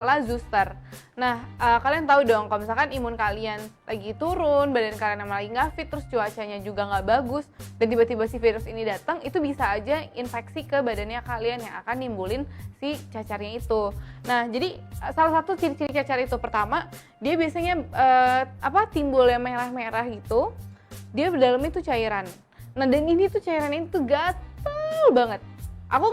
Zooster. Nah, kalian tahu dong kalau misalkan imun kalian lagi turun, badan kalian emang lagi nggak fit, terus cuacanya juga nggak bagus, dan tiba-tiba si virus ini datang, itu bisa aja infeksi ke badannya kalian yang akan nimbulin si cacarnya itu. Nah, jadi salah satu ciri-ciri cacar itu pertama, dia biasanya timbul yang merah-merah gitu, dia dalamnya itu cairan. Nah, dan ini tuh cairan ini tuh gatel banget. Aku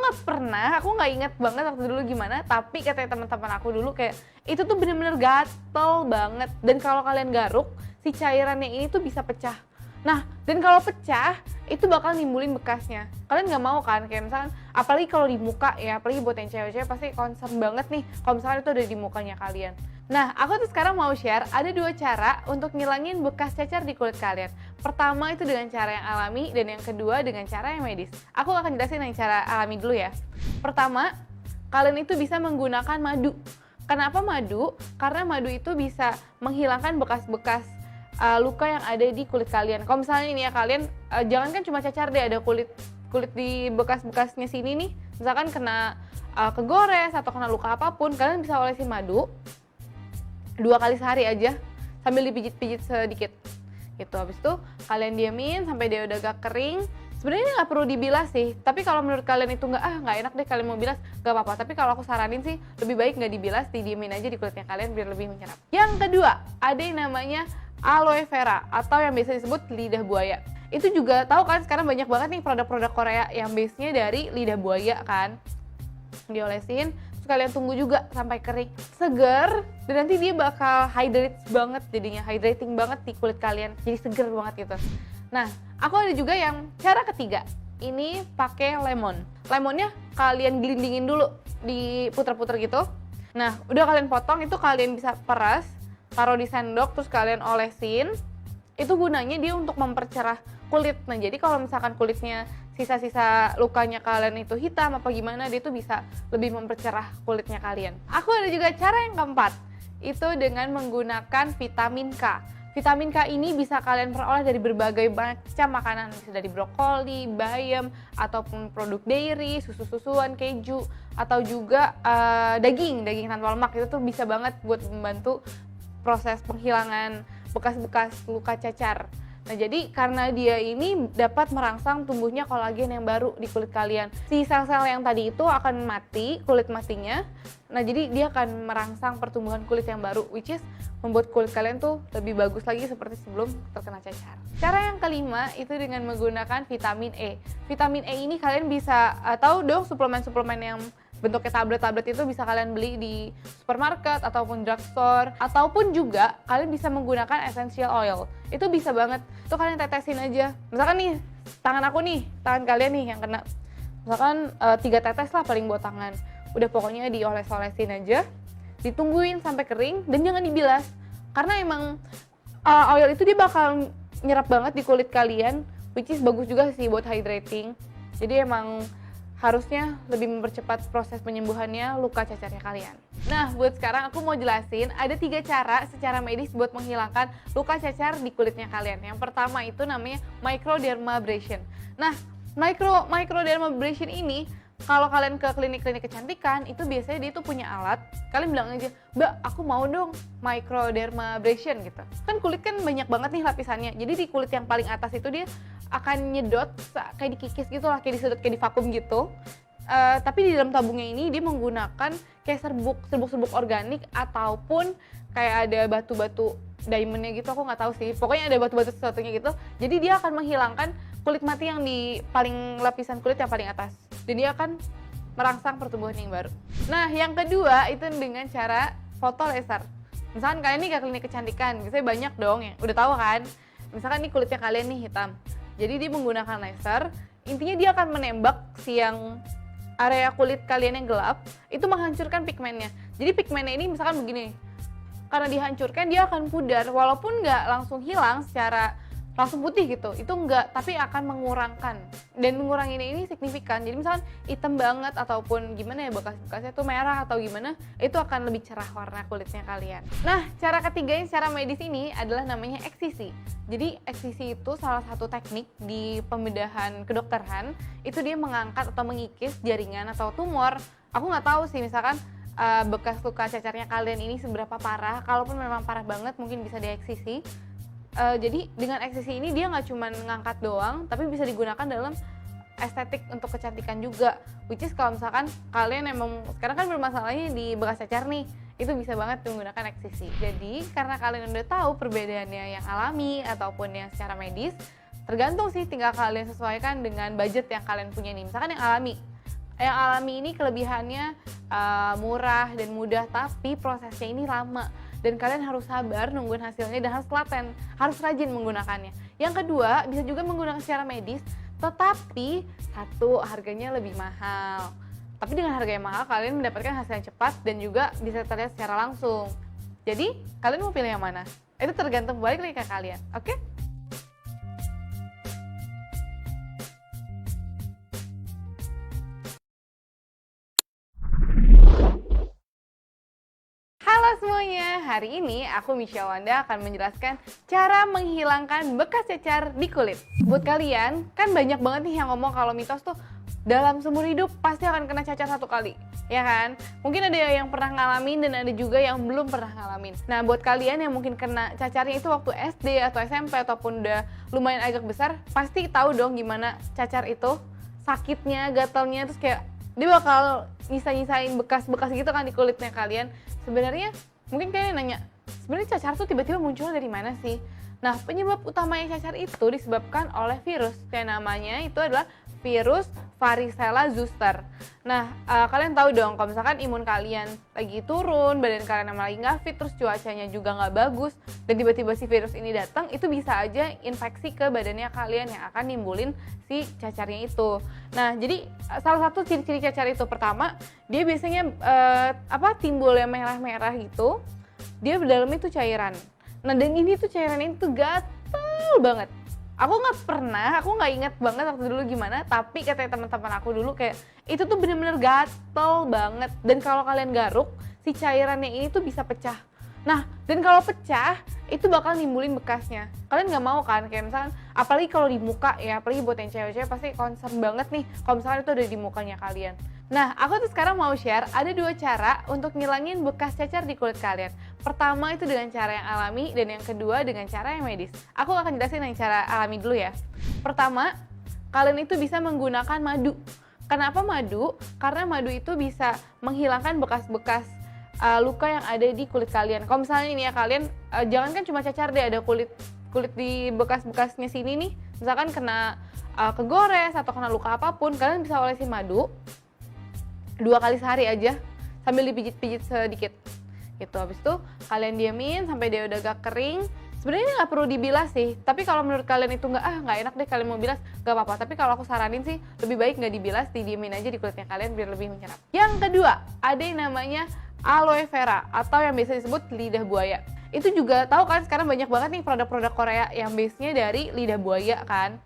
nggak inget banget waktu dulu gimana, tapi katanya teman-teman aku dulu kayak itu tuh bener-bener gatel banget, dan kalau kalian garuk si cairannya ini tuh bisa pecah. Nah, dan kalau pecah itu bakal nimbulin bekasnya. Kalian nggak mau kan, kayak misalkan apalagi kalau di muka ya, apalagi buat yang cewek-cewek pasti concern banget nih kalau misalkan itu ada di mukanya kalian. Nah, aku tuh sekarang mau share ada 2 cara untuk ngilangin bekas cacar di kulit kalian. Pertama itu dengan cara yang alami, dan yang kedua dengan cara yang medis. Aku akan jelasin yang cara alami dulu ya. Pertama, kalian itu bisa menggunakan madu. Kenapa madu? Karena madu itu bisa menghilangkan bekas-bekas luka yang ada di kulit kalian. Kalau misalnya ini ya kalian, jangan kan cuma cacar deh, ada kulit di bekas-bekasnya sini nih. Misalkan kena kegores atau kena luka apapun, kalian bisa olesin madu 2 kali sehari aja sambil dipijit-pijit sedikit gitu. Habis itu kalian diamin sampai dia udah agak kering. Sebenarnya nggak perlu dibilas sih, tapi kalau menurut kalian itu nggak enak deh kalian mau bilas, nggak apa-apa. Tapi kalau aku saranin sih lebih baik nggak dibilas, didiemin aja di kulitnya kalian biar lebih menyerap. Yang kedua, ada yang namanya aloe vera atau yang biasa disebut lidah buaya. Itu juga tahu kan sekarang banyak banget nih produk-produk Korea yang base-nya dari lidah buaya kan. Diolesin, kalian tunggu juga sampai kering, seger, dan nanti dia bakal hydrate banget, jadinya hydrating banget di kulit kalian, jadi seger banget gitu. Nah, aku ada juga yang cara ketiga, ini pakai lemon. Lemonnya kalian gelindingin dulu, diputer-puter gitu. Nah, udah kalian potong, itu kalian bisa peras, taruh di sendok, terus kalian olesin. Itu gunanya dia untuk mempercerah kulit. Nah, jadi kalau misalkan kulitnya sisa-sisa lukanya kalian itu hitam apa gimana, dia tuh bisa lebih mempercerah kulitnya kalian. Aku ada juga cara yang keempat, itu dengan menggunakan vitamin K. Vitamin K ini bisa kalian peroleh dari berbagai macam makanan, bisa dari brokoli, bayam, ataupun produk dairy, susu-susuan, keju, atau juga daging tanpa lemak. Itu tuh bisa banget buat membantu proses penghilangan bekas-bekas luka cacar. Nah, jadi karena dia ini dapat merangsang tumbuhnya kolagen yang baru di kulit kalian. Si sel-sel yang tadi itu akan mati, kulit matinya. Nah, jadi dia akan merangsang pertumbuhan kulit yang baru, which is membuat kulit kalian tuh lebih bagus lagi seperti sebelum terkena cacar. Cara yang kelima itu dengan menggunakan vitamin E. Vitamin E ini kalian bisa tahu dong suplemen-suplemen yang bentuknya tablet-tablet itu bisa kalian beli di supermarket ataupun drugstore, ataupun juga kalian bisa menggunakan essential oil. Itu bisa banget, itu kalian tetesin aja. Misalkan nih, tangan kalian nih yang kena, misalkan 3 tetes lah paling buat tangan. Udah pokoknya dioles-olesin aja, ditungguin sampai kering, dan jangan dibilas. Karena emang oil itu dia bakal nyerap banget di kulit kalian, which is bagus juga sih buat hydrating. Jadi emang harusnya lebih mempercepat proses penyembuhannya luka cacarnya kalian. Nah, buat sekarang aku mau jelasin ada 3 cara secara medis buat menghilangkan luka cacar di kulitnya kalian. Yang pertama itu namanya microdermabrasion. Nah, microdermabrasion ini kalau kalian ke klinik-klinik kecantikan itu biasanya dia tuh punya alat. Kalian bilang aja, "Mbak, aku mau dong microdermabrasion," gitu. Kan kulit kan banyak banget nih lapisannya. Jadi di kulit yang paling atas itu dia akan nyedot kayak dikikis gitu lah, kayak disedot, kayak divakum gitu. Tapi di dalam tabungnya ini dia menggunakan kayak serbuk organik ataupun kayak ada batu-batu diamondnya gitu, aku nggak tahu sih. Pokoknya ada batu-batu sesuatunya gitu. Jadi dia akan menghilangkan kulit mati yang di paling lapisan kulit yang paling atas. Dan dia akan merangsang pertumbuhan yang baru. Nah, yang kedua itu dengan cara foto laser. Misalkan kalian nih ke klinik kecantikan, biasanya banyak dong yang udah tahu kan. Misalkan nih kulitnya kalian nih hitam. Jadi dia menggunakan laser, intinya dia akan menembak si yang area kulit kalian yang gelap, itu menghancurkan pigmennya. Jadi pigmennya ini misalkan begini, karena dihancurkan dia akan pudar, walaupun nggak langsung hilang secara langsung putih gitu, itu enggak, tapi akan mengurangkan, dan menguranginya ini signifikan. Jadi misalkan hitam banget ataupun gimana ya, bekas-bekasnya tuh merah atau gimana, itu akan lebih cerah warna kulitnya kalian. Nah, cara ketiga yang secara medis ini adalah namanya eksisi. Jadi eksisi itu salah satu teknik di pembedahan kedokteran, itu dia mengangkat atau mengikis jaringan atau tumor. Aku nggak tahu sih, misalkan bekas luka cacarnya kalian ini seberapa parah. Kalaupun memang parah banget mungkin bisa dieksisi. Jadi dengan eksisi ini dia nggak cuma ngangkat doang, tapi bisa digunakan dalam estetik untuk kecantikan juga. Which is kalau misalkan kalian emang sekarang kan bermasalahnya di bekas cacar nih, itu bisa banget menggunakan eksisi. Jadi karena kalian udah tahu perbedaannya yang alami ataupun yang secara medis, tergantung sih, tinggal kalian sesuaikan dengan budget yang kalian punya nih. Misalkan yang alami ini kelebihannya murah dan mudah, tapi prosesnya ini lama dan kalian harus sabar nungguin hasilnya dan harus telaten, harus rajin menggunakannya. Yang kedua, bisa juga menggunakan secara medis, tetapi satu, harganya lebih mahal. Tapi dengan harga yang mahal kalian mendapatkan hasil yang cepat dan juga bisa terlihat secara langsung. Jadi kalian mau pilih yang mana? Itu tergantung balik lagi ke kalian, oke? Halo semuanya, hari ini aku Misha Wanda akan menjelaskan cara menghilangkan bekas cacar di kulit. Buat kalian, kan banyak banget nih yang ngomong kalau mitos tuh dalam seumur hidup pasti akan kena cacar satu kali, ya kan? Mungkin ada yang pernah ngalamin dan ada juga yang belum pernah ngalamin. Nah, buat kalian yang mungkin kena cacarnya itu waktu SD atau SMP ataupun udah lumayan agak besar, pasti tahu dong gimana cacar itu, sakitnya, gatalnya, terus kayak dia bakal nyisa-nyisain bekas-bekas gitu kan di kulitnya kalian. Sebenarnya mungkin kalian nanya, sebenarnya cacar tuh tiba-tiba muncul dari mana sih? Nah, penyebab utamanya cacar itu disebabkan oleh virus. Yang namanya itu adalah virus varicella zoster. Nah, kalian tahu dong kalau misalkan imun kalian lagi turun, badan kalian emang lagi nggak fit, terus cuacanya juga nggak bagus, dan tiba-tiba si virus ini datang, itu bisa aja infeksi ke badannya kalian yang akan nimbulin si cacarnya itu. Nah, jadi salah satu ciri-ciri cacar itu, pertama, dia biasanya timbul yang merah-merah gitu, dia dalam itu cairan. Nah, dan ini tuh cairan ini tuh gatel banget. Aku nggak inget banget waktu dulu gimana, tapi katanya teman-teman aku dulu kayak itu tuh bener-bener gatel banget. Dan kalau kalian garuk, si cairannya ini tuh bisa pecah. Nah, dan kalau pecah, itu bakal nimbulin bekasnya. Kalian nggak mau kan, kayak misalkan, apalagi kalau di muka ya, apalagi buat yang cewek-cewek pasti concern banget nih kalau misalkan itu ada di mukanya kalian. Nah, aku tuh sekarang mau share ada 2 cara untuk ngilangin bekas cacar di kulit kalian. Pertama itu dengan cara yang alami dan yang kedua dengan cara yang medis. Aku akan jelasin yang cara alami dulu ya. Pertama, kalian itu bisa menggunakan madu. Kenapa madu? Karena madu itu bisa menghilangkan bekas-bekas luka yang ada di kulit kalian. Kalau misalnya ini ya kalian, jangan kan cuma cacar deh, ada kulit di bekas-bekasnya sini nih. Misalkan kena kegores atau kena luka apapun, kalian bisa olesin madu 2 kali sehari aja sambil dipijit-pijit sedikit gitu. Habis itu kalian diamin sampai dia udah agak kering. Sebenarnya nggak perlu dibilas sih, tapi kalau menurut kalian itu nggak enak deh kalian mau bilas, nggak apa-apa. Tapi kalau aku saranin sih lebih baik nggak dibilas, didiemin aja di kulitnya kalian biar lebih menyerap. Yang kedua, ada yang namanya aloe vera atau yang biasa disebut lidah buaya. Itu juga tahu kan sekarang banyak banget nih produk-produk Korea yang base-nya dari lidah buaya kan.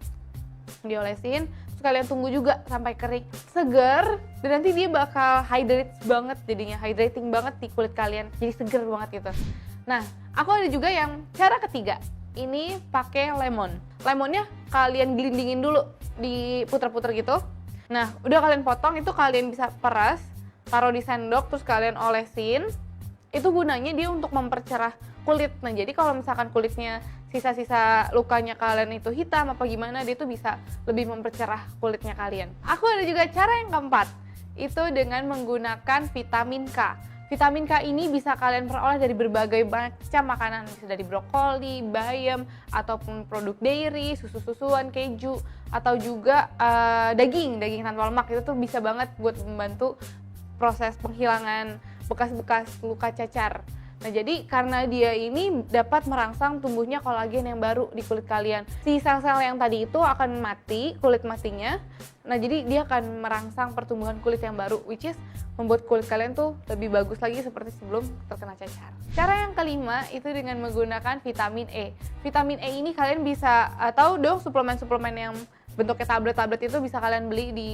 Diolesin, terus kalian tunggu juga sampai kering, seger, dan nanti dia bakal hydrate banget, jadinya hydrating banget di kulit kalian, jadi seger banget gitu. Nah, aku ada juga yang cara ketiga, ini pakai lemon. Lemonnya kalian gelindingin dulu, diputer-puter gitu. Nah, udah kalian potong, itu kalian bisa peras, taruh di sendok, terus kalian olesin. Itu gunanya dia untuk mempercerah kulit. Nah, jadi kalau misalkan kulitnya sisa-sisa lukanya kalian itu hitam apa gimana, dia tuh bisa lebih mempercerah kulitnya kalian. Aku ada juga cara yang keempat, itu dengan menggunakan vitamin K. Vitamin K ini bisa kalian peroleh dari berbagai macam makanan, bisa dari brokoli, bayam, ataupun produk dairy, susu-susuan, keju, atau juga daging tanpa lemak. Itu tuh bisa banget buat membantu proses penghilangan bekas-bekas luka cacar. Nah, jadi karena dia ini dapat merangsang tumbuhnya kolagen yang baru di kulit kalian. Si sel-sel yang tadi itu akan mati, kulit matinya. Nah, jadi dia akan merangsang pertumbuhan kulit yang baru, which is membuat kulit kalian tuh lebih bagus lagi seperti sebelum terkena cacar. Cara yang kelima itu dengan menggunakan vitamin E. Vitamin E ini kalian bisa tahu dong suplemen-suplemen yang bentuknya tablet-tablet itu bisa kalian beli di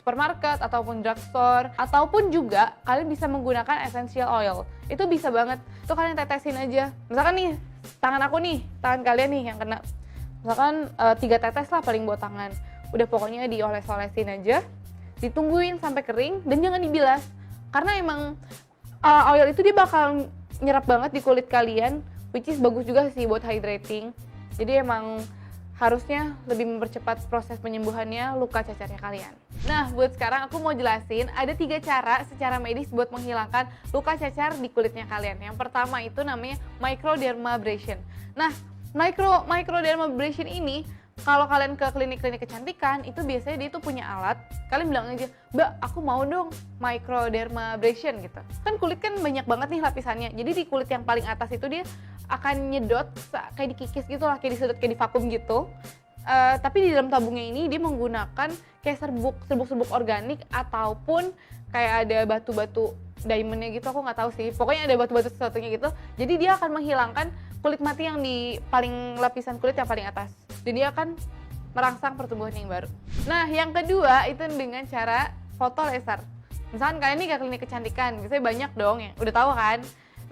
supermarket ataupun drugstore, ataupun juga kalian bisa menggunakan essential oil. Itu bisa banget, itu kalian tetesin aja. Misalkan nih, tangan kalian nih yang kena, misalkan 3 tetes lah paling buat tangan. Udah pokoknya dioles-olesin aja, ditungguin sampai kering dan jangan dibilas. Karena emang Oil itu dia bakal nyerap banget di kulit kalian, which is bagus juga sih buat hydrating. Jadi emang harusnya lebih mempercepat proses penyembuhannya luka cacarnya kalian. Nah, buat sekarang aku mau jelasin ada 3 cara secara medis buat menghilangkan luka cacar di kulitnya kalian. Yang pertama itu namanya microdermabrasion. Nah, microdermabrasion ini kalau kalian ke klinik-klinik kecantikan itu biasanya dia tuh punya alat. Kalian bilang aja, "Mbak, aku mau dong microdermabrasion," gitu. Kan kulit kan banyak banget nih lapisannya. Jadi di kulit yang paling atas itu dia akan nyedot kayak dikikis gitu lah, kayak disedot, kayak divakum gitu. Tapi di dalam tabungnya ini dia menggunakan kayak serbuk organik ataupun kayak ada batu-batu diamondnya gitu, aku nggak tahu sih. Pokoknya ada batu-batu sesuatunya gitu. Jadi dia akan menghilangkan kulit mati yang di paling lapisan kulit yang paling atas. Dan dia akan merangsang pertumbuhan yang baru. Nah, yang kedua itu dengan cara foto laser. Misalkan kalian nih ke klinik kecantikan, biasanya banyak dong yang udah tahu kan.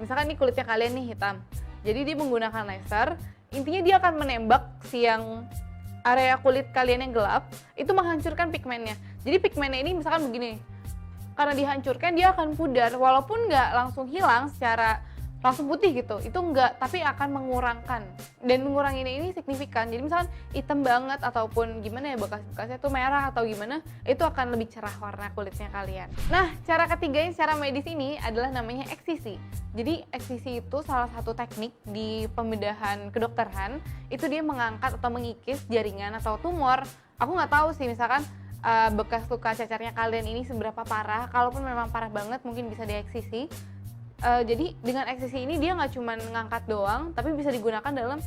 Misalkan nih kulitnya kalian nih hitam. Jadi dia menggunakan laser, intinya dia akan menembak si yang area kulit kalian yang gelap, itu menghancurkan pigmennya. Jadi pigmennya ini misalkan begini, karena dihancurkan dia akan pudar, walaupun nggak langsung hilang secara langsung putih gitu, itu enggak, tapi akan mengurangkan. Dan mengurangi ini signifikan. Jadi misalkan hitam banget ataupun gimana ya, bekas-bekasnya tuh merah atau gimana, itu akan lebih cerah warna kulitnya kalian. Nah, cara ketiga yang secara medis ini adalah namanya eksisi. Jadi eksisi itu salah satu teknik di pembedahan kedokteran, itu dia mengangkat atau mengikis jaringan atau tumor. Aku nggak tahu sih misalkan bekas luka cacarnya kalian ini seberapa parah. Kalaupun memang parah banget mungkin bisa dieksisi. Jadi dengan eksisi ini dia nggak cuma ngangkat doang, tapi bisa digunakan dalam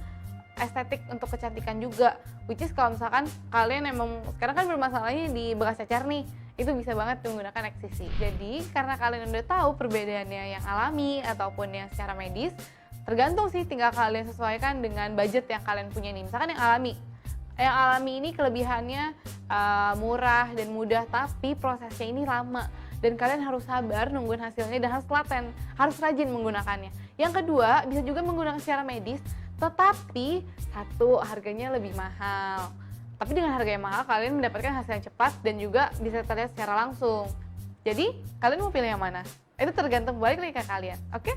estetik untuk kecantikan juga. Which is kalau misalkan kalian emang sekarang kan bermasalahnya di bekas cacar nih, itu bisa banget menggunakan eksisi. Jadi karena kalian udah tahu perbedaannya yang alami ataupun yang secara medis, tergantung sih, tinggal kalian sesuaikan dengan budget yang kalian punya nih. Misalkan yang alami ini kelebihannya murah dan mudah, tapi prosesnya ini lama. Dan kalian harus sabar nungguin hasilnya dan harus telaten, harus rajin menggunakannya. Yang kedua, bisa juga menggunakan secara medis, tetapi satu, harganya lebih mahal. Tapi dengan harga yang mahal, kalian mendapatkan hasil yang cepat dan juga bisa terlihat secara langsung. Jadi, kalian mau pilih yang mana? Itu tergantung balik lagi ke kalian, oke?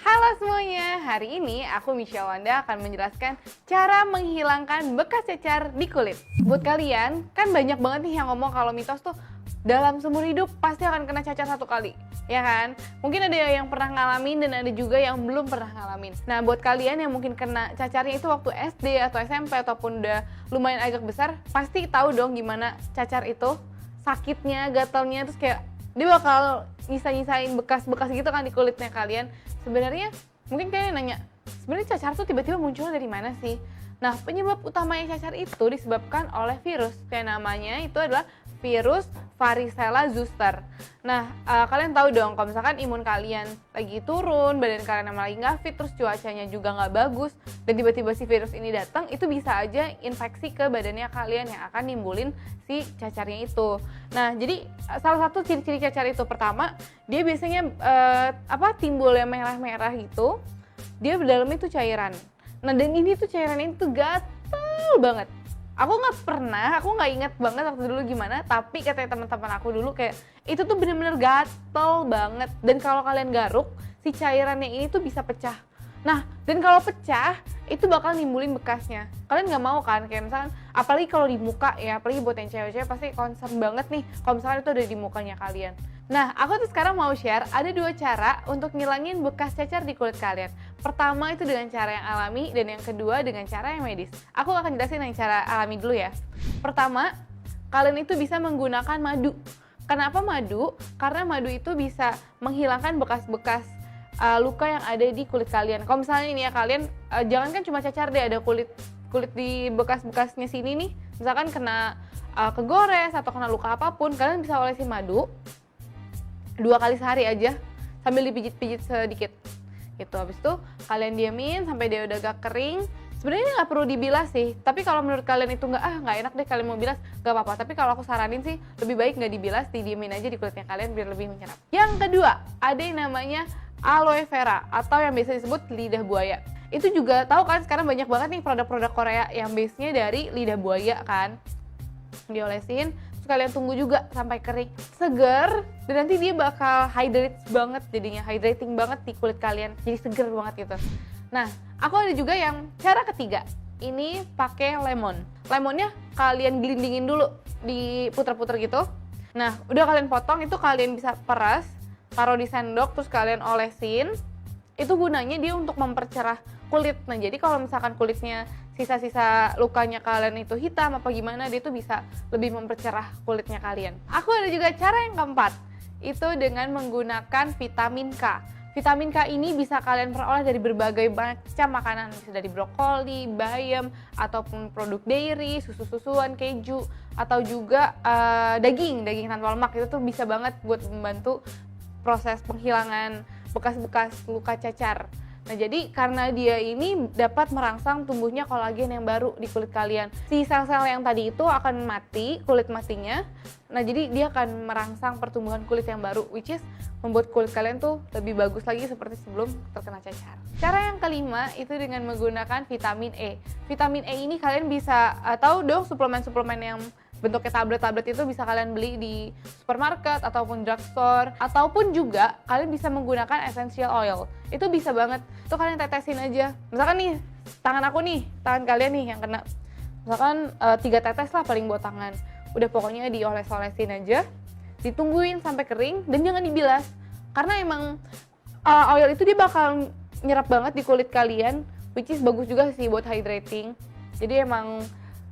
Halo semuanya, hari ini aku Michelle Wanda akan menjelaskan cara menghilangkan bekas cacar di kulit. Buat kalian, kan banyak banget nih yang ngomong kalau mitos tuh dalam seumur hidup pasti akan kena cacar 1 kali, ya kan? Mungkin ada yang pernah ngalamin dan ada juga yang belum pernah ngalamin. Nah, buat kalian yang mungkin kena cacarnya itu waktu SD atau SMP ataupun udah lumayan agak besar, pasti tahu dong gimana cacar itu, sakitnya, gatalnya, terus kayak dia bakal nyisa-nyisain bekas-bekas gitu kan di kulitnya kalian. Sebenarnya mungkin kalian nanya, sebenarnya cacar tuh tiba-tiba muncul dari mana sih? Nah, penyebab utamanya cacar itu disebabkan oleh virus. Kayak namanya itu adalah virus varicella zoster. Nah, kalian tahu dong kalau misalkan imun kalian lagi turun, badan kalian emang lagi nggak fit, terus cuacanya juga nggak bagus, dan tiba-tiba si virus ini datang, itu bisa aja infeksi ke badannya kalian yang akan nimbulin si cacarnya itu. Nah, jadi salah satu ciri-ciri cacar itu, pertama, dia biasanya timbul yang merah-merah gitu, dia dalamnya itu cairan. Nah, dan ini tuh cairan ini tuh gatel banget. Aku nggak inget banget waktu dulu gimana, tapi katanya teman-teman aku dulu kayak itu tuh bener-bener gatel banget. Dan kalau kalian garuk, si cairannya ini tuh bisa pecah. Nah, dan kalau pecah, itu bakal nimbulin bekasnya. Kalian nggak mau kan, kayak misalkan, apalagi kalau di muka ya, apalagi buat yang cewek-cewek pasti concern banget nih kalau misalkan itu ada di mukanya kalian. Nah, aku tuh sekarang mau share ada 2 cara untuk ngilangin bekas cacar di kulit kalian. Pertama itu dengan cara yang alami dan yang kedua dengan cara yang medis. Aku akan jelasin yang cara alami dulu ya. Pertama, kalian itu bisa menggunakan madu. Kenapa madu? Karena madu itu bisa menghilangkan bekas-bekas luka yang ada di kulit kalian. Kalau misalnya ini ya kalian, jangan kan cuma cacar deh, ada kulit di bekas-bekasnya sini nih. Misalkan kena kegores atau kena luka apapun, kalian bisa olesin madu 2 kali sehari aja sambil dipijit-pijit sedikit gitu. Habis itu kalian diamin sampai dia udah agak kering. Sebenarnya nggak perlu dibilas sih, tapi kalau menurut kalian itu nggak enak deh kalian mau bilas, nggak apa-apa. Tapi kalau aku saranin sih lebih baik nggak dibilas, didiamin aja di kulitnya kalian biar lebih menyerap. Yang kedua, ada yang namanya aloe vera atau yang biasa disebut lidah buaya. Itu juga tahu kan sekarang banyak banget nih produk-produk Korea yang base-nya dari lidah buaya kan. Diolesin, terus kalian tunggu juga sampai kering, seger, dan nanti dia bakal hydrate banget, jadinya hydrating banget di kulit kalian, jadi seger banget gitu. Nah, aku ada juga yang cara ketiga, ini pakai lemon. Lemonnya kalian gelindingin dulu, diputer-puter gitu. Nah, udah kalian potong, itu kalian bisa peras, taruh di sendok, terus kalian olesin. Itu gunanya dia untuk mempercerah kulit. Nah, jadi kalau misalkan kulitnya sisa-sisa lukanya kalian itu hitam apa gimana, dia tuh bisa lebih mempercerah kulitnya kalian. Aku ada juga cara yang keempat, itu dengan menggunakan vitamin K. Vitamin K ini bisa kalian peroleh dari berbagai macam makanan, bisa dari brokoli, bayam, ataupun produk dairy, susu-susuan, keju, atau juga daging tanpa lemak. Itu tuh bisa banget buat membantu proses penghilangan bekas-bekas luka cacar. Nah, jadi karena dia ini dapat merangsang tumbuhnya kolagen yang baru di kulit kalian. Si sel-sel yang tadi itu akan mati, kulit matinya. Nah, jadi dia akan merangsang pertumbuhan kulit yang baru, which is membuat kulit kalian tuh lebih bagus lagi seperti sebelum terkena cacar. Cara yang kelima itu dengan menggunakan vitamin E. Vitamin E ini kalian bisa tahu dong suplemen-suplemen yang bentuknya tablet-tablet itu bisa kalian beli di supermarket ataupun drugstore, ataupun juga kalian bisa menggunakan essential oil. Itu bisa banget, itu kalian tetesin aja. Misalkan nih, tangan kalian nih yang kena, misalkan 3 tetes lah paling buat tangan. Udah pokoknya dioles-olesin aja, ditungguin sampai kering, dan jangan dibilas. Karena emang oil itu dia bakal nyerap banget di kulit kalian, which is bagus juga sih buat hydrating. Jadi emang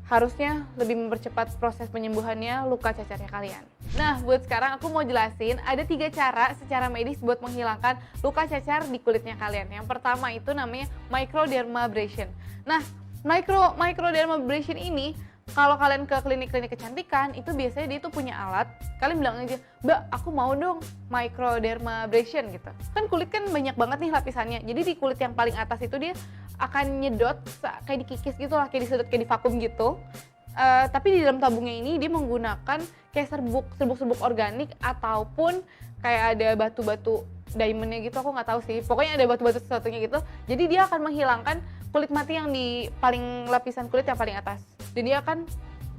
harusnya lebih mempercepat proses penyembuhannya luka cacarnya kalian. Nah, buat sekarang aku mau jelasin ada 3 cara secara medis buat menghilangkan luka cacar di kulitnya kalian. Yang pertama itu namanya microdermabrasion. Nah, microdermabrasion ini kalau kalian ke klinik-klinik kecantikan itu biasanya dia tuh punya alat. Kalian bilang aja, "Mbak, aku mau dong microdermabrasion," gitu. Kan kulit kan banyak banget nih lapisannya. Jadi di kulit yang paling atas itu dia akan nyedot kayak dikikis gitu lah, kayak disedot, kayak divakum gitu. Tapi di dalam tabungnya ini dia menggunakan kayak serbuk organik ataupun kayak ada batu-batu diamondnya gitu, aku nggak tahu sih. Pokoknya ada batu-batu sesuatunya gitu. Jadi dia akan menghilangkan kulit mati yang di paling lapisan kulit yang paling atas. Dan dia akan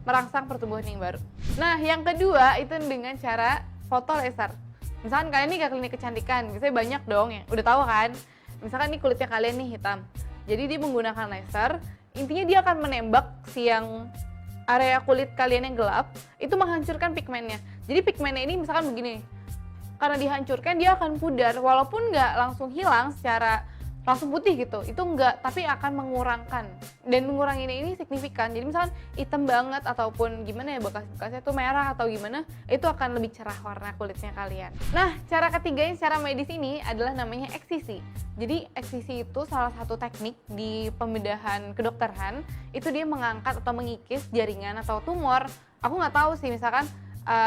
merangsang pertumbuhan yang baru. Nah, yang kedua itu dengan cara foto laser. Misalkan kalian nih ke klinik kecantikan, biasanya banyak dong yang udah tahu kan. Misalkan nih kulitnya kalian nih hitam. Jadi dia menggunakan laser, intinya dia akan menembak si yang area kulit kalian yang gelap, itu menghancurkan pigmennya. Jadi pigmennya ini misalkan begini, karena dihancurkan dia akan pudar, walaupun nggak langsung hilang secara langsung putih gitu, itu enggak, tapi akan mengurangkan, dan mengurangi ini signifikan. Jadi misalkan hitam banget ataupun gimana ya, bekas-bekasnya tuh merah atau gimana, itu akan lebih cerah warna kulitnya kalian. Nah, cara ketiga yang secara medis ini adalah namanya eksisi. Jadi eksisi itu salah satu teknik di pembedahan kedokteran, itu dia mengangkat atau mengikis jaringan atau tumor. Aku nggak tahu sih misalkan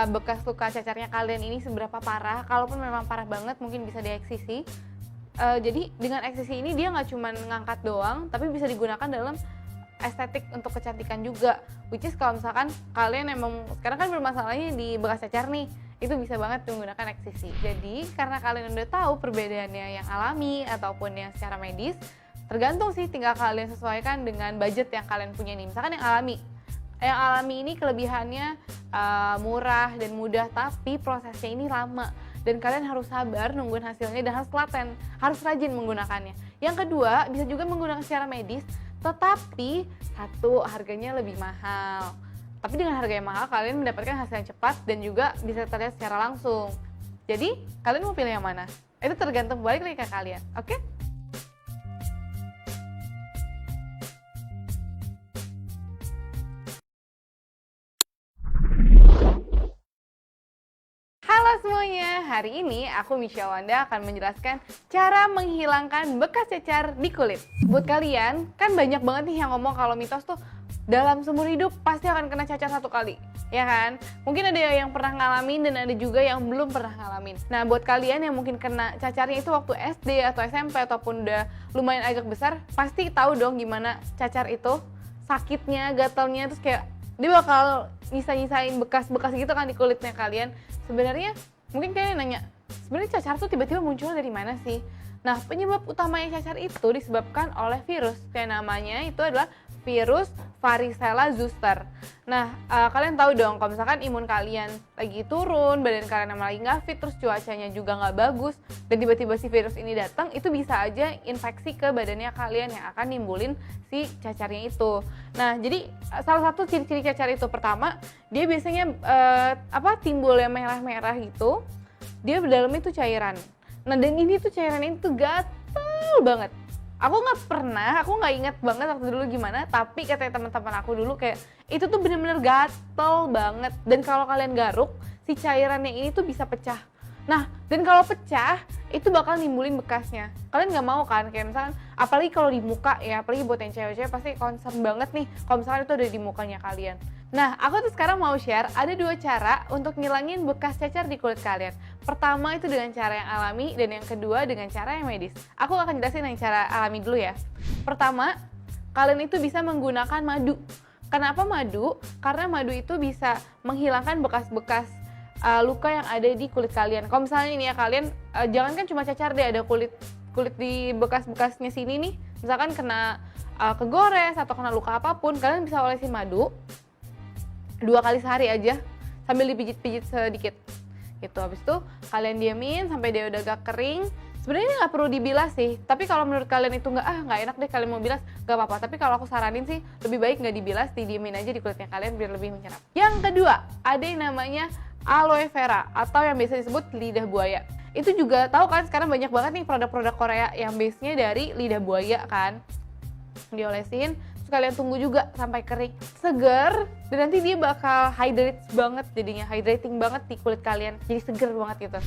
bekas luka cacarnya kalian ini seberapa parah. Kalaupun memang parah banget mungkin bisa dieksisi. Jadi dengan eksisi ini dia nggak cuma ngangkat doang, tapi bisa digunakan dalam estetik untuk kecantikan juga. Which is kalau misalkan kalian emang sekarang kan bermasalahnya di bekas cacar nih, itu bisa banget menggunakan eksisi. Jadi karena kalian udah tahu perbedaannya yang alami ataupun yang secara medis, tergantung sih, tinggal kalian sesuaikan dengan budget yang kalian punya nih. Misalkan yang alami ini kelebihannya murah dan mudah, tapi prosesnya ini lama. Dan kalian harus sabar nungguin hasilnya dan harus telaten, harus rajin menggunakannya. Yang kedua, bisa juga menggunakan secara medis, tetapi satu, harganya lebih mahal. Tapi dengan harga yang mahal, kalian mendapatkan hasil yang cepat dan juga bisa terlihat secara langsung. Jadi, kalian mau pilih yang mana? Itu tergantung balik lagi ke kalian, oke? Halo semuanya, hari ini aku Michelle Wanda akan menjelaskan cara menghilangkan bekas cacar di kulit. Buat kalian, kan banyak banget nih yang ngomong kalau mitos tuh dalam seumur hidup pasti akan kena cacar 1 kali, ya kan? Mungkin ada yang pernah ngalamin dan ada juga yang belum pernah ngalamin. Nah, buat kalian yang mungkin kena cacarnya itu waktu SD atau SMP ataupun udah lumayan agak besar, pasti tahu dong gimana cacar itu, sakitnya, gatalnya, terus kayak dia bakal nyisa-nyisain bekas-bekas gitu kan di kulitnya kalian. Sebenarnya mungkin kalian nanya, sebenarnya cacar tuh tiba-tiba muncul dari mana sih? Nah, penyebab utamanya cacar itu disebabkan oleh virus. Yang namanya itu adalah virus varicella zoster. Nah, kalian tahu dong kalau misalkan imun kalian lagi turun, badan kalian emang lagi nggak fit, terus cuacanya juga nggak bagus, dan tiba-tiba si virus ini datang, itu bisa aja infeksi ke badannya kalian yang akan nimbulin si cacarnya itu. Nah, jadi salah satu ciri-ciri cacar itu pertama, dia biasanya timbul yang merah-merah gitu. Dia dalamnya itu cairan. Nah, dan ini tuh cairan ini tuh gatel banget. Aku nggak inget banget waktu dulu gimana, tapi katanya teman-teman aku dulu kayak itu tuh bener-bener gatel banget. Dan kalau kalian garuk, si cairannya ini tuh bisa pecah. Nah, dan kalau pecah, itu bakal nimbulin bekasnya. Kalian nggak mau kan, kayak misalkan, apalagi kalau di muka ya, apalagi buat yang cewek-cewek pasti concern banget nih kalau misalkan itu ada di mukanya kalian. Nah, aku tuh sekarang mau share ada 2 cara untuk ngilangin bekas cacar di kulit kalian. Pertama itu dengan cara yang alami, dan yang kedua dengan cara yang medis. Aku akan jelasin yang cara alami dulu ya. Pertama, kalian itu bisa menggunakan madu. Kenapa madu? Karena madu itu bisa menghilangkan bekas-bekas luka yang ada di kulit kalian. Kalau misalnya ini ya kalian, jangan kan cuma cacar deh, ada kulit di bekas-bekasnya sini nih. Misalkan kena kegores atau kena luka apapun, kalian bisa olesin madu 2 kali sehari aja sambil dipijit-pijit sedikit gitu. Habis itu kalian diamin sampai dia udah agak kering. Sebenarnya nggak perlu dibilas sih, tapi kalau menurut kalian itu nggak enak deh kalian mau bilas, nggak apa-apa. Tapi kalau aku saranin sih lebih baik nggak dibilas, didiemin aja di kulitnya kalian biar lebih menyerap. Yang kedua, ada yang namanya aloe vera atau yang biasa disebut lidah buaya. Itu juga tahu kan sekarang banyak banget nih produk-produk Korea yang base-nya dari lidah buaya kan. Diolesin, terus kalian tunggu juga sampai kering, seger, dan nanti dia bakal hydrating banget di kulit kalian, jadi seger banget gitu.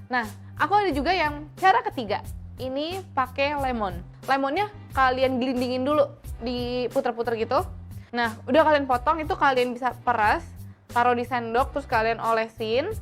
Nah, aku ada juga yang cara ketiga, ini pakai lemon. Lemonnya kalian gelindingin dulu, diputer-puter gitu. Nah, udah kalian potong, itu kalian bisa peras, taruh di sendok, terus kalian olesin.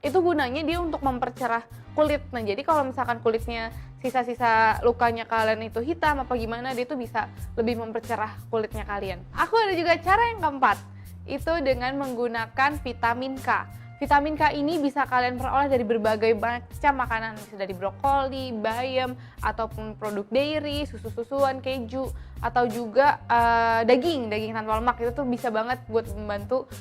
Itu gunanya dia untuk mempercerah kulit. Nah, jadi kalau misalkan kulitnya sisa-sisa lukanya kalian itu hitam apa gimana, dia tuh bisa lebih mempercerah kulitnya kalian. Aku ada juga cara yang keempat, itu dengan menggunakan vitamin K. Vitamin K ini bisa kalian peroleh dari berbagai macam makanan, bisa dari brokoli, bayam, ataupun produk dairy, susu-susuan, keju, atau juga daging tanpa lemak. Itu tuh bisa banget buat membantu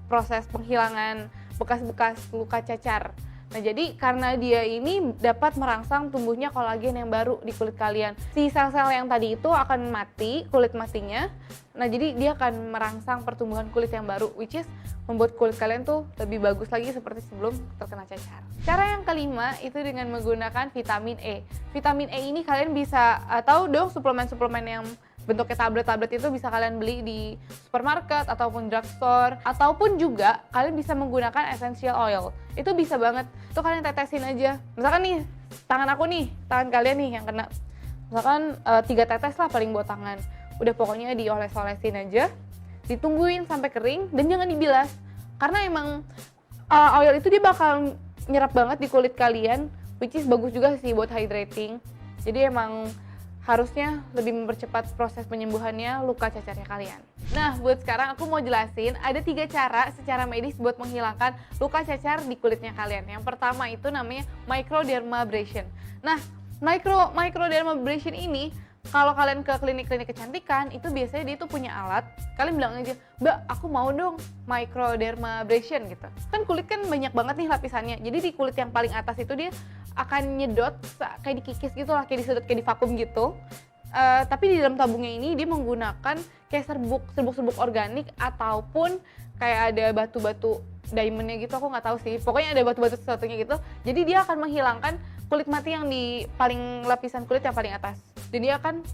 proses penghilangan bekas-bekas luka cacar. Nah, jadi karena dia ini dapat merangsang tumbuhnya kolagen yang baru di kulit kalian. Si sel-sel yang tadi itu akan mati, kulit matinya. Nah, jadi dia akan merangsang pertumbuhan kulit yang baru, which is membuat kulit kalian tuh lebih bagus lagi seperti sebelum terkena cacar. Cara yang kelima itu dengan menggunakan vitamin E. Vitamin E ini kalian bisa tahu dong suplemen-suplemen yang bentuknya tablet-tablet itu bisa kalian beli di supermarket ataupun drugstore, ataupun juga kalian bisa menggunakan essential oil. Itu bisa banget, itu kalian tetesin aja. Misalkan nih, tangan kalian nih yang kena, misalkan 3 tetes lah paling buat tangan. Udah pokoknya dioles-olesin aja, ditungguin sampai kering, dan jangan dibilas. Karena emang oil itu dia bakal nyerap banget di kulit kalian, which is bagus juga sih buat hydrating. Jadi emang harusnya lebih mempercepat proses penyembuhannya luka cacarnya kalian. Nah, buat sekarang aku mau jelasin ada 3 cara secara medis buat menghilangkan luka cacar di kulitnya kalian. Yang pertama itu namanya microdermabrasion. Nah, microdermabrasion ini kalau kalian ke klinik-klinik kecantikan itu biasanya dia tuh punya alat. Kalian bilang aja, "Mbak, aku mau dong microdermabrasion," gitu. Kan kulit kan banyak banget nih lapisannya. Jadi di kulit yang paling atas itu dia akan nyedot kayak dikikis gitu lah, kayak disedot, kayak divakum gitu. Tapi di dalam tabungnya ini dia menggunakan kayak serbuk organik ataupun kayak ada batu-batu diamondnya gitu, aku nggak tahu sih. Pokoknya ada batu-batu sesuatunya gitu. Jadi dia akan menghilangkan kulit mati yang di paling lapisan kulit yang paling atas. Dan dia akan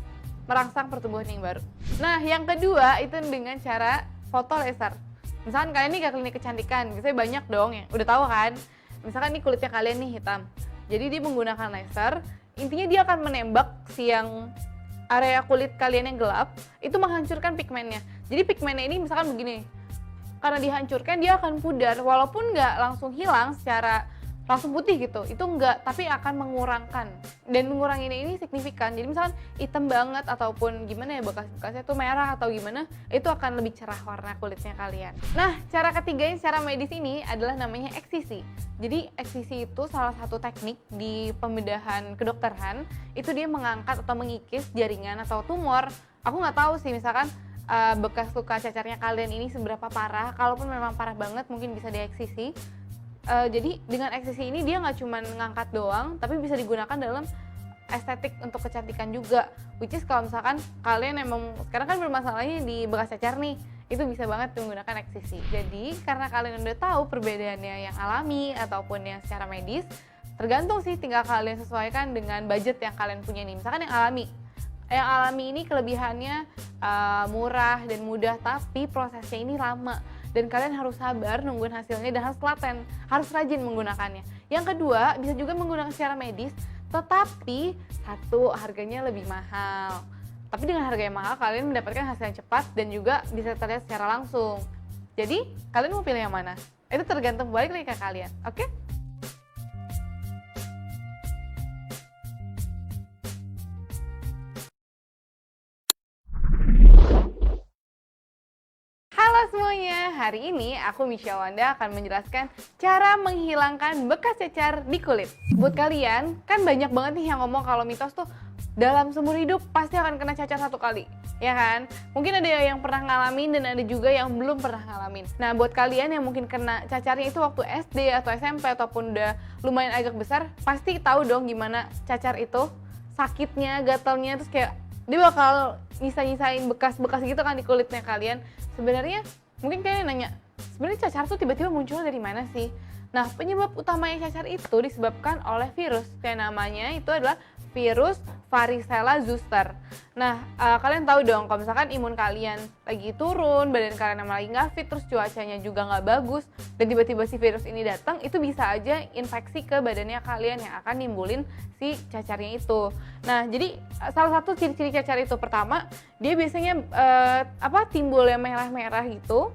merangsang pertumbuhan yang baru. Nah, yang kedua itu dengan cara foto laser. Misalkan kalian nih ke klinik kecantikan, biasanya banyak dong yang udah tahu kan. Misalkan nih kulitnya kalian nih hitam. Jadi dia menggunakan laser, intinya dia akan menembak si yang area kulit kalian yang gelap, itu menghancurkan pigmennya. Jadi pigmennya ini misalkan begini, karena dihancurkan dia akan pudar, walaupun nggak langsung hilang secara langsung putih gitu, itu enggak, tapi akan mengurangkan, dan menguranginnya ini signifikan. Jadi misalkan hitam banget ataupun gimana ya, bekas-bekasnya tuh merah atau gimana, itu akan lebih cerah warna kulitnya kalian. Nah, cara ketiga yang secara medis ini adalah namanya eksisi. Jadi eksisi itu salah satu teknik di pembedahan kedokteran, itu dia mengangkat atau mengikis jaringan atau tumor. Aku nggak tahu sih misalkan bekas luka cacarnya kalian ini seberapa parah. Kalaupun memang parah banget mungkin bisa dieksisi. Jadi dengan eksisi ini dia nggak cuma ngangkat doang, tapi bisa digunakan dalam estetik untuk kecantikan juga. Which is kalau misalkan kalian emang sekarang kan bermasalahnya di bekas cacar nih, itu bisa banget menggunakan eksisi. Jadi karena kalian udah tahu perbedaannya yang alami ataupun yang secara medis, tergantung sih, tinggal kalian sesuaikan dengan budget yang kalian punya nih. Misalkan yang alami ini kelebihannya murah dan mudah, tapi prosesnya ini lama. Dan kalian harus sabar nungguin hasilnya dan harus telaten, harus rajin menggunakannya. Yang kedua, bisa juga menggunakan secara medis, tetapi satu, harganya lebih mahal. Tapi dengan harga yang mahal, kalian mendapatkan hasil yang cepat dan juga bisa terlihat secara langsung. Jadi, kalian mau pilih yang mana? Itu tergantung balik lagi ke kalian, oke? Halo semuanya, hari ini aku Misha Wanda akan menjelaskan cara menghilangkan bekas cacar di kulit. Buat kalian, kan banyak banget nih yang ngomong kalau mitos tuh dalam seumur hidup pasti akan kena cacar satu kali, ya kan? Mungkin ada yang pernah ngalamin dan ada juga yang belum pernah ngalamin. Nah, buat kalian yang mungkin kena cacarnya itu waktu SD atau SMP ataupun udah lumayan agak besar, pasti tahu dong gimana cacar itu, sakitnya, gatalnya, terus kayak dia bakal nyisa-nyisain bekas-bekas gitu kan di kulitnya kalian. Sebenarnya mungkin kalian nanya, sebenarnya cacar tuh tiba-tiba muncul dari mana sih? Nah, penyebab utamanya cacar itu disebabkan oleh virus. Yang namanya itu adalah virus varicella zoster. Nah, kalian tahu dong kalau misalkan imun kalian lagi turun, badan kalian emang lagi nggak fit, terus cuacanya juga nggak bagus, dan tiba-tiba si virus ini datang, itu bisa aja infeksi ke badannya kalian yang akan nimbulin si cacarnya itu. Nah, jadi salah satu ciri-ciri cacar itu, pertama, dia biasanya timbul yang merah-merah gitu,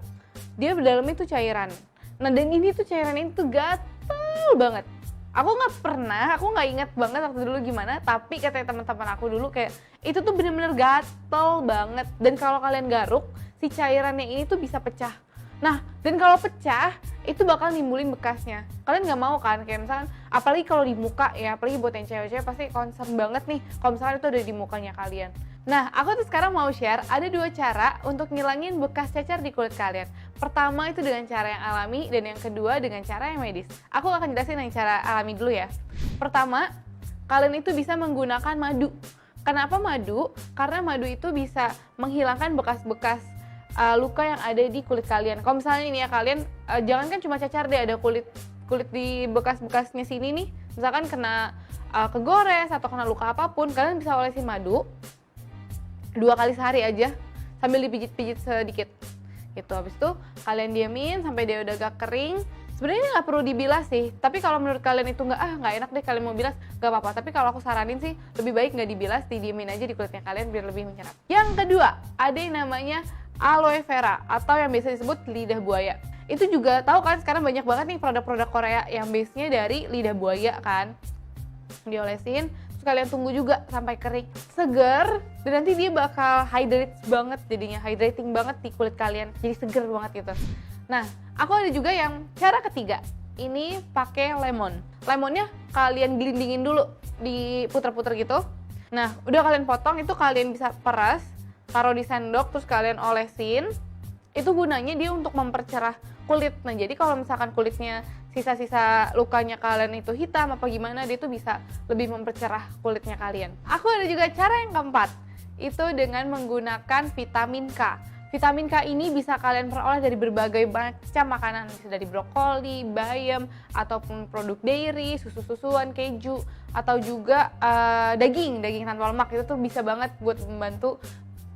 dia di dalamnya itu cairan. Nah, dan ini tuh cairan ini tuh gatel banget. Aku nggak inget banget waktu dulu gimana, tapi katanya teman-teman aku dulu kayak itu tuh bener-bener gatel banget. Dan kalau kalian garuk, si cairannya ini tuh bisa pecah. Nah, dan kalau pecah, itu bakal nimbulin bekasnya. Kalian nggak mau kan, kayak misalkan, apalagi kalau di muka ya, apalagi buat yang cewek-cewek pasti concern banget nih kalau misalkan itu ada di mukanya kalian. Nah, aku tuh sekarang mau share ada 2 cara untuk ngilangin bekas cacar di kulit kalian. Pertama itu dengan cara yang alami, dan yang kedua dengan cara yang medis. Aku akan jelasin yang cara alami dulu ya. Pertama, kalian itu bisa menggunakan madu. Kenapa madu? Karena madu itu bisa menghilangkan bekas-bekas luka yang ada di kulit kalian. Kalau misalnya ini ya kalian, jangan kan cuma cacar deh, ada kulit di bekas-bekasnya sini nih. Misalkan kena kegores atau kena luka apapun, kalian bisa olesin madu 2 kali sehari aja sambil dipijit-pijit sedikit gitu. Habis itu kalian diamin sampai dia udah agak kering. Sebenarnya nggak perlu dibilas sih, tapi kalau menurut kalian itu nggak enak deh kalian mau bilas, nggak apa-apa. Tapi kalau aku saranin sih lebih baik nggak dibilas, didiemin aja di kulitnya kalian biar lebih menyerap. Yang kedua, ada yang namanya aloe vera atau yang biasa disebut lidah buaya. Itu juga tahu kan sekarang banyak banget nih produk-produk Korea yang base-nya dari lidah buaya kan. Diolesin, terus kalian tunggu juga sampai kering, seger, dan nanti dia bakal hydrating banget di kulit kalian, jadi seger banget gitu. Nah, aku ada juga yang cara ketiga, ini pakai lemon. Lemonnya kalian gelindingin dulu, diputer-puter gitu. Nah, udah kalian potong, itu kalian bisa peras, taruh di sendok, terus kalian olesin. Itu gunanya dia untuk mempercerah kulit. Nah, jadi kalau misalkan kulitnya sisa-sisa lukanya kalian itu hitam apa gimana, dia tuh bisa lebih mempercerah kulitnya kalian. Aku ada juga cara yang keempat, itu dengan menggunakan vitamin K. Vitamin K ini bisa kalian peroleh dari berbagai macam makanan, bisa dari brokoli, bayam, ataupun produk dairy, susu-susuan, keju, atau juga daging tanpa lemak. Itu tuh bisa banget buat membantu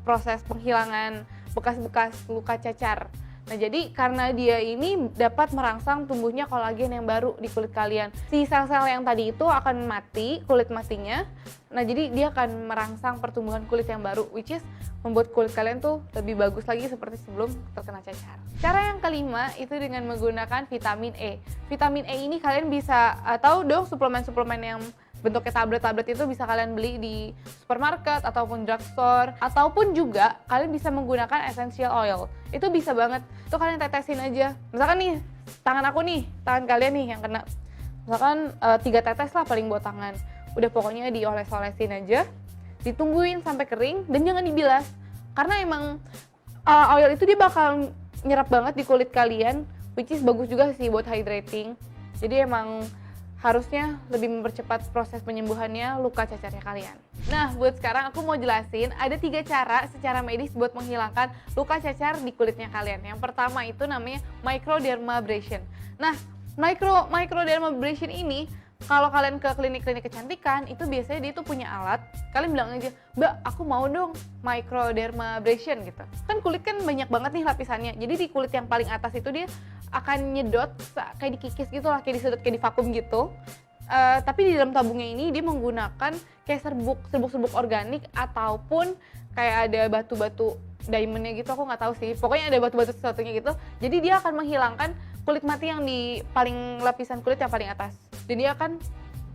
proses penghilangan bekas-bekas luka cacar. Nah, jadi karena dia ini dapat merangsang tumbuhnya kolagen yang baru di kulit kalian. Si sel-sel yang tadi itu akan mati, kulit matinya. Nah, jadi dia akan merangsang pertumbuhan kulit yang baru, which is membuat kulit kalian tuh lebih bagus lagi seperti sebelum terkena cacar. Cara yang kelima itu dengan menggunakan vitamin E. Vitamin E ini kalian bisa tahu dong suplemen-suplemen yang bentuknya tablet-tablet itu bisa kalian beli di supermarket ataupun drugstore, ataupun juga kalian bisa menggunakan essential oil. Itu bisa banget, itu kalian tetesin aja. Misalkan nih, tangan kalian nih yang kena, misalkan 3 tetes lah paling buat tangan. Udah pokoknya dioles-olesin aja, ditungguin sampai kering dan jangan dibilas. Karena emang oil itu dia bakal nyerap banget di kulit kalian, which is bagus juga sih buat hydrating. Jadi emang harusnya lebih mempercepat proses penyembuhannya luka cacarnya kalian. Nah, buat sekarang aku mau jelasin ada 3 cara secara medis buat menghilangkan luka cacar di kulitnya kalian. Yang pertama itu namanya microdermabrasion. Nah, microdermabrasion ini kalau kalian ke klinik-klinik kecantikan itu biasanya dia tuh punya alat. Kalian bilang aja, "Mbak, aku mau dong microdermabrasion," gitu. Kan kulit kan banyak banget nih lapisannya. Jadi di kulit yang paling atas itu dia akan nyedot kayak dikikis gitu lah, kayak disedot, kayak divakum gitu. Tapi di dalam tabungnya ini dia menggunakan kayak serbuk organik ataupun kayak ada batu-batu diamondnya gitu, aku nggak tahu sih. Pokoknya ada batu-batu sesuatunya gitu. Jadi dia akan menghilangkan kulit mati yang di paling lapisan kulit yang paling atas. Jadi dia akan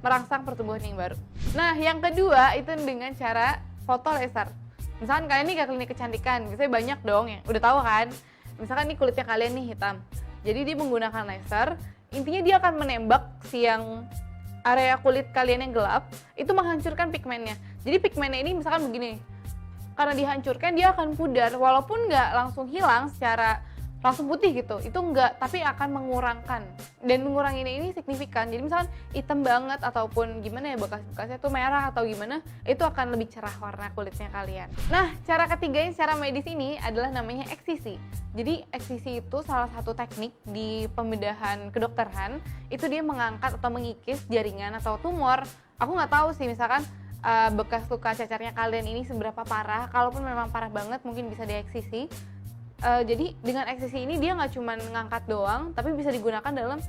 merangsang pertumbuhan yang baru. Nah, yang kedua itu dengan cara foto laser. Misalkan kalian nih ke klinik kecantikan, biasanya banyak dong yang udah tahu kan. Misalkan nih kulitnya kalian nih hitam. Jadi dia menggunakan laser, intinya dia akan menembak si yang area kulit kalian yang gelap, itu menghancurkan pigmennya. Jadi pigmennya ini misalkan begini, karena dihancurkan dia akan pudar, walaupun nggak langsung hilang secara langsung putih gitu, itu enggak, tapi akan mengurangkan. Dan menguranginnya ini signifikan, jadi misalkan hitam banget ataupun gimana ya bekas-bekasnya tuh merah atau gimana, itu akan lebih cerah warna kulitnya kalian. Nah, cara ketiga yang secara medis ini adalah namanya eksisi. Jadi eksisi itu salah satu teknik di pembedahan kedokteran, itu dia mengangkat atau mengikis jaringan atau tumor. Aku nggak tahu sih misalkan bekas luka cacarnya kalian ini seberapa parah, kalaupun memang parah banget mungkin bisa dieksisi. Jadi dengan eksisi ini dia nggak cuma ngangkat doang, tapi bisa digunakan dalam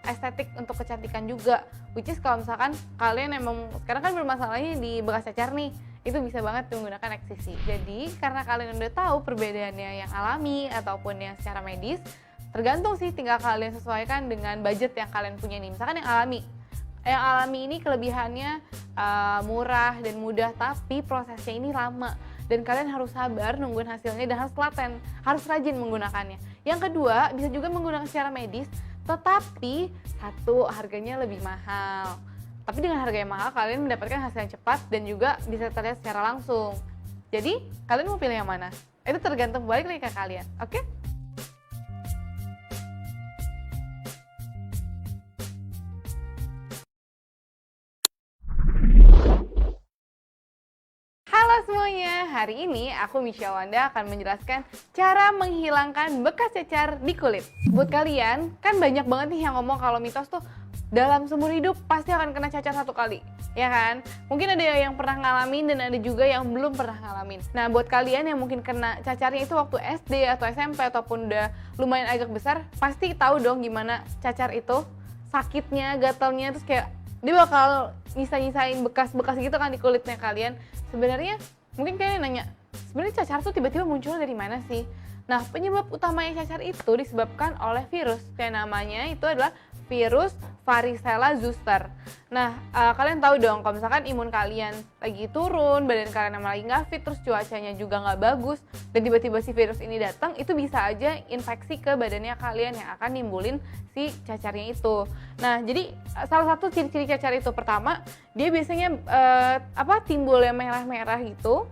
estetik untuk kecantikan juga. Which is kalau misalkan kalian emang sekarang kan bermasalahnya di bekas cacar nih, itu bisa banget menggunakan eksisi. Jadi karena kalian udah tahu perbedaannya yang alami ataupun yang secara medis, tergantung sih, tinggal kalian sesuaikan dengan budget yang kalian punya nih. Misalkan yang alami ini kelebihannya murah dan mudah, tapi prosesnya ini lama. Dan kalian harus sabar nungguin hasilnya dan harus telaten, harus rajin menggunakannya. Yang kedua, bisa juga menggunakan secara medis, tetapi satu, harganya lebih mahal. Tapi dengan harga yang mahal, kalian mendapatkan hasil yang cepat dan juga bisa terlihat secara langsung. Jadi, kalian mau pilih yang mana? Itu tergantung balik lagi ke kalian, oke? Halo semuanya, hari ini aku Misha Wanda akan menjelaskan cara menghilangkan bekas cacar di kulit. Buat kalian, kan banyak banget nih yang ngomong kalau mitos tuh dalam seumur hidup pasti akan kena cacar 1 kali, ya kan? Mungkin ada yang pernah ngalamin dan ada juga yang belum pernah ngalamin. Nah, buat kalian yang mungkin kena cacarnya itu waktu SD atau SMP ataupun udah lumayan agak besar, pasti tahu dong gimana cacar itu, sakitnya, gatalnya, terus kayak dia bakal nyisa-nyisain bekas-bekas gitu kan di kulitnya kalian. Sebenarnya mungkin kalian nanya, sebenarnya cacar tuh tiba-tiba muncul dari mana sih? Nah, penyebab utamanya cacar itu disebabkan oleh virus. Yang namanya itu adalah virus varicella zoster. Nah, kalian tahu dong kalau misalkan imun kalian lagi turun, badan kalian emang lagi nggak fit, terus cuacanya juga nggak bagus, dan tiba-tiba si virus ini datang, itu bisa aja infeksi ke badannya kalian yang akan nimbulin si cacarnya itu. Nah, jadi salah satu ciri-ciri cacar itu pertama, dia biasanya timbul yang merah-merah gitu,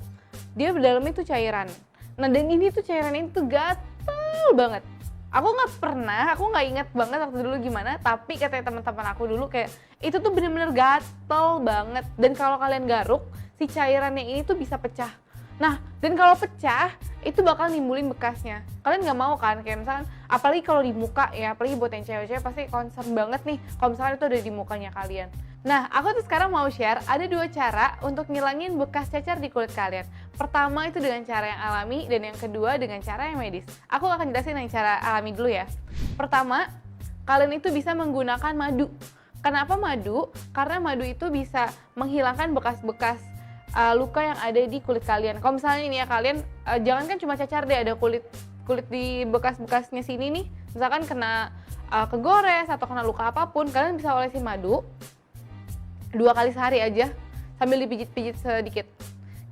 dia di dalamnya itu cairan. Nah, dan ini tuh cairan ini tuh gatel banget. Aku nggak inget banget waktu dulu gimana, tapi katanya teman-teman aku dulu kayak itu tuh bener-bener gatel banget. Dan kalau kalian garuk, si cairannya ini tuh bisa pecah. Nah, dan kalau pecah, itu bakal nimbulin bekasnya. Kalian nggak mau kan, kayak misalkan, apalagi kalau di muka ya, apalagi buat yang cewek-cewek pasti concern banget nih kalau misalkan itu ada di mukanya kalian. Nah, aku tuh sekarang mau share ada 2 cara untuk ngilangin bekas cacar di kulit kalian. Pertama itu dengan cara yang alami, dan yang kedua dengan cara yang medis. Aku akan jelasin yang cara alami dulu ya. Pertama, kalian itu bisa menggunakan madu. Kenapa madu? Karena madu itu bisa menghilangkan bekas-bekas luka yang ada di kulit kalian. Kalau misalnya ini ya kalian, jangan kan cuma cacar deh, ada kulit di bekas-bekasnya sini nih. Misalkan kena kegores atau kena luka apapun, kalian bisa olesin madu 2 kali sehari aja sambil dipijit-pijit sedikit.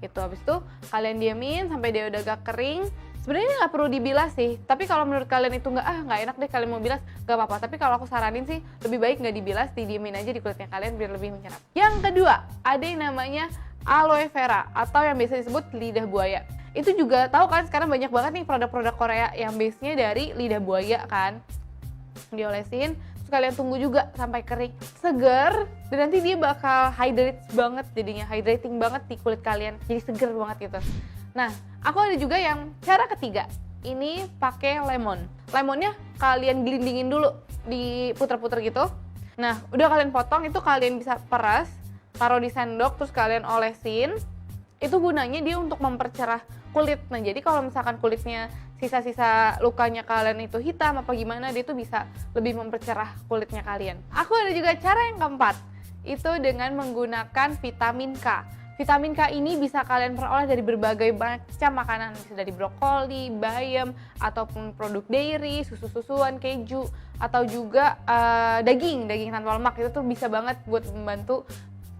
Gitu. Habis itu kalian diamin sampai dia udah agak kering. Sebenarnya nggak perlu dibilas sih, tapi kalau menurut kalian itu nggak enak deh kalian mau bilas, nggak apa-apa. Tapi kalau aku saranin sih lebih baik nggak dibilas, didiemin aja di kulitnya kalian biar lebih menyerap. Yang kedua, ada yang namanya aloe vera atau yang biasa disebut lidah buaya. Itu juga tahu kan sekarang banyak banget nih produk-produk Korea yang base-nya dari lidah buaya kan. Diolesin, terus kalian tunggu juga sampai kering, seger, dan nanti dia bakal hydrate banget, jadinya hydrating banget di kulit kalian, jadi seger banget gitu. Nah, aku ada juga yang cara ketiga, ini pakai lemon. Lemonnya kalian gelindingin dulu, diputer-puter gitu. Nah, udah kalian potong, itu kalian bisa peras, taruh di sendok, terus kalian olesin. Itu gunanya dia untuk mempercerah kulit. Nah, jadi kalau misalkan kulitnya sisa-sisa lukanya kalian itu hitam apa gimana, dia tuh bisa lebih mempercerah kulitnya kalian. Aku ada juga cara yang keempat, itu dengan menggunakan vitamin K. Vitamin K ini bisa kalian peroleh dari berbagai macam makanan, bisa dari brokoli, bayam, ataupun produk dairy, susu-susuan, keju, atau juga daging tanpa lemak. Itu tuh bisa banget buat membantu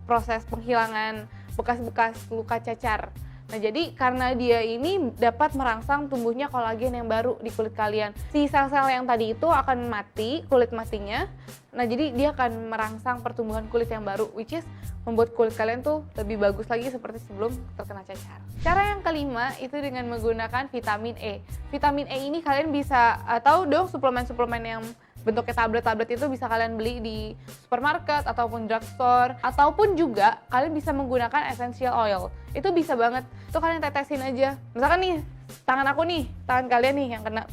proses penghilangan bekas-bekas luka cacar. Nah, jadi karena dia ini dapat merangsang tumbuhnya kolagen yang baru di kulit kalian. Si sel-sel yang tadi itu akan mati, kulit matinya. Nah, jadi dia akan merangsang pertumbuhan kulit yang baru, which is membuat kulit kalian tuh lebih bagus lagi seperti sebelum terkena cacar. Cara yang kelima itu dengan menggunakan vitamin E. Vitamin E ini kalian bisa tahu dong suplemen-suplemen yang bentuknya tablet-tablet itu bisa kalian beli di supermarket ataupun drugstore, ataupun juga kalian bisa menggunakan essential oil. Itu bisa banget, itu kalian tetesin aja. Misalkan nih, tangan kalian nih yang kena,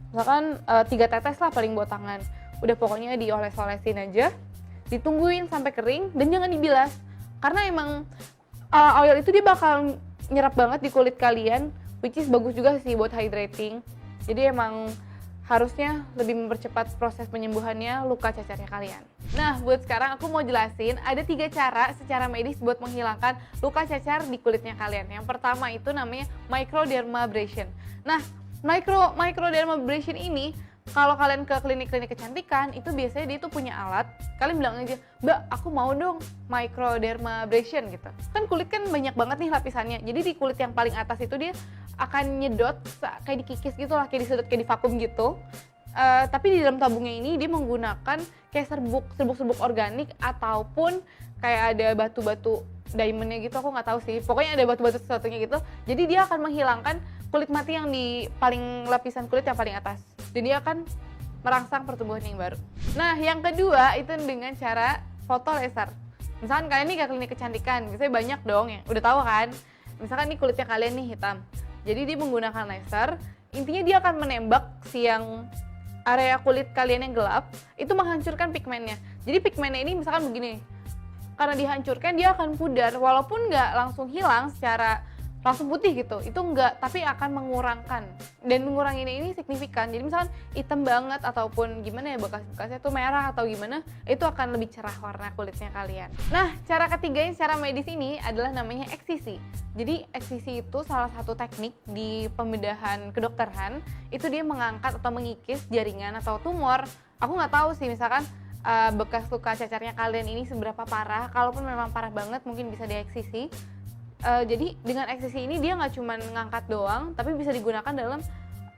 misalkan 3 tetes lah paling buat tangan. Udah pokoknya dioles-olesin aja, ditungguin sampai kering, dan jangan dibilas. Karena emang oil itu dia bakal nyerap banget di kulit kalian, which is bagus juga sih buat hydrating. Jadi emang harusnya lebih mempercepat proses penyembuhannya luka cacarnya kalian. Nah, buat sekarang aku mau jelasin ada 3 cara secara medis buat menghilangkan luka cacar di kulitnya kalian. Yang pertama itu namanya microdermabrasion. Nah, microdermabrasion ini kalau kalian ke klinik-klinik kecantikan itu biasanya dia tuh punya alat. Kalian bilang aja, "Mbak, aku mau dong microdermabrasion," gitu. Kan kulit kan banyak banget nih lapisannya. Jadi di kulit yang paling atas itu dia akan nyedot kayak dikikis gitu lah, kayak disedot, kayak divakum gitu. Tapi di dalam tabungnya ini dia menggunakan kayak serbuk organik ataupun kayak ada batu-batu diamondnya gitu, aku nggak tahu sih. Pokoknya ada batu-batu sesuatunya gitu. Jadi dia akan menghilangkan kulit mati yang di paling lapisan kulit yang paling atas. Jadi dia akan merangsang pertumbuhan yang baru. Nah, yang kedua itu dengan cara foto laser. Misalkan kalian nih ke klinik kecantikan, biasanya banyak dong yang udah tahu kan. Misalkan nih kulitnya kalian nih hitam. Jadi dia menggunakan laser, intinya dia akan menembak si yang area kulit kalian yang gelap, itu menghancurkan pigmennya. Jadi pigmennya ini misalkan begini, karena dihancurkan dia akan pudar, walaupun nggak langsung hilang secara langsung putih gitu, itu enggak, tapi akan mengurangkan, dan menguranginya ini signifikan. Jadi misalkan hitam banget ataupun gimana ya, bekas-bekasnya tuh merah atau gimana, itu akan lebih cerah warna kulitnya kalian. Nah, cara ketiga yang secara medis ini adalah namanya eksisi. Jadi eksisi itu salah satu teknik di pembedahan kedokteran, itu dia mengangkat atau mengikis jaringan atau tumor. Aku nggak tahu sih misalkan bekas luka cacarnya kalian ini seberapa parah. Kalaupun memang parah banget mungkin bisa dieksisi. Jadi dengan eksisi ini dia nggak cuma ngangkat doang, tapi bisa digunakan dalam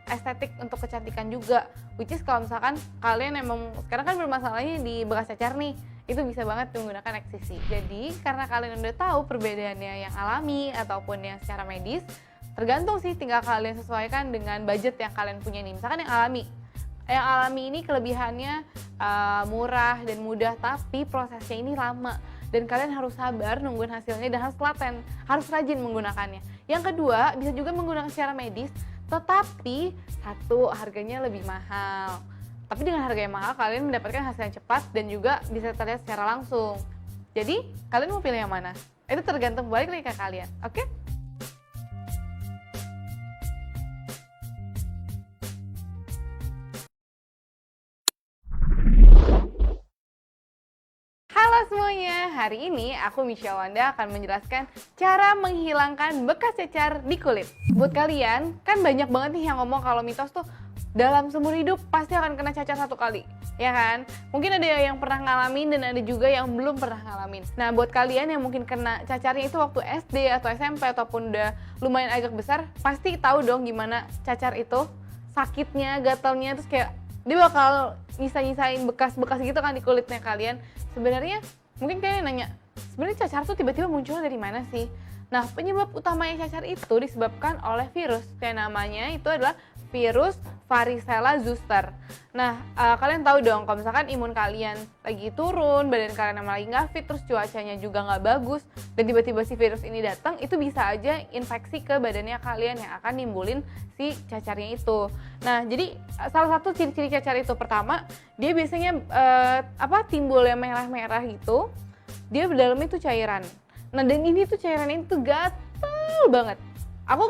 estetik untuk kecantikan juga. Which is kalau misalkan kalian emang sekarang kan bermasalahnya di bekas cacar nih, itu bisa banget menggunakan eksisi. Jadi karena kalian udah tahu perbedaannya yang alami ataupun yang secara medis, tergantung sih, tinggal kalian sesuaikan dengan budget yang kalian punya nih. Misalkan yang alami ini kelebihannya murah dan mudah, tapi prosesnya ini lama. Dan kalian harus sabar nungguin hasilnya dan harus telaten, harus rajin menggunakannya. Yang kedua, bisa juga menggunakan secara medis, tetapi satu, harganya lebih mahal. Tapi dengan harga yang mahal, kalian mendapatkan hasil yang cepat dan juga bisa terlihat secara langsung. Jadi, kalian mau pilih yang mana? Itu tergantung balik lagi ke kalian, oke? Halo semuanya, hari ini aku Misha Wanda akan menjelaskan cara menghilangkan bekas cacar di kulit. Buat kalian, kan banyak banget nih yang ngomong kalau mitos tuh dalam seumur hidup pasti akan kena cacar satu kali, ya kan? Mungkin ada yang pernah ngalamin dan ada juga yang belum pernah ngalamin. Nah, buat kalian yang mungkin kena cacarnya itu waktu SD atau SMP ataupun udah lumayan agak besar, pasti tahu dong gimana cacar itu, sakitnya, gatalnya, terus kayak dia bakal nyisa-nyisain bekas-bekas gitu kan di kulitnya kalian. Sebenarnya mungkin kalian nanya, sebenarnya cacar tuh tiba-tiba munculnya dari mana sih? Nah, penyebab utamanya cacar itu disebabkan oleh virus. Yang namanya itu adalah virus varicella zoster. Nah, kalian tahu dong kalau misalkan imun kalian lagi turun, badan kalian emang lagi nggak fit, terus cuacanya juga nggak bagus, dan tiba-tiba si virus ini datang, itu bisa aja infeksi ke badannya kalian yang akan nimbulin si cacarnya itu. Nah, jadi salah satu ciri-ciri cacar itu pertama, dia biasanya timbul yang merah-merah gitu, dia dalamnya itu cairan. Nah, dan ini tuh cairan ini tuh gatel banget. Aku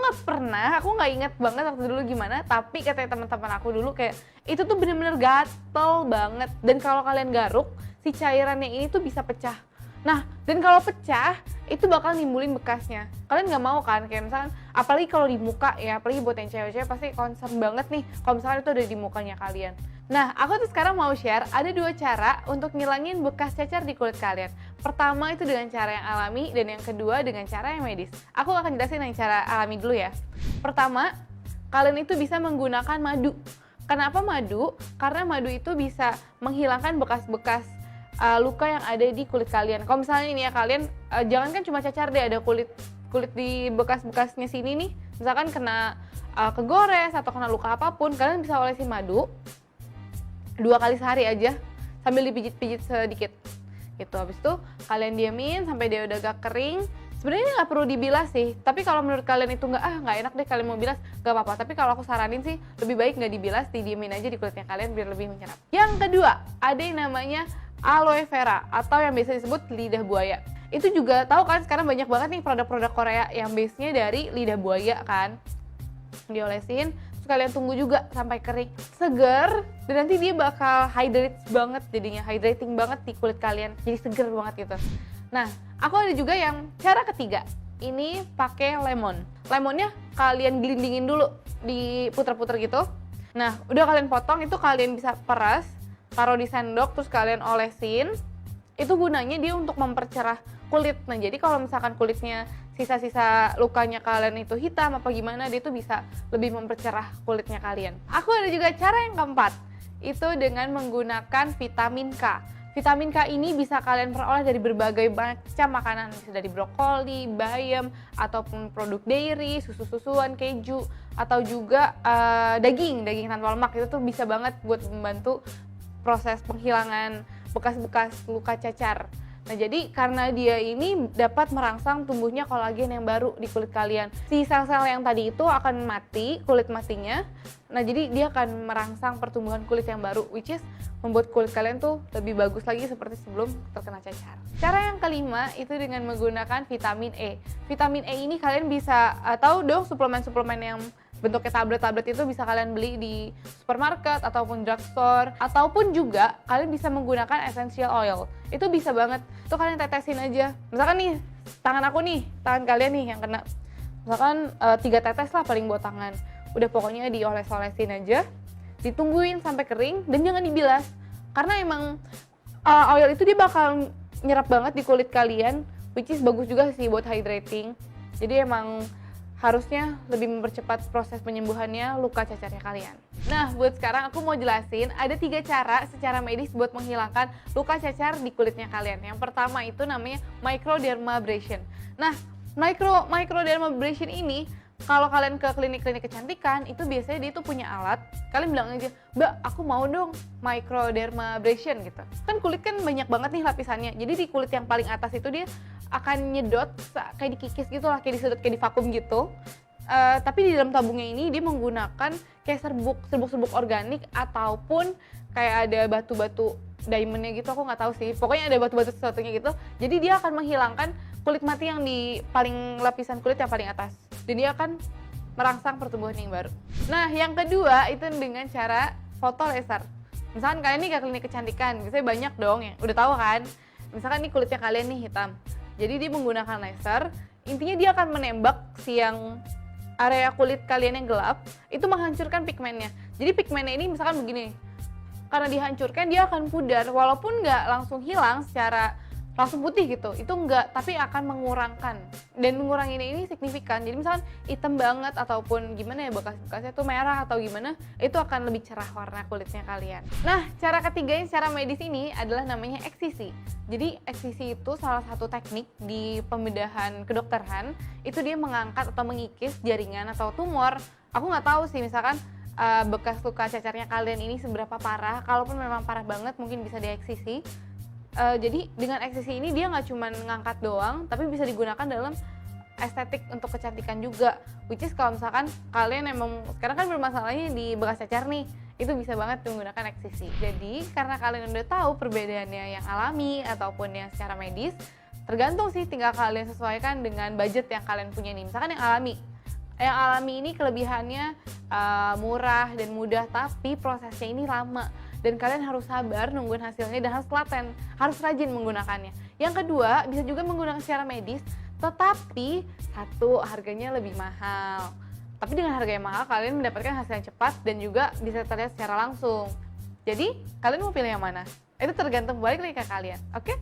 nggak inget banget waktu dulu gimana, tapi katanya teman-teman aku dulu kayak itu tuh bener-bener gatel banget. Dan kalau kalian garuk, si cairannya ini tuh bisa pecah. Nah, dan kalau pecah, itu bakal nimbulin bekasnya. Kalian nggak mau kan, kayak misalkan, apalagi kalau di muka ya, apalagi buat yang cewek-cewek pasti concern banget nih kalau misalkan itu ada di mukanya kalian. Nah, aku tuh sekarang mau share ada 2 cara untuk ngilangin bekas cacar di kulit kalian. Pertama itu dengan cara yang alami, dan yang kedua dengan cara yang medis. Aku akan jelasin yang cara alami dulu ya. Pertama, kalian itu bisa menggunakan madu. Kenapa madu? Karena madu itu bisa menghilangkan bekas-bekas luka yang ada di kulit kalian. Kalau misalnya ini ya kalian, jangan kan cuma cacar deh, ada kulit di bekas-bekasnya sini nih. Misalkan kena kegores atau kena luka apapun, kalian bisa olesin madu 2 kali sehari aja sambil dipijit-pijit sedikit gitu. Habis itu kalian diamin sampai dia udah agak kering. Sebenarnya nggak perlu dibilas sih, tapi kalau menurut kalian itu nggak enak deh kalian mau bilas, nggak apa-apa. Tapi kalau aku saranin sih lebih baik nggak dibilas, didiemin aja di kulitnya kalian biar lebih menyerap. Yang kedua, ada yang namanya aloe vera atau yang biasa disebut lidah buaya. Itu juga tahu kan sekarang banyak banget nih produk-produk Korea yang base-nya dari lidah buaya kan. Diolesin, terus kalian tunggu juga sampai kering, seger, dan nanti dia bakal hydrating banget di kulit kalian, jadi seger banget gitu. Nah, aku ada juga yang cara ketiga, ini pakai lemon. Lemonnya kalian gelindingin dulu, diputer-puter gitu. Nah, udah kalian potong, itu kalian bisa peras, taruh di sendok, terus kalian olesin. Itu gunanya dia untuk mempercerah kulit. Nah, jadi kalau misalkan kulitnya sisa-sisa lukanya kalian itu hitam apa gimana, dia tuh bisa lebih mempercerah kulitnya kalian. Aku ada juga cara yang keempat, itu dengan menggunakan vitamin K. Vitamin K ini bisa kalian peroleh dari berbagai macam makanan, bisa dari brokoli, bayam, ataupun produk dairy, susu-susuan, keju, atau juga daging tanpa lemak. Itu tuh bisa banget buat membantu proses penghilangan bekas-bekas luka cacar. Nah, jadi karena dia ini dapat merangsang tumbuhnya kolagen yang baru di kulit kalian. Si sel-sel yang tadi itu akan mati, kulit matinya. Nah, jadi dia akan merangsang pertumbuhan kulit yang baru, which is membuat kulit kalian tuh lebih bagus lagi seperti sebelum terkena cacar. Cara yang kelima itu dengan menggunakan vitamin E. Vitamin E ini kalian bisa tahu dong suplemen-suplemen yang bentuknya tablet-tablet itu bisa kalian beli di supermarket ataupun drugstore, ataupun juga kalian bisa menggunakan essential oil. Itu bisa banget, itu kalian tetesin aja. Misalkan nih, tangan kalian nih yang kena, misalkan 3 tetes lah paling buat tangan. Udah pokoknya dioles-olesin aja, ditungguin sampai kering, dan jangan dibilas. Karena emang oil itu dia bakal nyerap banget di kulit kalian, which is bagus juga sih buat hydrating. Jadi emang harusnya lebih mempercepat proses penyembuhannya luka cacarnya kalian. Nah, buat sekarang aku mau jelasin ada 3 cara secara medis buat menghilangkan luka cacar di kulitnya kalian. Yang pertama itu namanya microdermabrasion. Nah, microdermabrasion ini kalau kalian ke klinik-klinik kecantikan itu biasanya dia tuh punya alat. Kalian bilang aja, "Mbak, aku mau dong microdermabrasion," gitu. Kan kulit kan banyak banget nih lapisannya. Jadi di kulit yang paling atas itu dia akan nyedot kayak dikikis gitu lah, kayak disedot, kayak divakum gitu. Tapi di dalam tabungnya ini dia menggunakan kayak serbuk organik ataupun kayak ada batu-batu diamondnya gitu, aku nggak tahu sih. Pokoknya ada batu-batu sesuatunya gitu. Jadi dia akan menghilangkan kulit mati yang di paling lapisan kulit yang paling atas. Dan dia akan merangsang pertumbuhan yang baru. Nah, yang kedua itu dengan cara foto laser. Misalkan kalian nih ke klinik kecantikan, biasanya banyak dong yang udah tahu kan. Misalkan nih kulitnya kalian nih hitam, jadi dia menggunakan laser, intinya dia akan menembak si yang area kulit kalian yang gelap, itu menghancurkan pigmennya. Jadi pigmennya ini misalkan begini, karena dihancurkan dia akan pudar, walaupun nggak langsung hilang secara langsung putih gitu, itu enggak, tapi akan mengurangkan, dan menguranginya ini signifikan. Jadi misalkan hitam banget ataupun gimana ya, bekas-bekasnya tuh merah atau gimana, itu akan lebih cerah warna kulitnya kalian. Nah, cara ketiga yang secara medis ini adalah namanya eksisi. Jadi eksisi itu salah satu teknik di pembedahan kedokteran, itu dia mengangkat atau mengikis jaringan atau tumor. Aku nggak tahu sih misalkan bekas luka cacarnya kalian ini seberapa parah. Kalaupun memang parah banget mungkin bisa dieksisi. Jadi dengan eksisi ini dia nggak cuma ngangkat doang, tapi bisa digunakan dalam estetik untuk kecantikan juga. Which is kalau misalkan kalian emang sekarang kan bermasalahnya di bekas cacar nih, itu bisa banget menggunakan eksisi. Jadi karena kalian udah tahu perbedaannya yang alami ataupun yang secara medis, tergantung sih, tinggal kalian sesuaikan dengan budget yang kalian punya nih. Misalkan yang alami ini kelebihannya murah dan mudah, tapi prosesnya ini lama. Dan kalian harus sabar nungguin hasilnya dan harus telaten, harus rajin menggunakannya. Yang kedua, bisa juga menggunakan secara medis, tetapi satu, harganya lebih mahal. Tapi dengan harga yang mahal, kalian mendapatkan hasil yang cepat dan juga bisa terlihat secara langsung. Jadi, kalian mau pilih yang mana? Itu tergantung balik lagi ke kalian, oke?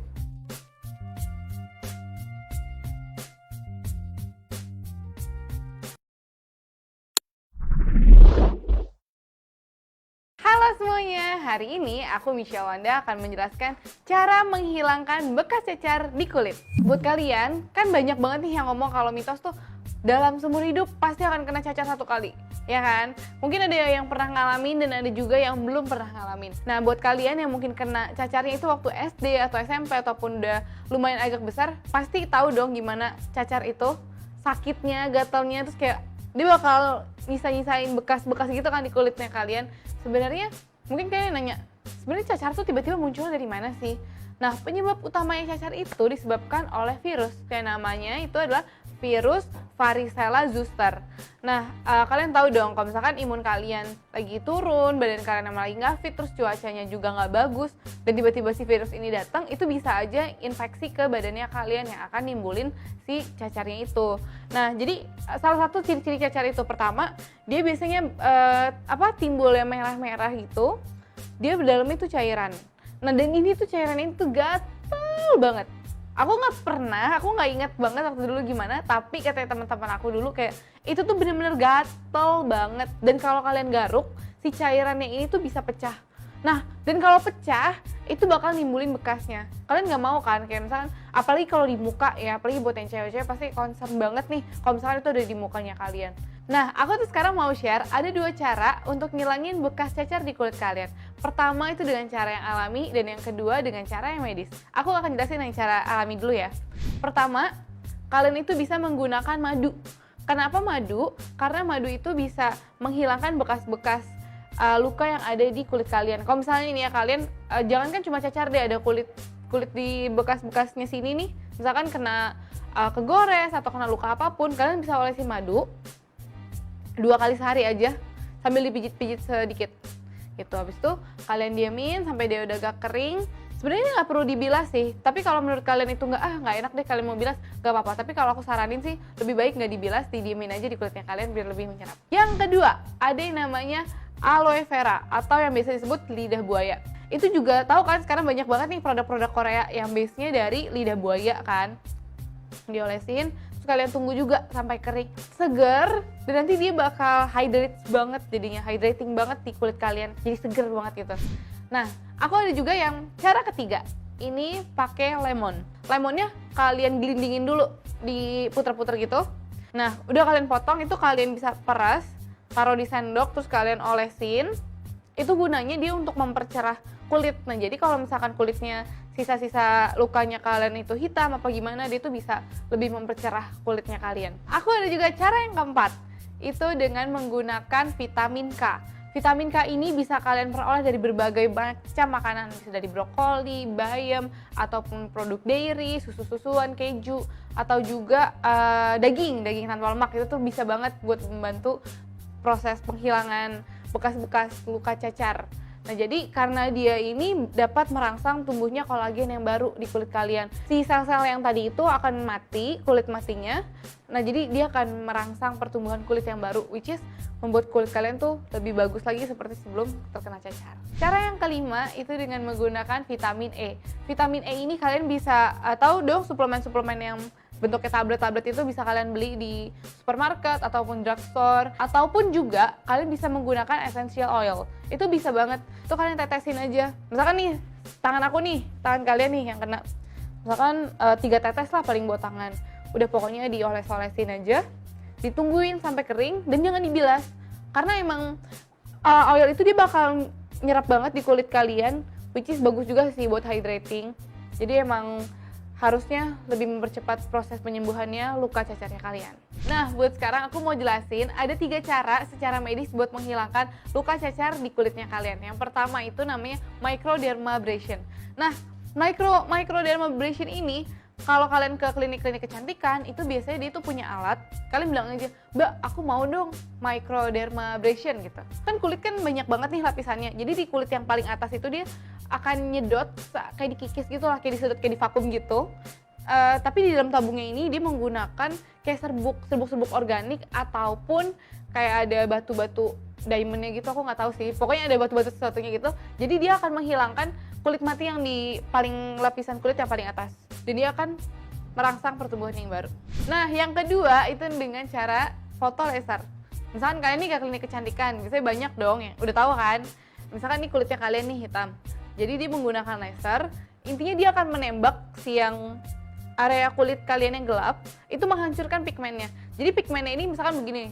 Halo semuanya, hari ini aku Michelle Wanda akan menjelaskan cara menghilangkan bekas cacar di kulit. Buat kalian, kan banyak banget nih yang ngomong kalau mitos tuh dalam seumur hidup pasti akan kena cacar satu kali, ya kan? Mungkin ada yang pernah ngalamin dan ada juga yang belum pernah ngalamin. Nah, buat kalian yang mungkin kena cacarnya itu waktu SD atau SMP ataupun udah lumayan agak besar, pasti tahu dong gimana cacar itu, sakitnya, gatalnya, terus kayak dia bakal nyisa-nyisain bekas-bekas gitu kan di kulitnya kalian. Sebenarnya mungkin kalian nanya, sebenarnya cacar tuh tiba-tiba muncul dari mana sih? Nah, penyebab utamanya cacar itu disebabkan oleh virus. Yang namanya itu adalah virus varicella zoster. Nah, kalian tahu dong kalau misalkan imun kalian lagi turun, badan kalian emang lagi nggak fit, terus cuacanya juga nggak bagus, dan tiba-tiba si virus ini datang, itu bisa aja infeksi ke badannya kalian yang akan nimbulin si cacarnya itu. Nah, jadi salah satu ciri-ciri cacar itu, pertama, dia biasanya timbul yang merah-merah gitu, dia dalamnya itu cairan. Nah, dan ini tuh cairan ini tuh gatel banget. Aku nggak inget banget waktu dulu gimana, tapi katanya teman-teman aku dulu kayak itu tuh bener-bener gatel banget. Dan kalau kalian garuk, si cairannya ini tuh bisa pecah. Nah, dan kalau pecah, itu bakal nimbulin bekasnya. Kalian nggak mau kan, kayak misalkan, apalagi kalau di muka ya, apalagi buat yang cewek-cewek pasti concern banget nih kalau misalkan itu ada di mukanya kalian. Nah, aku tuh sekarang mau share ada 2 cara untuk ngilangin bekas cacar di kulit kalian. Pertama itu dengan cara yang alami, dan yang kedua dengan cara yang medis. Aku akan jelasin yang cara alami dulu ya. Pertama, kalian itu bisa menggunakan madu. Kenapa madu? Karena madu itu bisa menghilangkan bekas-bekas luka yang ada di kulit kalian. Kalau misalnya ini ya kalian, jangan kan cuma cacar deh, ada kulit di bekas-bekasnya sini nih. Misalkan kena kegores atau kena luka apapun, kalian bisa olesin madu 2 kali sehari aja sambil dipijit-pijit sedikit gitu. Habis itu kalian diamin sampai dia udah agak kering. Sebenarnya nggak perlu dibilas sih, tapi kalau menurut kalian itu nggak enak deh kalian mau bilas, nggak apa-apa. Tapi kalau aku saranin sih lebih baik nggak dibilas, didiemin aja di kulitnya kalian biar lebih menyerap. Yang kedua, ada yang namanya aloe vera atau yang biasa disebut lidah buaya. Itu juga tahu kan sekarang banyak banget nih produk-produk Korea yang base-nya dari lidah buaya kan. Diolesin, terus kalian tunggu juga sampai kering, seger, dan nanti dia bakal hydrate banget, jadinya hydrating banget di kulit kalian, jadi seger banget gitu. Nah, aku ada juga yang cara ketiga, ini pakai lemon. Lemonnya kalian gelindingin dulu, diputer-puter gitu. Nah, udah kalian potong, itu kalian bisa peras, taruh di sendok, terus kalian olesin. Itu gunanya dia untuk mempercerah kulit. Nah, jadi kalau misalkan kulitnya sisa-sisa lukanya kalian itu hitam apa gimana, dia tuh bisa lebih mempercerah kulitnya kalian. Aku ada juga cara yang keempat, itu dengan menggunakan vitamin K. Vitamin K ini bisa kalian peroleh dari berbagai macam makanan, bisa dari brokoli, bayam, ataupun produk dairy, susu-susuan, keju, atau juga daging tanpa lemak. Itu tuh bisa banget buat membantu proses penghilangan bekas-bekas luka cacar. Nah, jadi karena dia ini dapat merangsang tumbuhnya kolagen yang baru di kulit kalian. Si sel-sel yang tadi itu akan mati, kulit matinya. Nah, jadi dia akan merangsang pertumbuhan kulit yang baru, which is membuat kulit kalian tuh lebih bagus lagi seperti sebelum terkena cacar. Cara yang kelima itu dengan menggunakan vitamin E. Vitamin E ini kalian bisa tahu dong suplemen-suplemen yang bentuknya tablet-tablet itu bisa kalian beli di supermarket ataupun drugstore, ataupun juga kalian bisa menggunakan essential oil. Itu bisa banget. Itu kalian tetesin aja. Misalkan nih, tangan aku nih, tangan kalian nih yang kena. Misalkan 3 tetes lah paling buat tangan. Udah pokoknya dioles-olesin aja, ditungguin sampai kering dan jangan dibilas. Karena emang oil itu dia bakal nyerap banget di kulit kalian, which is bagus juga sih buat hydrating. Jadi emang harusnya lebih mempercepat proses penyembuhannya luka cacarnya kalian. Nah, buat sekarang aku mau jelasin ada 3 cara secara medis buat menghilangkan luka cacar di kulitnya kalian. Yang pertama itu namanya microdermabrasion. Nah, microdermabrasion ini kalau kalian ke klinik-klinik kecantikan itu biasanya dia tuh punya alat. Kalian bilang aja, "Mbak, aku mau dong microdermabrasion," gitu. Kan kulit kan banyak banget nih lapisannya. Jadi di kulit yang paling atas itu dia akan nyedot kayak dikikis gitu lah, kayak disedot, kayak divakum gitu. Tapi di dalam tabungnya ini dia menggunakan kayak serbuk organik ataupun kayak ada batu-batu diamondnya gitu, aku nggak tahu sih. Pokoknya ada batu-batu sesuatunya gitu. Jadi dia akan menghilangkan kulit mati yang di paling lapisan kulit yang paling atas. Dan dia akan merangsang pertumbuhan yang baru. Nah, yang kedua itu dengan cara foto laser. Misalkan kalian nih ke klinik kecantikan, biasanya banyak dong yang udah tahu kan. Misalkan nih kulitnya kalian nih hitam. Jadi dia menggunakan laser, intinya dia akan menembak si yang area kulit kalian yang gelap, itu menghancurkan pigmennya. Jadi pigmennya ini misalkan begini,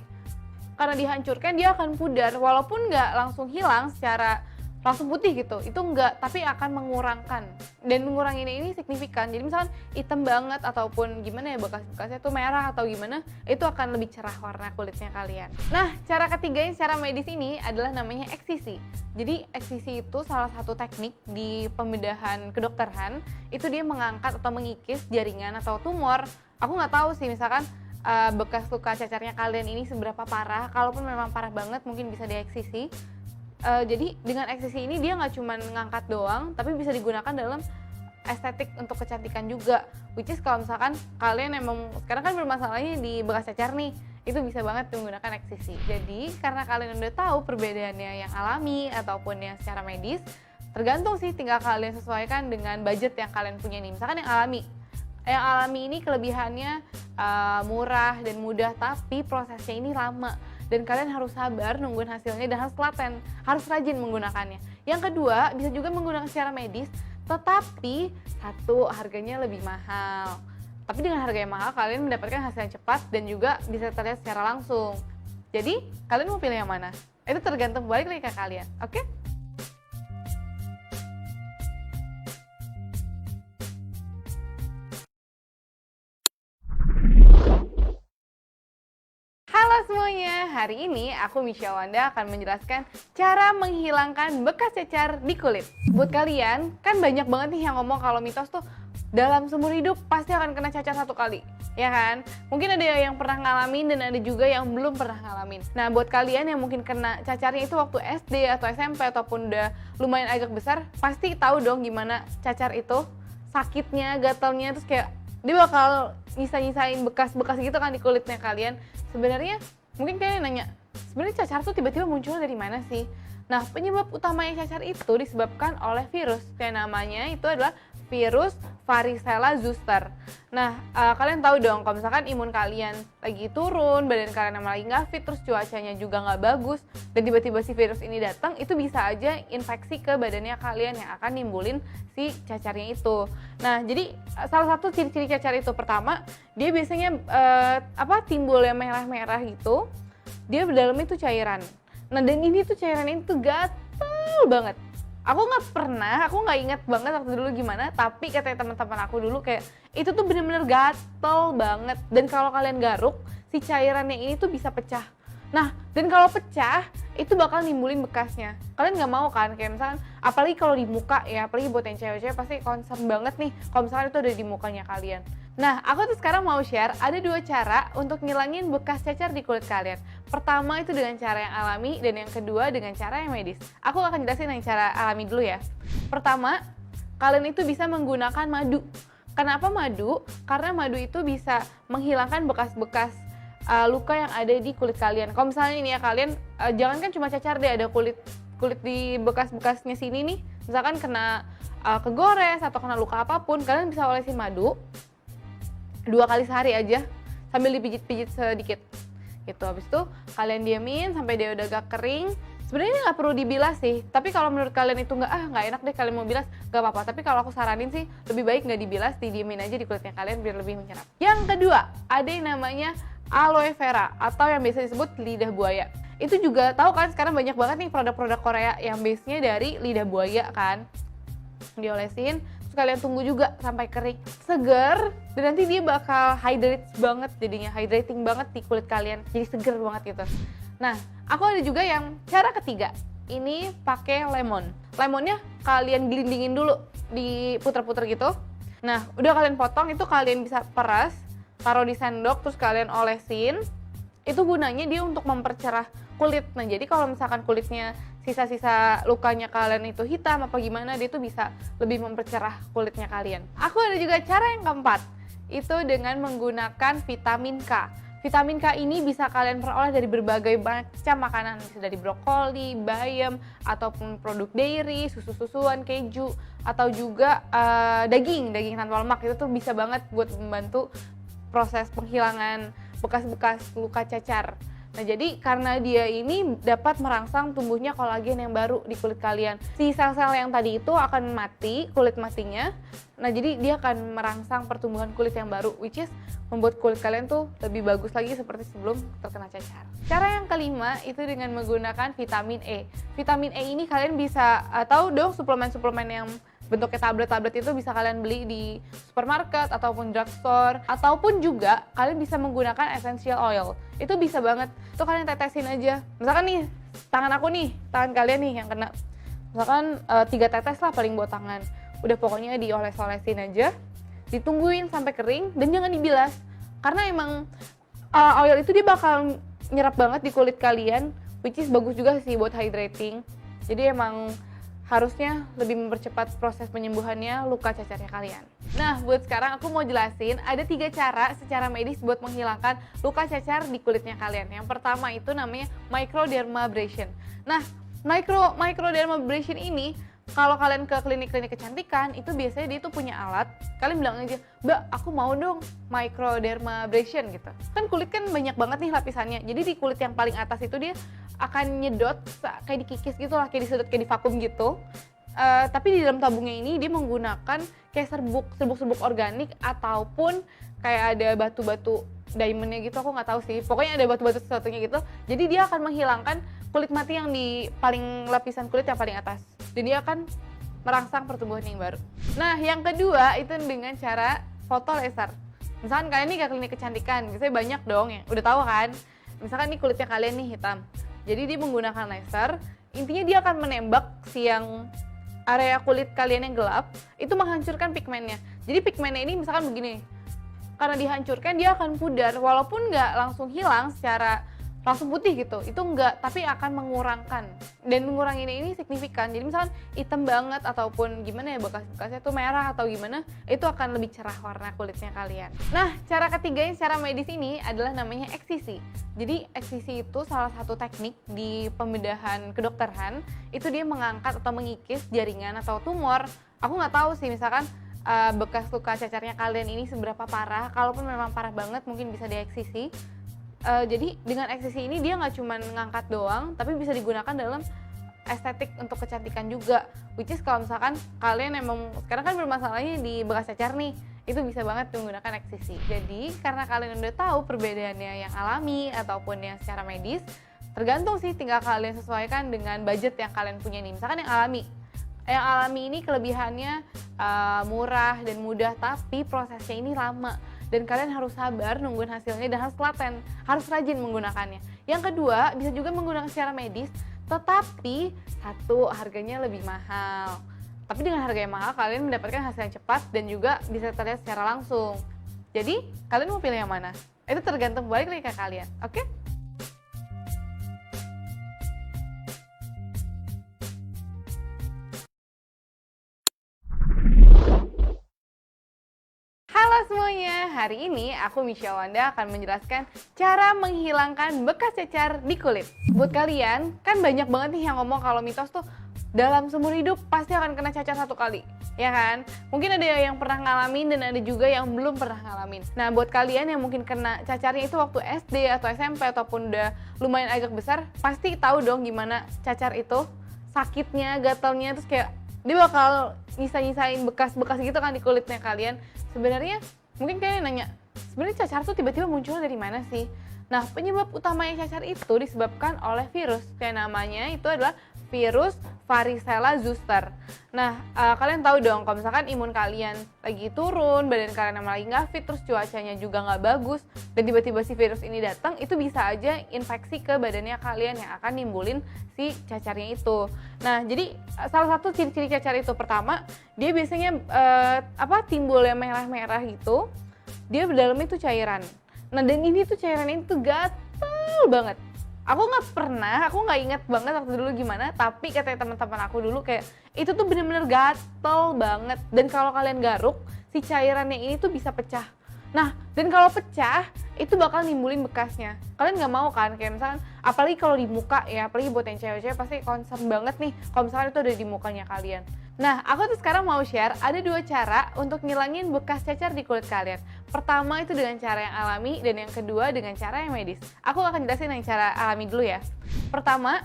karena dihancurkan dia akan pudar, walaupun nggak langsung hilang secara langsung putih gitu, itu enggak, tapi akan mengurangkan, dan menguranginya ini signifikan. Jadi misalkan hitam banget ataupun gimana ya, bekas-bekasnya tuh merah atau gimana, itu akan lebih cerah warna kulitnya kalian. Nah, cara ketiga yang secara medis ini adalah namanya eksisi. Jadi eksisi itu salah satu teknik di pembedahan kedokteran, itu dia mengangkat atau mengikis jaringan atau tumor. Aku nggak tahu sih misalkan bekas luka cacarnya kalian ini seberapa parah. Kalaupun memang parah banget mungkin bisa dieksisi. Jadi dengan eksisi ini dia nggak cuma ngangkat doang, tapi bisa digunakan dalam estetik untuk kecantikan juga. Which is kalau misalkan kalian emang sekarang kan bermasalahnya di bekas cacar nih, itu bisa banget menggunakan eksisi. Jadi karena kalian udah tahu perbedaannya yang alami ataupun yang secara medis, tergantung sih, tinggal kalian sesuaikan dengan budget yang kalian punya nih. Misalkan yang alami. Yang alami ini kelebihannya murah dan mudah, tapi prosesnya ini lama. Dan kalian harus sabar nungguin hasilnya dan harus telaten, harus rajin menggunakannya. Yang kedua, bisa juga menggunakan secara medis, tetapi satu, harganya lebih mahal. Tapi dengan harga yang mahal, kalian mendapatkan hasil yang cepat dan juga bisa terlihat secara langsung. Jadi, kalian mau pilih yang mana? Itu tergantung balik lagi ke kalian, oke? Halo semuanya, hari ini aku Michelle Wanda akan menjelaskan cara menghilangkan bekas cacar di kulit. Buat kalian, kan banyak banget nih yang ngomong kalau mitos tuh dalam seumur hidup pasti akan kena cacar 1 kali, ya kan? Mungkin ada yang pernah ngalamin dan ada juga yang belum pernah ngalamin. Nah, buat kalian yang mungkin kena cacarnya itu waktu SD atau SMP ataupun udah lumayan agak besar, pasti tahu dong gimana cacar itu, sakitnya, gatalnya, terus kayak dia bakal nyisa-nyisain bekas-bekas gitu kan di kulitnya kalian. Sebenarnya mungkin kalian nanya, sebenarnya cacar tuh tiba-tiba muncul dari mana sih? Nah, penyebab utamanya cacar itu disebabkan oleh virus. Yang namanya itu adalah virus varicella zoster. Nah, kalian tahu dong kalau misalkan imun kalian lagi turun, badan kalian emang lagi nggak fit, terus cuacanya juga nggak bagus, dan tiba-tiba si virus ini datang, itu bisa aja infeksi ke badannya kalian yang akan nimbulin si cacarnya itu. Nah, jadi salah satu ciri-ciri cacar itu, pertama, dia biasanya timbul yang merah-merah gitu, dia dalamnya itu cairan. Nah, dan ini tuh cairan ini tuh gatel banget. Aku nggak inget banget waktu dulu gimana, tapi katanya teman-teman aku dulu kayak itu tuh bener-bener gatel banget. Dan kalau kalian garuk, si cairannya ini tuh bisa pecah. Nah, dan kalau pecah, itu bakal nimbulin bekasnya. Kalian nggak mau kan, kayak misalkan, apalagi kalau di muka ya, apalagi buat yang cewek-cewek pasti concern banget nih kalau misalkan itu ada di mukanya kalian. Nah, aku tuh sekarang mau share ada 2 cara untuk ngilangin bekas cacar di kulit kalian. Pertama itu dengan cara yang alami, dan yang kedua dengan cara yang medis. Aku akan jelasin yang cara alami dulu ya. Pertama, kalian itu bisa menggunakan madu. Kenapa madu? Karena madu itu bisa menghilangkan bekas-bekas luka yang ada di kulit kalian. Kalau misalnya ini ya kalian, jangan kan cuma cacar deh, ada kulit di bekas-bekasnya sini nih. Misalkan kena kegores atau kena luka apapun, kalian bisa olesin madu 2 kali sehari aja sambil dipijit-pijit sedikit. Gitu. Habis itu kalian diamin sampai dia udah agak kering. Sebenarnya ini nggak perlu dibilas sih, tapi kalau menurut kalian itu nggak enak deh kalian mau bilas, nggak apa-apa. Tapi kalau aku saranin sih lebih baik nggak dibilas, didiemin aja di kulitnya kalian biar lebih menyerap. Yang kedua, ada yang namanya aloe vera atau yang biasa disebut lidah buaya. Itu juga tahu kan sekarang banyak banget nih produk-produk Korea yang base-nya dari lidah buaya kan. Diolesin, terus kalian tunggu juga sampai kering, seger, dan nanti dia bakal hydrate banget, jadinya hydrating banget di kulit kalian, jadi seger banget gitu. Nah, aku ada juga yang cara ketiga, ini pakai lemon. Lemonnya kalian gelindingin dulu, diputer-puter gitu. Nah, udah kalian potong, itu kalian bisa peras, taruh di sendok, terus kalian olesin. Itu gunanya dia untuk mempercerah kulit. Nah, jadi kalau misalkan kulitnya sisa-sisa lukanya kalian itu hitam apa gimana, dia tuh bisa lebih mempercerah kulitnya kalian. Aku ada juga cara yang keempat, itu dengan menggunakan vitamin K. Vitamin K ini bisa kalian peroleh dari berbagai macam makanan, bisa dari brokoli, bayam, ataupun produk dairy, susu-susuan, keju, atau juga daging tanpa lemak. Itu tuh bisa banget buat membantu proses penghilangan bekas-bekas luka cacar. Nah, jadi karena dia ini dapat merangsang tumbuhnya kolagen yang baru di kulit kalian. Si sel-sel yang tadi itu akan mati, kulit matinya. Nah, jadi dia akan merangsang pertumbuhan kulit yang baru, which is membuat kulit kalian tuh lebih bagus lagi seperti sebelum terkena cacar. Cara yang kelima itu dengan menggunakan vitamin E. Vitamin E ini kalian bisa tahu dong suplemen-suplemen yang bentuknya tablet-tablet itu bisa kalian beli di supermarket ataupun drugstore, ataupun juga kalian bisa menggunakan essential oil. Itu bisa banget, itu kalian tetesin aja. Misalkan nih, tangan kalian nih yang kena, misalkan 3 tetes lah paling buat tangan. Udah pokoknya dioles-olesin aja, ditungguin sampai kering, dan jangan dibilas. Karena emang oil itu dia bakal nyerap banget di kulit kalian, which is bagus juga sih buat hydrating. Jadi emang harusnya lebih mempercepat proses penyembuhannya luka cacarnya kalian. Nah, buat sekarang aku mau jelasin ada 3 cara secara medis buat menghilangkan luka cacar di kulitnya kalian. Yang pertama itu namanya microdermabrasion. Nah, microdermabrasion ini kalau kalian ke klinik-klinik kecantikan itu biasanya dia tuh punya alat. Kalian bilang aja, "Mbak, aku mau dong microdermabrasion," gitu. Kan kulit kan banyak banget nih lapisannya. Jadi di kulit yang paling atas itu dia akan nyedot kayak dikikis gitu lah, kayak disedot, kayak di vakum gitu. Tapi di dalam tabungnya ini dia menggunakan kayak serbuk organik ataupun kayak ada batu-batu diamondnya gitu, aku nggak tahu sih. Pokoknya ada batu-batu sesuatunya gitu. Jadi dia akan menghilangkan kulit mati yang di paling lapisan kulit yang paling atas. Dan dia akan merangsang pertumbuhan yang baru. Nah, yang kedua itu dengan cara foto laser. Misalkan kalian nih ke klinik kecantikan, biasanya banyak dong yang udah tahu kan. Misalkan nih kulitnya kalian nih hitam. Jadi dia menggunakan laser, intinya dia akan menembak si yang area kulit kalian yang gelap, itu menghancurkan pigmennya. Jadi pigmennya ini misalkan begini, karena dihancurkan dia akan pudar, walaupun nggak langsung hilang secara langsung putih gitu, itu enggak, tapi akan mengurangkan, dan mengurangi ini signifikan. Jadi misalkan hitam banget ataupun gimana ya, bekas-bekasnya tuh merah atau gimana, itu akan lebih cerah warna kulitnya kalian. Nah, cara ketiga yang secara medis ini adalah namanya eksisi. Jadi eksisi itu salah satu teknik di pembedahan kedokteran, itu dia mengangkat atau mengikis jaringan atau tumor. Aku nggak tahu sih misalkan bekas luka cacarnya kalian ini seberapa parah. Kalaupun memang parah banget mungkin bisa dieksisi. Jadi dengan eksisi ini dia nggak cuma ngangkat doang, tapi bisa digunakan dalam estetik untuk kecantikan juga. Which is kalau misalkan kalian emang sekarang kan bermasalahnya di bekas cacar nih, itu bisa banget menggunakan eksisi. Jadi karena kalian udah tahu perbedaannya yang alami ataupun yang secara medis, tergantung sih, tinggal kalian sesuaikan dengan budget yang kalian punya nih. Misalkan yang alami. Yang alami ini kelebihannya murah dan mudah, tapi prosesnya ini lama. Dan kalian harus sabar nungguin hasilnya dan harus telaten, harus rajin menggunakannya. Yang kedua, bisa juga menggunakan secara medis, tetapi satu, harganya lebih mahal. Tapi dengan harga yang mahal, kalian mendapatkan hasil yang cepat dan juga bisa terlihat secara langsung. Jadi, kalian mau pilih yang mana? Itu tergantung balik lagi ke kalian, oke? Halo semuanya, hari ini aku Michelle Wanda akan menjelaskan cara menghilangkan bekas cacar di kulit. Buat kalian, kan banyak banget nih yang ngomong kalau mitos tuh dalam seumur hidup pasti akan kena cacar 1 kali, ya kan? Mungkin ada yang pernah ngalamin dan ada juga yang belum pernah ngalamin. Nah, buat kalian yang mungkin kena cacarnya itu waktu SD atau SMP ataupun udah lumayan agak besar, pasti tahu dong gimana cacar itu, sakitnya, gatalnya, terus kayak dia bakal nyisa-nyisain bekas-bekas gitu kan di kulitnya kalian. Sebenarnya mungkin kalian nanya, sebenarnya cacar tuh tiba-tiba muncul dari mana sih? Nah, penyebab utamanya cacar itu disebabkan oleh virus. Yang namanya itu adalah virus varicella zoster. Nah, kalian tahu dong kalau misalkan imun kalian lagi turun, badan kalian emang lagi nggak fit, terus cuacanya juga nggak bagus, dan tiba-tiba si virus ini datang, itu bisa aja infeksi ke badannya kalian yang akan nimbulin si cacarnya itu. Nah, jadi salah satu ciri-ciri cacar itu pertama, dia biasanya timbul yang merah-merah gitu, dia dalamnya itu cairan. Nah, dan ini tuh cairan ini tuh gatel banget. Aku nggak inget banget waktu dulu gimana, tapi katanya teman-teman aku dulu kayak itu tuh bener-bener gatel banget. Dan kalau kalian garuk, si cairannya ini tuh bisa pecah. Nah, dan kalau pecah, itu bakal nimbulin bekasnya. Kalian nggak mau kan, kayak misalkan, apalagi kalau di muka ya, apalagi buat yang cewek-cewek pasti concern banget nih kalau misalkan itu ada di mukanya kalian. Nah, aku tuh sekarang mau share ada 2 cara untuk ngilangin bekas cacar di kulit kalian. Pertama itu dengan cara yang alami, dan yang kedua dengan cara yang medis. Aku akan jelasin yang cara alami dulu ya. Pertama,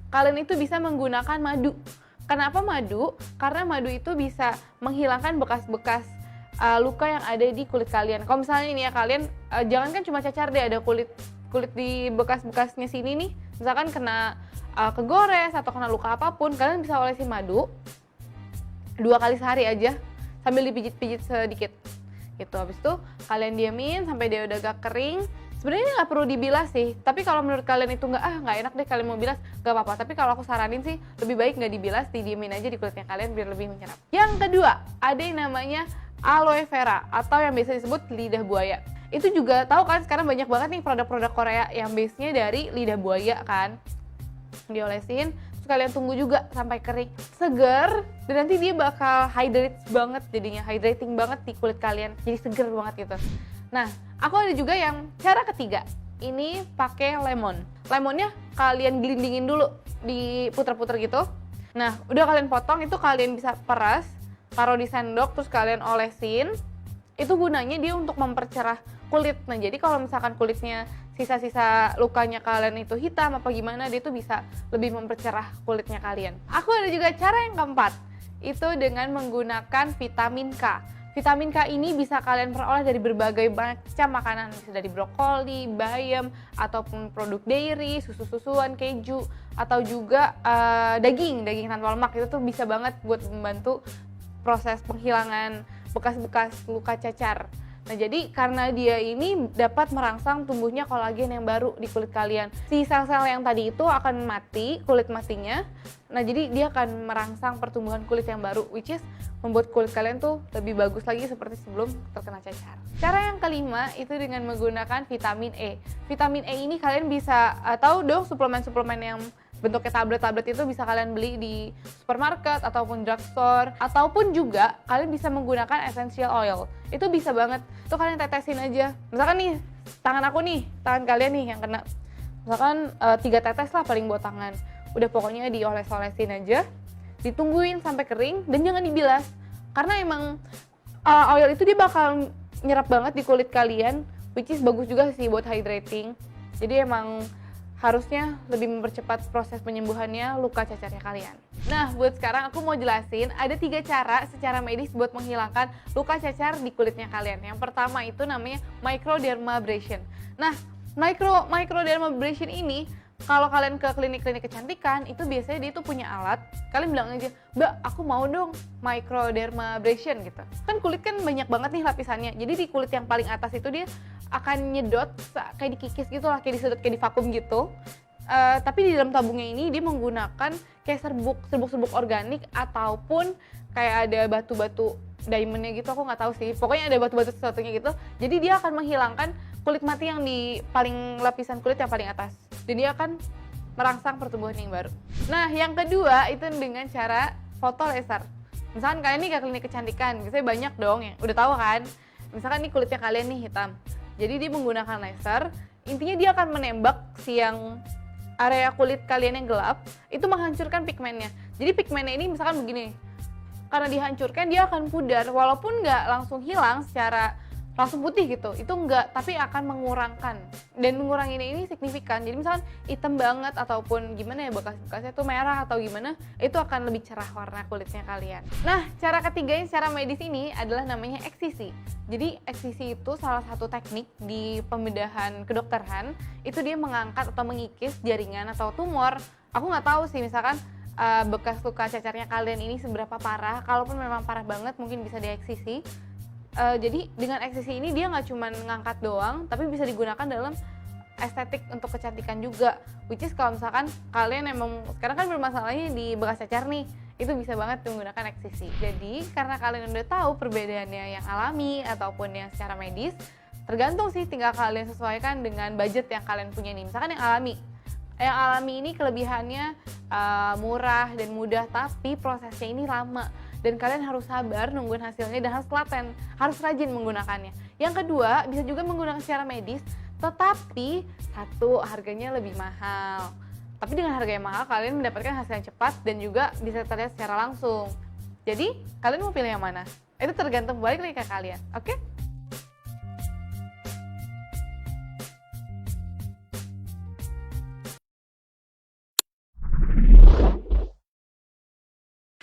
kalian itu bisa menggunakan madu. Kenapa madu? Karena madu itu bisa menghilangkan bekas-bekas luka yang ada di kulit kalian. Kalau misalnya ini ya kalian, jangan kan cuma cacar deh, ada kulit di bekas-bekasnya sini nih. Misalkan kena kegores atau kena luka apapun, kalian bisa olesin madu 2 kali sehari aja sambil dipijit-pijit sedikit gitu. Habis itu kalian diamin sampai dia udah agak kering. Sebenarnya nggak perlu dibilas sih, tapi kalau menurut kalian itu nggak enak deh kalian mau bilas, nggak apa-apa. Tapi kalau aku saranin sih lebih baik nggak dibilas, didiemin aja di kulitnya kalian biar lebih menyerap. Yang kedua, ada yang namanya aloe vera atau yang biasa disebut lidah buaya. Itu juga tahu kan sekarang banyak banget nih produk-produk Korea yang base-nya dari lidah buaya kan. Diolesin, kalian tunggu juga sampai kering, seger, dan nanti dia bakal hydrate banget, jadinya hydrating banget di kulit kalian, jadi seger banget gitu. Nah, aku ada juga yang cara ketiga, ini pakai lemon. Lemonnya kalian gelindingin dulu, diputer-puter gitu. Nah, udah kalian potong, itu kalian bisa peras, taruh di sendok, terus kalian olesin. Itu gunanya dia untuk mempercerah kulit. Nah, jadi kalau misalkan kulitnya sisa-sisa lukanya kalian itu hitam apa gimana, dia tuh bisa lebih mempercerah kulitnya kalian. Aku ada juga cara yang keempat, itu dengan menggunakan vitamin K. Vitamin K ini bisa kalian peroleh dari berbagai macam makanan, bisa dari brokoli, bayam, ataupun produk dairy, susu-susuan, keju, atau juga daging tanpa lemak. Itu tuh bisa banget buat membantu proses penghilangan bekas-bekas luka cacar. Nah, jadi karena dia ini dapat merangsang tumbuhnya kolagen yang baru di kulit kalian. Si sel-sel yang tadi itu akan mati, kulit matinya. Nah, jadi dia akan merangsang pertumbuhan kulit yang baru, which is membuat kulit kalian tuh lebih bagus lagi seperti sebelum terkena cacar. Cara yang kelima itu dengan menggunakan vitamin E. Vitamin E ini kalian bisa tahu dong suplemen-suplemen yang bentuknya tablet-tablet itu bisa kalian beli di supermarket ataupun drugstore, ataupun juga kalian bisa menggunakan essential oil. Itu bisa banget, itu kalian tetesin aja. Misalkan nih, tangan kalian nih yang kena, misalkan 3 tetes lah paling buat tangan. Udah pokoknya dioles-olesin aja, ditungguin sampai kering, dan jangan dibilas. Karena emang oil itu dia bakal nyerap banget di kulit kalian, which is bagus juga sih buat hydrating. Jadi emang harusnya lebih mempercepat proses penyembuhannya luka cacarnya kalian. Nah, buat sekarang aku mau jelasin ada 3 cara secara medis buat menghilangkan luka cacar di kulitnya kalian. Yang pertama itu namanya microdermabrasion. Nah, microdermabrasion ini kalau kalian ke klinik-klinik kecantikan itu biasanya dia tuh punya alat. Kalian bilang aja, "Mbak, aku mau dong microdermabrasion," gitu. Kan kulit kan banyak banget nih lapisannya. Jadi di kulit yang paling atas itu dia akan nyedot kayak dikikis gitu lah, kayak disedot, kayak divakum gitu. Tapi di dalam tabungnya ini dia menggunakan kayak serbuk organik ataupun kayak ada batu-batu diamondnya gitu, aku nggak tahu sih. Pokoknya ada batu-batu sesuatunya gitu. Jadi dia akan menghilangkan kulit mati yang di paling lapisan kulit yang paling atas. Dan dia akan merangsang pertumbuhan yang baru. Nah, yang kedua itu dengan cara foto laser. Misalkan kalian nih ke klinik kecantikan, biasanya banyak dong yang udah tahu kan. Misalkan nih kulitnya kalian nih hitam, jadi dia menggunakan laser, intinya dia akan menembak si yang area kulit kalian yang gelap, itu menghancurkan pigmennya. Jadi pigmennya ini misalkan begini, karena dihancurkan dia akan pudar, walaupun nggak langsung hilang secara langsung putih gitu, itu enggak, tapi akan mengurangkan, dan menguranginya ini signifikan. Jadi misalkan hitam banget ataupun gimana ya, bekas-bekasnya tuh merah atau gimana, itu akan lebih cerah warna kulitnya kalian. Nah, cara ketiga yang secara medis ini adalah namanya eksisi. Jadi eksisi itu salah satu teknik di pembedahan kedokteran, itu dia mengangkat atau mengikis jaringan atau tumor. Aku nggak tahu sih misalkan bekas luka cacarnya kalian ini seberapa parah. Kalaupun memang parah banget mungkin bisa dieksisi. Jadi dengan eksisi ini dia nggak cuma ngangkat doang, tapi bisa digunakan dalam estetik untuk kecantikan juga. Which is kalau misalkan kalian emang sekarang kan bermasalahnya di bekas cacar nih, itu bisa banget menggunakan eksisi. Jadi karena kalian udah tahu perbedaannya yang alami ataupun yang secara medis, tergantung sih, tinggal kalian sesuaikan dengan budget yang kalian punya nih. Misalkan yang alami. Yang alami ini kelebihannya murah dan mudah, tapi prosesnya ini lama. Dan kalian harus sabar nungguin hasilnya dan harus telaten, harus rajin menggunakannya. Yang kedua, bisa juga menggunakan secara medis, tetapi satu, harganya lebih mahal. Tapi dengan harga yang mahal, kalian mendapatkan hasil yang cepat dan juga bisa terlihat secara langsung. Jadi, kalian mau pilih yang mana? Itu tergantung balik lagi ke kalian, oke?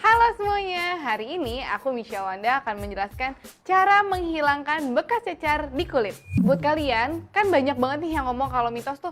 Halo semuanya, hari ini aku Misha Wanda akan menjelaskan cara menghilangkan bekas cacar di kulit. Buat kalian, kan banyak banget nih yang ngomong kalau mitos tuh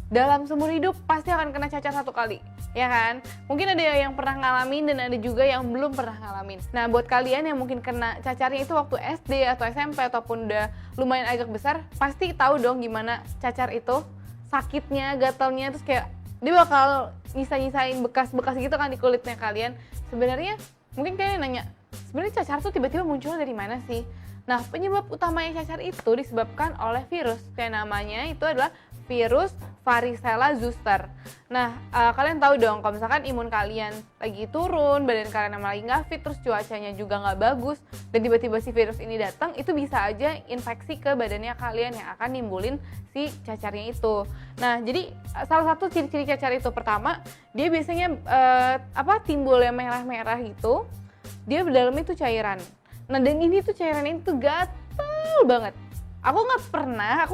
dalam seumur hidup pasti akan kena cacar satu kali, ya kan? Mungkin ada yang pernah ngalamin dan ada juga yang belum pernah ngalamin. Nah, buat kalian yang mungkin kena cacarnya itu waktu SD atau SMP ataupun udah lumayan agak besar, pasti tahu dong gimana cacar itu, sakitnya, gatalnya, terus kayak dia bakal nyisa-nyisain bekas-bekas gitu kan di kulitnya kalian. Sebenarnya mungkin kalian nanya, sebenarnya cacar tuh tiba-tiba muncul dari mana sih? Nah, penyebab utamanya cacar itu disebabkan oleh virus. Yang namanya itu adalah virus varicella zoster. Nah, kalian tahu dong kalau misalkan imun kalian lagi turun, badan kalian emang lagi nggak fit, terus cuacanya juga nggak bagus, dan tiba-tiba si virus ini datang, itu bisa aja infeksi ke badannya kalian yang akan nimbulin si cacarnya itu. Nah, jadi salah satu ciri-ciri cacar itu, pertama, dia biasanya timbul yang merah-merah gitu, dia dalamnya itu cairan. Nah, dan ini tuh cairan ini tuh gatel banget. Aku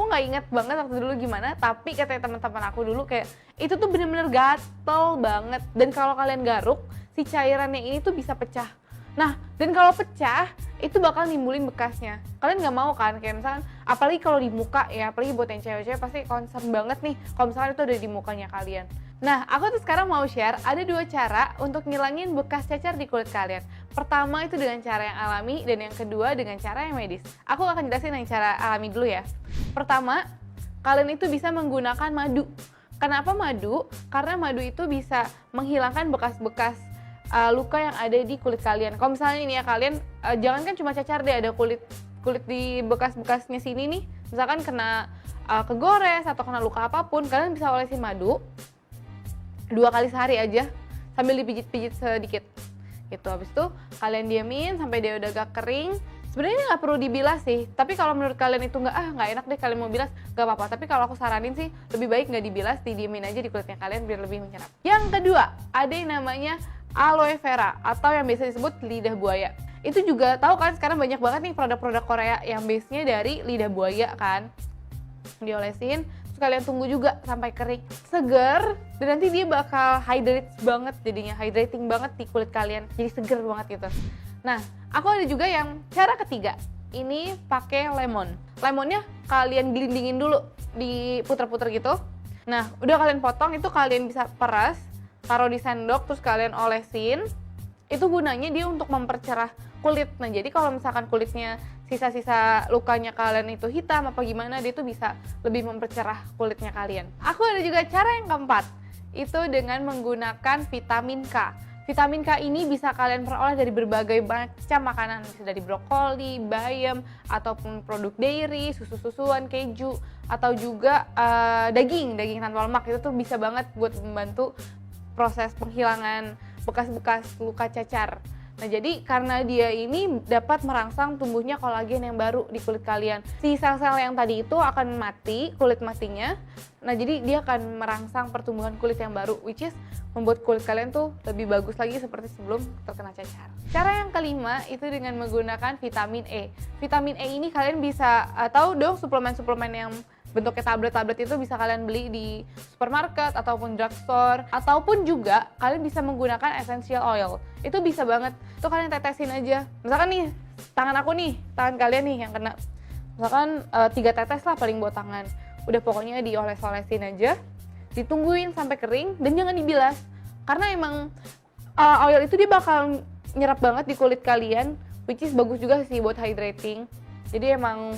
nggak inget banget waktu dulu gimana, tapi katanya teman-teman aku dulu kayak itu tuh bener-bener gatel banget. Dan kalau kalian garuk, si cairannya ini tuh bisa pecah. Nah, dan kalau pecah, itu bakal nimbulin bekasnya. Kalian nggak mau kan, kayak misalkan, apalagi kalau di muka ya, apalagi buat yang cewek-cewek pasti concern banget nih kalau misalkan itu ada di mukanya kalian. Nah, aku tuh sekarang mau share ada 2 cara untuk ngilangin bekas cacar di kulit kalian. Pertama itu dengan cara yang alami, dan yang kedua dengan cara yang medis. Aku akan jelasin yang cara alami dulu ya. Pertama, kalian itu bisa menggunakan madu. Kenapa madu? Karena madu itu bisa menghilangkan bekas-bekas luka yang ada di kulit kalian. Kalau misalnya ini ya kalian, jangan kan cuma cacar deh, ada kulit di bekas-bekasnya sini nih. Misalkan kena kegores atau kena luka apapun, kalian bisa olesin madu 2 kali sehari aja sambil dipijit-pijit sedikit gitu. Habis itu kalian diamin sampai dia udah agak kering. Sebenarnya nggak perlu dibilas sih, tapi kalau menurut kalian itu nggak enak deh kalian mau bilas, nggak apa-apa. Tapi kalau aku saranin sih lebih baik nggak dibilas, didiemin aja di kulitnya kalian biar lebih menyerap. Yang kedua, ada yang namanya aloe vera atau yang biasa disebut lidah buaya. Itu juga tahu kan sekarang banyak banget nih produk-produk Korea yang base-nya dari lidah buaya kan. Diolesin, kalian tunggu juga sampai kering, seger, dan nanti dia bakal hydrate banget, jadinya hydrating banget di kulit kalian, jadi seger banget gitu. Nah, aku ada juga yang cara ketiga, ini pakai lemon. Lemonnya kalian gelindingin dulu, diputer-puter gitu. Nah, udah kalian potong, itu kalian bisa peras, taruh di sendok, terus kalian olesin. Itu gunanya dia untuk mempercerah kulit. Nah, jadi kalau misalkan kulitnya sisa-sisa lukanya kalian itu hitam apa gimana, dia tuh bisa lebih mempercerah kulitnya kalian. Aku ada juga cara yang keempat, itu dengan menggunakan vitamin K. Vitamin K ini bisa kalian peroleh dari berbagai macam makanan, bisa dari brokoli, bayam, ataupun produk dairy, susu-susuan, keju, atau juga daging tanpa lemak. Itu tuh bisa banget buat membantu proses penghilangan bekas-bekas luka cacar. Nah, jadi karena dia ini dapat merangsang tumbuhnya kolagen yang baru di kulit kalian. Si sel-sel yang tadi itu akan mati, kulit matinya. Nah, jadi dia akan merangsang pertumbuhan kulit yang baru, which is membuat kulit kalian tuh lebih bagus lagi seperti sebelum terkena cacar. Cara yang kelima itu dengan menggunakan vitamin E. Vitamin E ini kalian bisa tahu dong suplemen-suplemen yang bentuknya tablet-tablet itu bisa kalian beli di supermarket ataupun drugstore, ataupun juga kalian bisa menggunakan essential oil. Itu bisa banget, itu kalian tetesin aja. Misalkan nih, tangan kalian nih yang kena, misalkan 3 tetes lah paling buat tangan. Udah pokoknya dioles-olesin aja, ditungguin sampai kering dan jangan dibilas. Karena emang oil itu dia bakal nyerap banget di kulit kalian, which is bagus juga sih buat hydrating. Jadi emang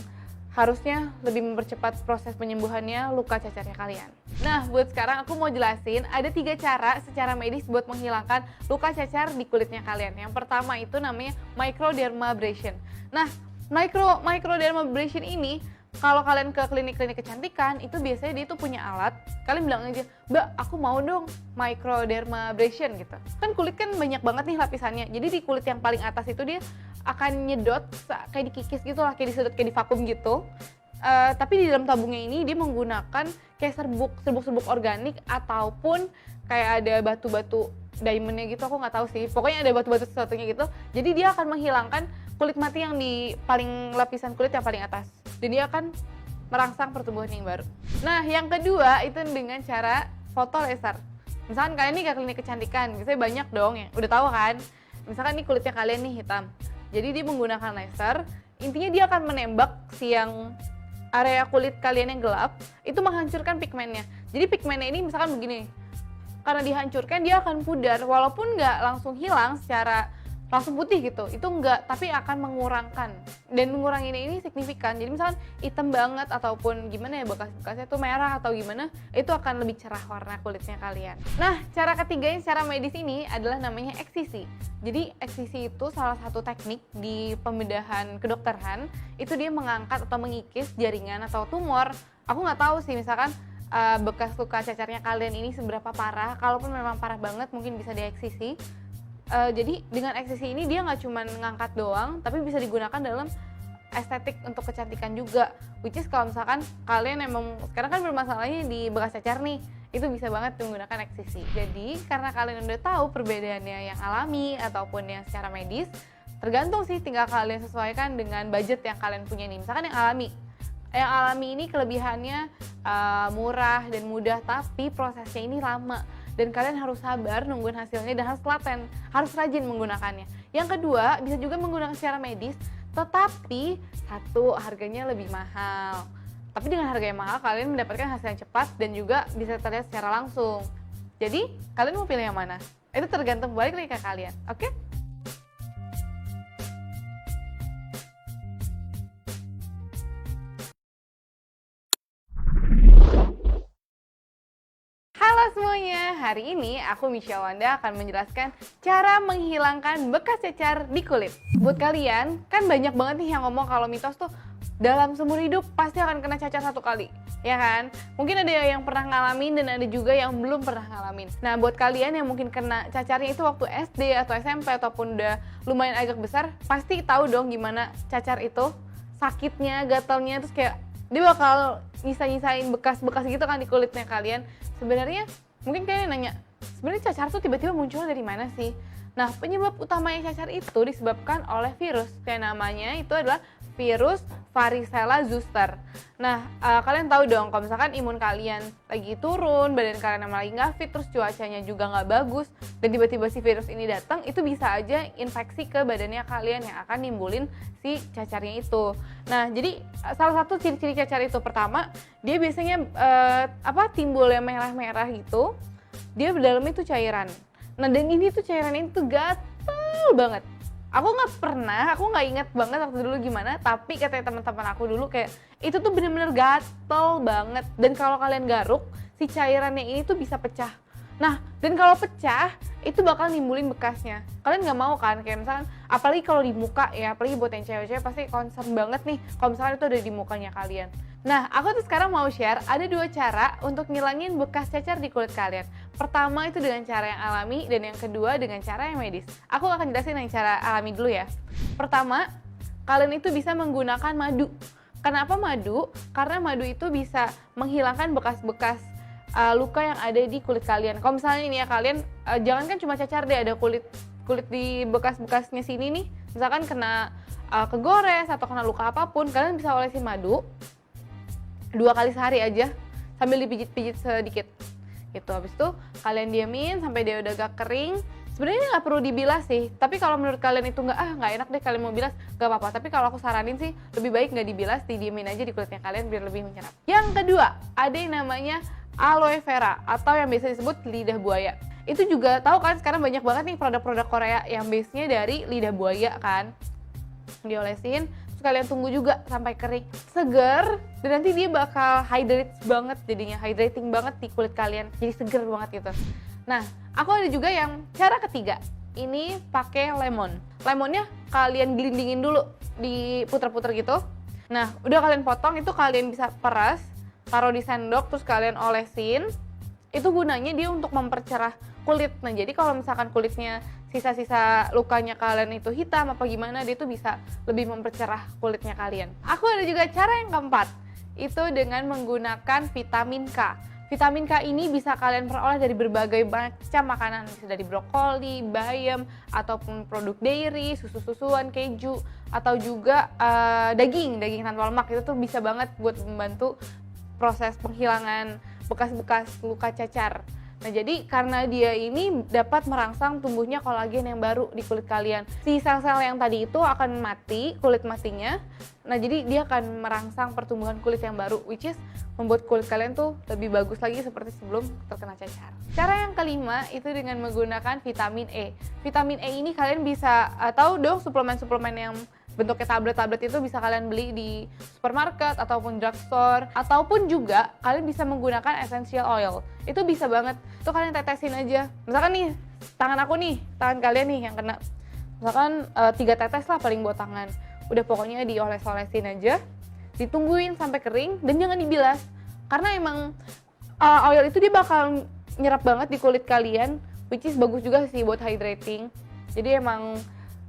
harusnya lebih mempercepat proses penyembuhannya luka cacarnya kalian. Nah, buat sekarang aku mau jelasin ada 3 cara secara medis buat menghilangkan luka cacar di kulitnya kalian. Yang pertama itu namanya microdermabrasion. Nah, microdermabrasion ini kalau kalian ke klinik-klinik kecantikan itu biasanya dia tuh punya alat. Kalian bilang aja, "Mbak, aku mau dong microdermabrasion," gitu. Kan kulit kan banyak banget nih lapisannya. Jadi di kulit yang paling atas itu dia akan nyedot kayak dikikis gitu lah, kayak disedot, kayak divakum gitu. Tapi di dalam tabungnya ini dia menggunakan kayak serbuk organik ataupun kayak ada batu-batu diamondnya gitu, aku nggak tahu sih. Pokoknya ada batu-batu sesuatunya gitu. Jadi dia akan menghilangkan kulit mati yang di paling lapisan kulit yang paling atas. Dan dia akan merangsang pertumbuhan yang baru. Nah, yang kedua itu dengan cara foto laser. Misalkan kalian nih ke klinik kecantikan, biasanya banyak dong yang udah tahu kan. Misalkan nih kulitnya kalian nih hitam. Jadi dia menggunakan laser, intinya dia akan menembak si yang area kulit kalian yang gelap, itu menghancurkan pigmennya. Jadi pigmennya ini misalkan begini, karena dihancurkan dia akan pudar, walaupun nggak langsung hilang secara langsung putih gitu, itu enggak, tapi akan mengurangkan. Dan menguranginya ini signifikan. Jadi misalkan hitam banget ataupun gimana ya, bekas-bekasnya tuh merah atau gimana, itu akan lebih cerah warna kulitnya kalian. Nah, cara ketiga yang secara medis ini adalah namanya eksisi. Jadi eksisi itu salah satu teknik di pembedahan kedokteran, itu dia mengangkat atau mengikis jaringan atau tumor. Aku nggak tahu sih misalkan bekas luka cacarnya kalian ini seberapa parah. Kalaupun memang parah banget mungkin bisa dieksisi. Jadi dengan eksisi ini dia nggak cuma ngangkat doang, tapi bisa digunakan dalam estetik untuk kecantikan juga. Which is kalau misalkan kalian emang sekarang kan bermasalahnya di bekas cacar nih, itu bisa banget menggunakan eksisi. Jadi karena kalian udah tahu perbedaannya yang alami ataupun yang secara medis, tergantung sih, tinggal kalian sesuaikan dengan budget yang kalian punya nih. Misalkan yang alami ini kelebihannya murah dan mudah, tapi prosesnya ini lama. Dan kalian harus sabar nungguin hasilnya dan harus telaten, harus rajin menggunakannya. Yang kedua, bisa juga menggunakan secara medis, tetapi satu, harganya lebih mahal. Tapi dengan harga yang mahal, kalian mendapatkan hasil yang cepat dan juga bisa terlihat secara langsung. Jadi, kalian mau pilih yang mana? Itu tergantung balik lagi ke kalian, oke? Halo semuanya, hari ini aku Michelle Wanda akan menjelaskan cara menghilangkan bekas cacar di kulit. Buat kalian, kan banyak banget nih yang ngomong kalau mitos tuh dalam seumur hidup pasti akan kena cacar 1 kali, ya kan? Mungkin ada yang pernah ngalamin dan ada juga yang belum pernah ngalamin. Nah, buat kalian yang mungkin kena cacarnya itu waktu SD atau SMP ataupun udah lumayan agak besar, pasti tahu dong gimana cacar itu, sakitnya, gatalnya, terus kayak dia bakal nyisa-nyisain bekas-bekas gitu kan di kulitnya kalian. Sebenarnya mungkin kalian nanya, sebenarnya cacar tuh tiba-tiba muncul dari mana sih? Nah, penyebab utamanya cacar itu disebabkan oleh virus. Yang namanya itu adalah virus varicella zoster. Nah, kalian tahu dong kalau misalkan imun kalian lagi turun, badan kalian emang lagi nggak fit, terus cuacanya juga nggak bagus, dan tiba-tiba si virus ini datang, itu bisa aja infeksi ke badannya kalian yang akan nimbulin si cacarnya itu. Nah, jadi salah satu ciri-ciri cacar itu, pertama, dia biasanya timbulnya merah-merah gitu, dia dalamnya itu cairan. Nah, dan ini tuh cairan ini tuh gatel banget. Aku nggak inget banget waktu dulu gimana, tapi katanya teman-teman aku dulu kayak itu tuh bener-bener gatel banget. Dan kalau kalian garuk, si cairannya ini tuh bisa pecah. Nah, dan kalau pecah, itu bakal nimbulin bekasnya. Kalian nggak mau kan, kayak misalkan, apalagi kalau di muka ya, apalagi buat yang cewek-cewek pasti concern banget nih kalau misalkan itu ada di mukanya kalian. Nah, aku tuh sekarang mau share ada 2 cara untuk ngilangin bekas cacar di kulit kalian. Pertama itu dengan cara yang alami, dan yang kedua dengan cara yang medis. Aku akan jelasin yang cara alami dulu ya. Pertama, kalian itu bisa menggunakan madu. Kenapa madu? Karena madu itu bisa menghilangkan bekas-bekas luka yang ada di kulit kalian. Kalau misalnya ini ya kalian, jangan kan cuma cacar deh, ada kulit di bekas-bekasnya sini nih. Misalkan kena kegores atau kena luka apapun, kalian bisa olesin madu 2 kali sehari aja sambil dipijit-pijit sedikit. Gitu. Habis itu kalian diamin sampai dia udah agak kering. Sebenarnya nggak perlu dibilas sih, tapi kalau menurut kalian itu nggak enak deh kalian mau bilas, nggak apa-apa. Tapi kalau aku saranin sih lebih baik nggak dibilas, didiemin aja di kulitnya kalian biar lebih menyerap. Yang kedua, ada yang namanya aloe vera atau yang biasa disebut lidah buaya. Itu juga tahu kan sekarang banyak banget nih produk-produk Korea yang base-nya dari lidah buaya kan. Diolesin, terus kalian tunggu juga sampai kering, seger, dan nanti dia bakal hydrate banget jadinya, hydrating banget di kulit kalian, jadi seger banget gitu. Nah, aku ada juga yang cara ketiga, ini pakai lemon. Lemonnya kalian gelindingin dulu, diputer-puter gitu. Nah, udah kalian potong, itu kalian bisa peras, taruh di sendok, terus kalian olesin. Itu gunanya dia untuk mempercerah kulit. Nah, jadi kalau misalkan kulitnya sisa-sisa lukanya kalian itu hitam apa gimana, dia tuh bisa lebih mempercerah kulitnya kalian. Aku ada juga cara yang keempat, itu dengan menggunakan vitamin K. Vitamin K ini bisa kalian peroleh dari berbagai macam makanan, bisa dari brokoli, bayam, ataupun produk dairy, susu-susuan, keju, atau juga daging tanpa lemak. Itu tuh bisa banget buat membantu proses penghilangan bekas-bekas luka cacar. Nah, jadi karena dia ini dapat merangsang tumbuhnya kolagen yang baru di kulit kalian. Si sel-sel yang tadi itu akan mati, kulit matinya. Nah, jadi dia akan merangsang pertumbuhan kulit yang baru, which is membuat kulit kalian tuh lebih bagus lagi seperti sebelum terkena cacar. Cara yang kelima itu dengan menggunakan vitamin E. Vitamin E ini kalian bisa tahu dong suplemen-suplemen yang bentuknya tablet-tablet itu bisa kalian beli di supermarket ataupun drugstore, ataupun juga kalian bisa menggunakan essential oil. Itu bisa banget, itu kalian tetesin aja. Misalkan nih, tangan kalian nih yang kena, misalkan 3 tetes lah paling buat tangan. Udah pokoknya dioles-olesin aja, ditungguin sampai kering, dan jangan dibilas. Karena emang oil itu dia bakal nyerap banget di kulit kalian, which is bagus juga sih buat hydrating. Jadi emang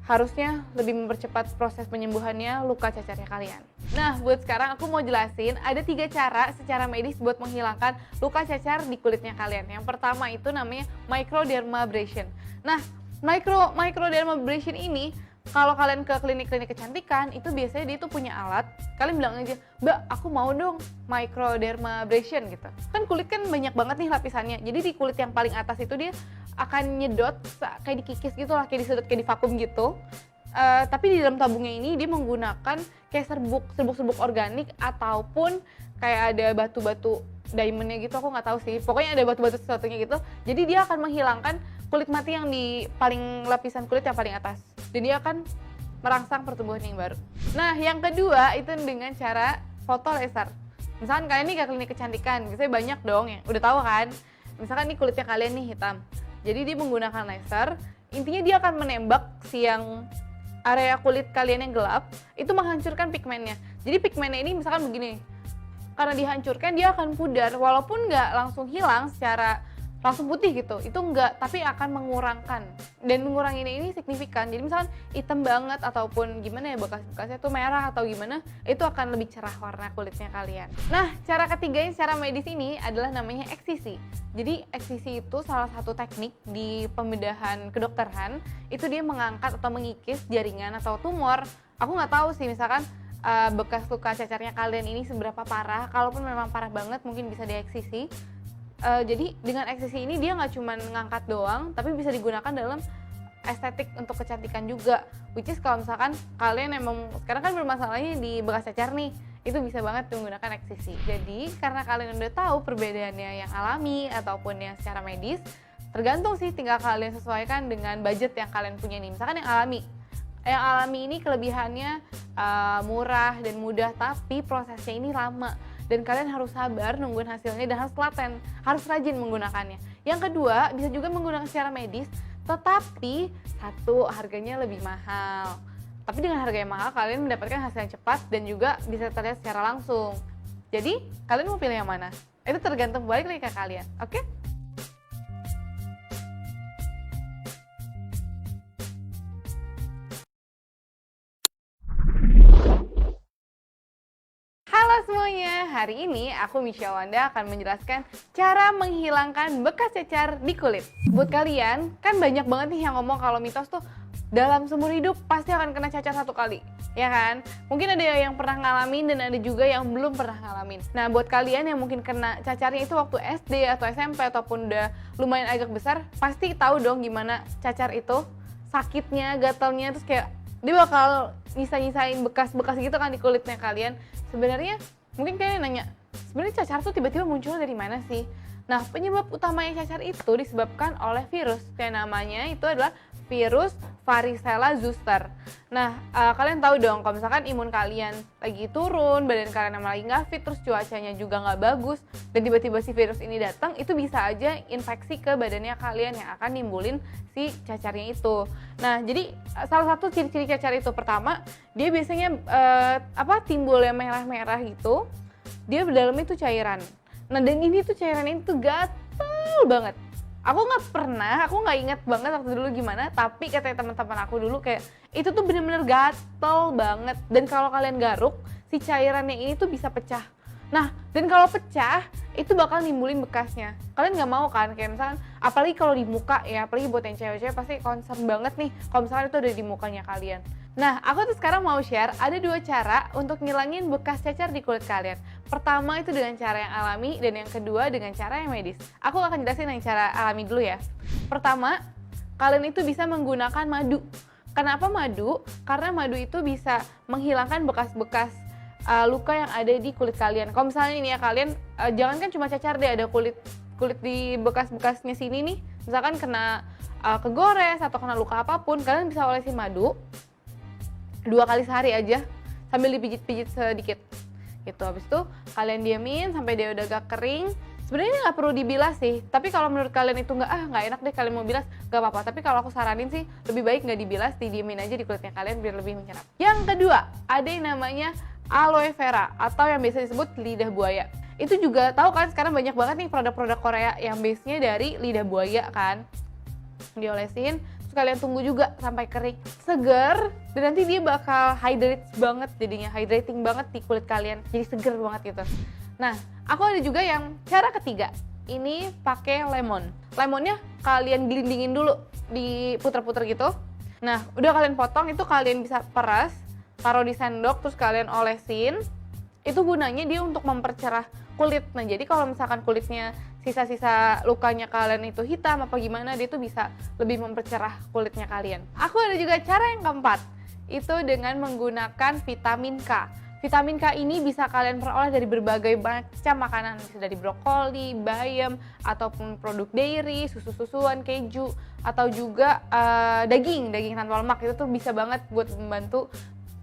harusnya lebih mempercepat proses penyembuhannya luka cacarnya kalian. Nah, buat sekarang aku mau jelasin ada 3 cara secara medis buat menghilangkan luka cacar di kulitnya kalian. Yang pertama itu namanya microdermabrasion. Nah, microdermabrasion ini kalau kalian ke klinik-klinik kecantikan itu biasanya dia tuh punya alat. Kalian bilang aja, "Mbak, aku mau dong microdermabrasion," gitu. Kan kulit kan banyak banget nih lapisannya. Jadi di kulit yang paling atas itu dia akan nyedot kayak dikikis gitu lah, kayak disedot, kayak divakum gitu. Tapi di dalam tabungnya ini dia menggunakan kayak serbuk organik ataupun kayak ada batu-batu diamondnya gitu, aku nggak tahu sih. Pokoknya ada batu-batu sesuatunya gitu. Jadi dia akan menghilangkan kulit mati yang di paling lapisan kulit yang paling atas. Dan dia akan merangsang pertumbuhan yang baru. Nah, yang kedua itu dengan cara foto laser. Misalkan kalian nih ke klinik kecantikan, biasanya banyak dong yang udah tahu kan. Misalkan nih kulitnya kalian nih hitam. Jadi dia menggunakan laser, intinya dia akan menembak si yang area kulit kalian yang gelap, itu menghancurkan pigmennya. Jadi pigmennya ini misalkan begini, karena dihancurkan dia akan pudar, walaupun nggak langsung hilang secara langsung putih gitu, itu enggak, tapi akan mengurangkan, dan mengurangi ini signifikan. Jadi misalkan hitam banget ataupun gimana ya, bekas-bekasnya tuh merah atau gimana, itu akan lebih cerah warna kulitnya kalian. Nah, cara ketiga yang secara medis ini adalah namanya eksisi. Jadi eksisi itu salah satu teknik di pembedahan kedokteran, itu dia mengangkat atau mengikis jaringan atau tumor. Aku nggak tahu sih misalkan bekas luka cacarnya kalian ini seberapa parah. Kalaupun memang parah banget mungkin bisa dieksisi. Jadi dengan eksisi ini dia nggak cuma ngangkat doang, tapi bisa digunakan dalam estetik untuk kecantikan juga. Which is kalau misalkan kalian emang sekarang kan bermasalahnya di bekas cacar nih, itu bisa banget menggunakan eksisi. Jadi karena kalian udah tahu perbedaannya yang alami ataupun yang secara medis, tergantung sih, tinggal kalian sesuaikan dengan budget yang kalian punya nih. Misalkan yang alami ini kelebihannya murah dan mudah, tapi prosesnya ini lama. Dan kalian harus sabar nungguin hasilnya dan harus telaten, harus rajin menggunakannya. Yang kedua, bisa juga menggunakan secara medis, tetapi satu, harganya lebih mahal. Tapi dengan harga yang mahal, kalian mendapatkan hasil yang cepat dan juga bisa terlihat secara langsung. Jadi, kalian mau pilih yang mana? Itu tergantung balik lagi ke kalian, oke? Halo semuanya, hari ini aku Michelle Wanda akan menjelaskan cara menghilangkan bekas cacar di kulit. Buat kalian, kan banyak banget nih yang ngomong kalau mitos tuh dalam seumur hidup pasti akan kena cacar satu kali, ya kan? Mungkin ada yang pernah ngalamin dan ada juga yang belum pernah ngalamin. Nah, buat kalian yang mungkin kena cacarnya itu waktu SD atau SMP ataupun udah lumayan agak besar, pasti tahu dong gimana cacar itu, sakitnya, gatalnya, terus kayak dia bakal nyisa-nyisain bekas-bekas gitu kan di kulitnya kalian. Sebenarnya mungkin kalian nanya, sebenarnya cacar tuh tiba-tiba muncul dari mana sih? Nah, penyebab utamanya cacar itu disebabkan oleh virus. Yang namanya itu adalah virus varicella zoster. Nah, kalian tahu dong kalau misalkan imun kalian lagi turun, badan kalian emang lagi nggak fit, terus cuacanya juga nggak bagus, dan tiba-tiba si virus ini datang, itu bisa aja infeksi ke badannya kalian yang akan nimbulin si cacarnya itu. Nah, jadi salah satu ciri-ciri cacar itu pertama, dia biasanya timbul yang merah-merah gitu, dia di dalamnya itu cairan. Nah, dan ini tuh cairan ini tuh gatel banget. Aku nggak inget banget waktu dulu gimana, tapi katanya teman-teman aku dulu kayak itu tuh bener-bener gatel banget. Dan kalau kalian garuk, si cairannya ini tuh bisa pecah. Nah, dan kalau pecah, itu bakal nimbulin bekasnya. Kalian nggak mau kan, kayak misalkan, apalagi kalau di muka ya, apalagi buat yang cewek-cewek pasti concern banget nih kalau misalkan itu ada di mukanya kalian. Nah, aku tuh sekarang mau share ada 2 cara untuk ngilangin bekas cacar di kulit kalian. Pertama itu dengan cara yang alami dan yang kedua dengan cara yang medis. Aku akan jelasin yang cara alami dulu ya. Pertama, kalian itu bisa menggunakan madu. Kenapa madu? Karena madu itu bisa menghilangkan bekas-bekas luka yang ada di kulit kalian. Kalau misalnya ini ya kalian, jangan kan cuma cacar deh, ada kulit di bekas-bekasnya sini nih. Misalkan kena kegores atau kena luka apapun, kalian bisa olesin madu 2 kali sehari aja sambil dipijit-pijit sedikit gitu. Habis itu kalian diamin sampai dia udah agak kering. Sebenarnya nggak perlu dibilas sih, tapi kalau menurut kalian itu nggak enak deh kalian mau bilas, nggak apa-apa. Tapi kalau aku saranin sih lebih baik nggak dibilas, didiemin aja di kulitnya kalian biar lebih menyerap. Yang kedua, ada yang namanya aloe vera atau yang biasa disebut lidah buaya. Itu juga tahu kan sekarang banyak banget nih produk-produk Korea yang base-nya dari lidah buaya kan. Diolesin, terus kalian tunggu juga sampai kering, seger, dan nanti dia bakal hydrating banget di kulit kalian, jadi seger banget gitu. Nah, aku ada juga yang cara ketiga, ini pakai lemon. Lemonnya kalian gelindingin dulu, diputer-puter gitu. Nah, udah kalian potong, itu kalian bisa peras, taruh di sendok, terus kalian olesin. Itu gunanya dia untuk mempercerah kulit. Nah, jadi kalau misalkan kulitnya sisa-sisa lukanya kalian itu hitam apa gimana, dia tuh bisa lebih mempercerah kulitnya kalian. Aku ada juga cara yang keempat, itu dengan menggunakan vitamin K. Vitamin K ini bisa kalian peroleh dari berbagai macam makanan, bisa dari brokoli, bayam, ataupun produk dairy, susu-susuan, keju, atau juga daging tanpa lemak. Itu tuh bisa banget buat membantu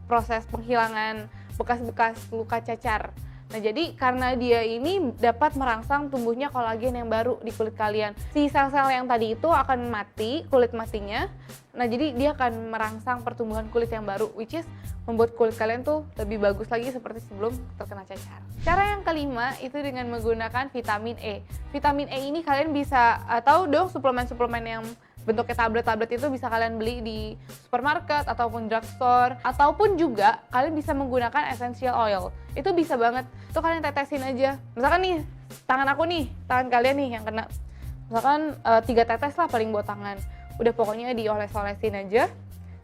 proses penghilangan bekas-bekas luka cacar. Nah, jadi karena dia ini dapat merangsang tumbuhnya kolagen yang baru di kulit kalian. Si sel-sel yang tadi itu akan mati, kulit matinya. Nah, jadi dia akan merangsang pertumbuhan kulit yang baru, which is membuat kulit kalian tuh lebih bagus lagi seperti sebelum terkena cacar. Cara yang kelima itu dengan menggunakan vitamin E. Vitamin E ini kalian bisa tahu dong suplemen-suplemen yang bentuknya tablet-tablet itu bisa kalian beli di supermarket ataupun drugstore, ataupun juga kalian bisa menggunakan essential oil. Itu bisa banget, itu kalian tetesin aja. Misalkan nih, tangan kalian nih yang kena, misalkan 3 tetes lah paling buat tangan. Udah pokoknya dioles-olesin aja,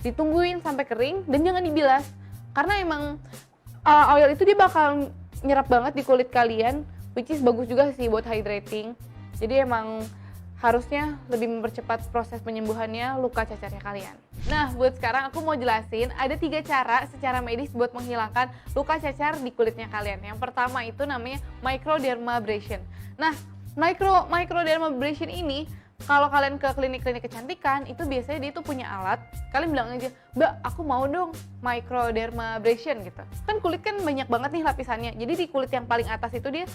ditungguin sampai kering dan jangan dibilas. Karena emang oil itu dia bakal nyerap banget di kulit kalian, which is bagus juga sih buat hydrating. Jadi emang harusnya lebih mempercepat proses penyembuhannya luka cacarnya kalian. Nah, buat sekarang aku mau jelasin ada 3 cara secara medis buat menghilangkan luka cacar di kulitnya kalian. Yang pertama itu namanya microdermabrasion. Nah, microdermabrasion ini kalau kalian ke klinik-klinik kecantikan itu biasanya dia tuh punya alat. Kalian bilang aja, "Mbak, aku mau dong microdermabrasion," gitu. Kan kulit kan banyak banget nih lapisannya. Jadi di kulit yang paling atas itu dia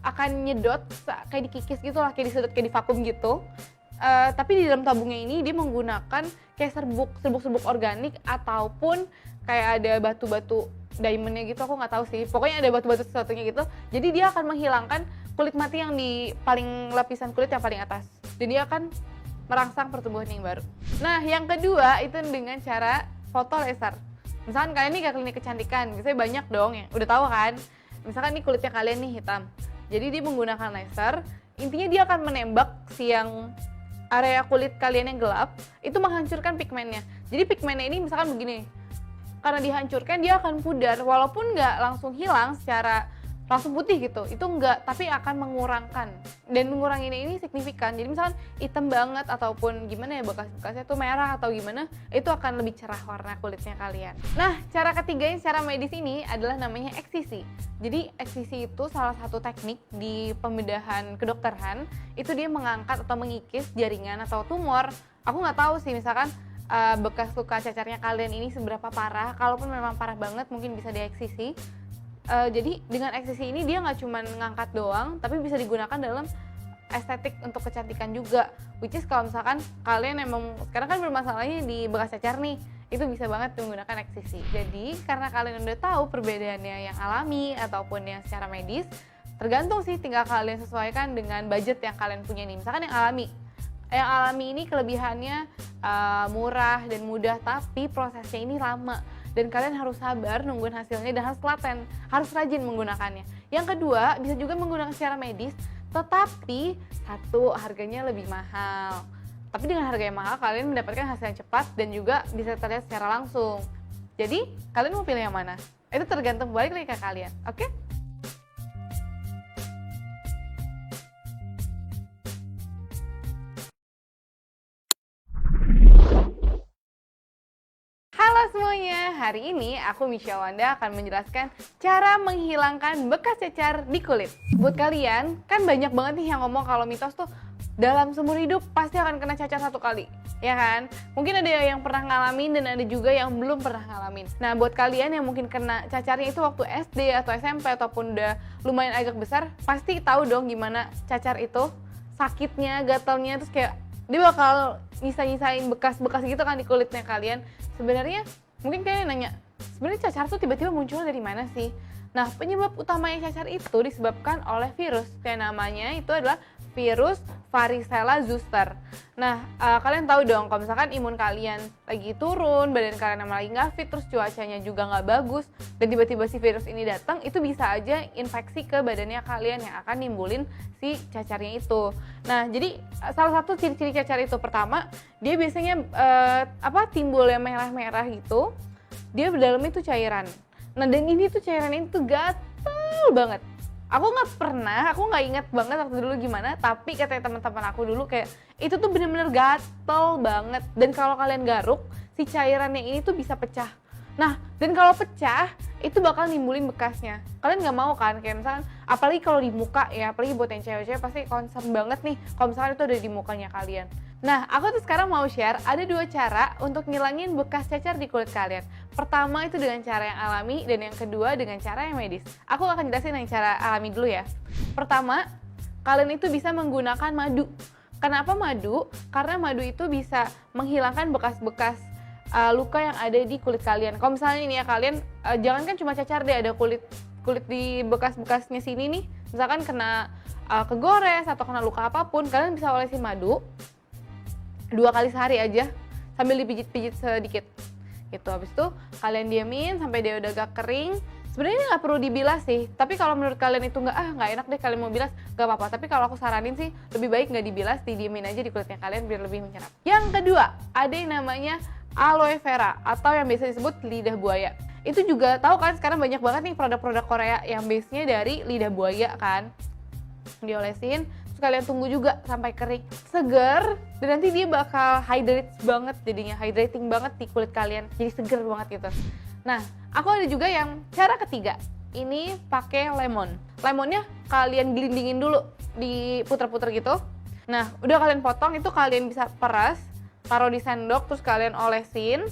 akan nyedot kayak dikikis gitu lah, kayak disedot, kayak divakum gitu. Tapi di dalam tabungnya ini dia menggunakan kayak serbuk organik ataupun kayak ada batu-batu diamondnya gitu, aku nggak tahu sih. Pokoknya ada batu-batu sesuatunya gitu. Jadi dia akan menghilangkan kulit mati yang di paling lapisan kulit yang paling atas. Dan dia akan merangsang pertumbuhan yang baru. Nah, yang kedua itu dengan cara foto laser. Misalkan kalian nih ke klinik kecantikan, biasanya banyak dong yang udah tahu kan. misalkan nih kulitnya kalian nih hitam, jadi dia menggunakan laser, intinya dia akan menembak si yang area kulit kalian yang gelap, itu menghancurkan pigmennya. Jadi pigmennya ini misalkan begini, karena dihancurkan dia akan pudar, walaupun nggak langsung hilang secara langsung putih gitu, itu enggak, tapi akan mengurangkan, dan mengurangi ini signifikan. Jadi misalkan hitam banget ataupun gimana ya, bekas-bekasnya tuh merah atau gimana, itu akan lebih cerah warna kulitnya kalian. Nah, cara ketiga yang secara medis ini adalah namanya eksisi. Jadi eksisi itu salah satu teknik di pembedahan kedokteran, itu dia mengangkat atau mengikis jaringan atau tumor. Aku nggak tahu sih misalkan bekas luka cacarnya kalian ini seberapa parah. Kalaupun memang parah banget mungkin bisa dieksisi. Jadi dengan eksisi ini dia nggak cuma ngangkat doang, tapi bisa digunakan dalam estetik untuk kecantikan juga. Which is kalau misalkan kalian emang sekarang kan bermasalahnya di bekas cacar nih, itu bisa banget menggunakan eksisi. Jadi karena kalian udah tahu perbedaannya yang alami ataupun yang secara medis, tergantung sih, tinggal kalian sesuaikan dengan budget yang kalian punya nih. Misalkan yang alami ini kelebihannya murah dan mudah, tapi prosesnya ini lama dan kalian harus sabar nungguin hasilnya dan harus telaten, harus rajin menggunakannya. Yang kedua, bisa juga menggunakan secara medis, tetapi satu, harganya lebih mahal. Tapi dengan harga yang mahal kalian mendapatkan hasil yang cepat dan juga bisa terlihat secara langsung. Jadi kalian mau pilih yang mana? Itu tergantung balik lagi ke kalian, oke? Halo semuanya, hari ini aku Michelle Wanda akan menjelaskan cara menghilangkan bekas cacar di kulit. Buat kalian, kan banyak banget nih yang ngomong kalau mitos tuh dalam seumur hidup pasti akan kena cacar satu kali, ya kan? Mungkin ada yang pernah ngalamin dan ada juga yang belum pernah ngalamin. Nah, buat kalian yang mungkin kena cacarnya itu waktu SD atau SMP ataupun udah lumayan agak besar, pasti tahu dong gimana cacar itu, sakitnya, gatalnya, terus kayak dia bakal nyisa-nyisain bekas-bekas gitu kan di kulitnya kalian. Sebenarnya mungkin kalian nanya, sebenarnya cacar tuh tiba-tiba muncul dari mana sih? Nah, penyebab utamanya cacar itu disebabkan oleh virus. Yang namanya itu adalah virus varicella zoster. Nah, kalian tahu dong kalau misalkan imun kalian lagi turun, badan kalian emang lagi nggak fit, terus cuacanya juga nggak bagus, dan tiba-tiba si virus ini datang, itu bisa aja infeksi ke badannya kalian yang akan nimbulin si cacarnya itu. Nah, jadi salah satu ciri-ciri cacar itu, pertama, dia biasanya timbul yang merah-merah gitu, dia dalam itu cairan. Nah, dan ini tuh cairan ini tuh gatel banget. Aku nggak inget banget waktu dulu gimana, tapi katanya teman-teman aku dulu kayak itu tuh bener-bener gatel banget. Dan kalau kalian garuk, si cairannya ini tuh bisa pecah. Nah, dan kalau pecah, itu bakal nimbulin bekasnya. Kalian nggak mau kan, kayak misalkan, apalagi kalau di muka ya, apalagi buat yang cewek-cewek pasti concern banget nih kalau misalkan itu ada di mukanya kalian. Nah, aku tuh sekarang mau share ada 2 cara untuk ngilangin bekas cacar di kulit kalian. Pertama itu dengan cara yang alami, dan yang kedua dengan cara yang medis. Aku akan jelasin yang cara alami dulu ya. Pertama, kalian itu bisa menggunakan madu. Kenapa madu? Karena madu itu bisa menghilangkan bekas-bekas luka yang ada di kulit kalian. Kalau misalnya ini ya kalian, jangan kan cuma cacar deh, ada kulit di bekas-bekasnya sini nih. Misalkan kena kegores atau kena luka apapun, kalian bisa olesin madu 2 kali sehari aja sambil dipijit-pijit sedikit gitu. Habis itu kalian diamin sampai dia udah agak kering. Sebenarnya nggak perlu dibilas sih, tapi kalau menurut kalian itu nggak enak deh kalian mau bilas, nggak apa-apa. Tapi kalau aku saranin sih lebih baik nggak dibilas, didiemin aja di kulitnya kalian biar lebih menyerap. Yang kedua, ada yang namanya aloe vera atau yang biasa disebut lidah buaya. Itu juga tahu kan sekarang banyak banget nih produk-produk Korea yang base-nya dari lidah buaya kan. Diolesin, terus kalian tunggu juga sampai kering, seger, dan nanti dia bakal hydrating banget di kulit kalian, jadi seger banget gitu. Nah, aku ada juga yang cara ketiga, ini pakai lemonnya kalian gelindingin dulu, diputer-puter gitu. Nah, udah kalian potong, itu kalian bisa peras, taruh di sendok, terus kalian olesin.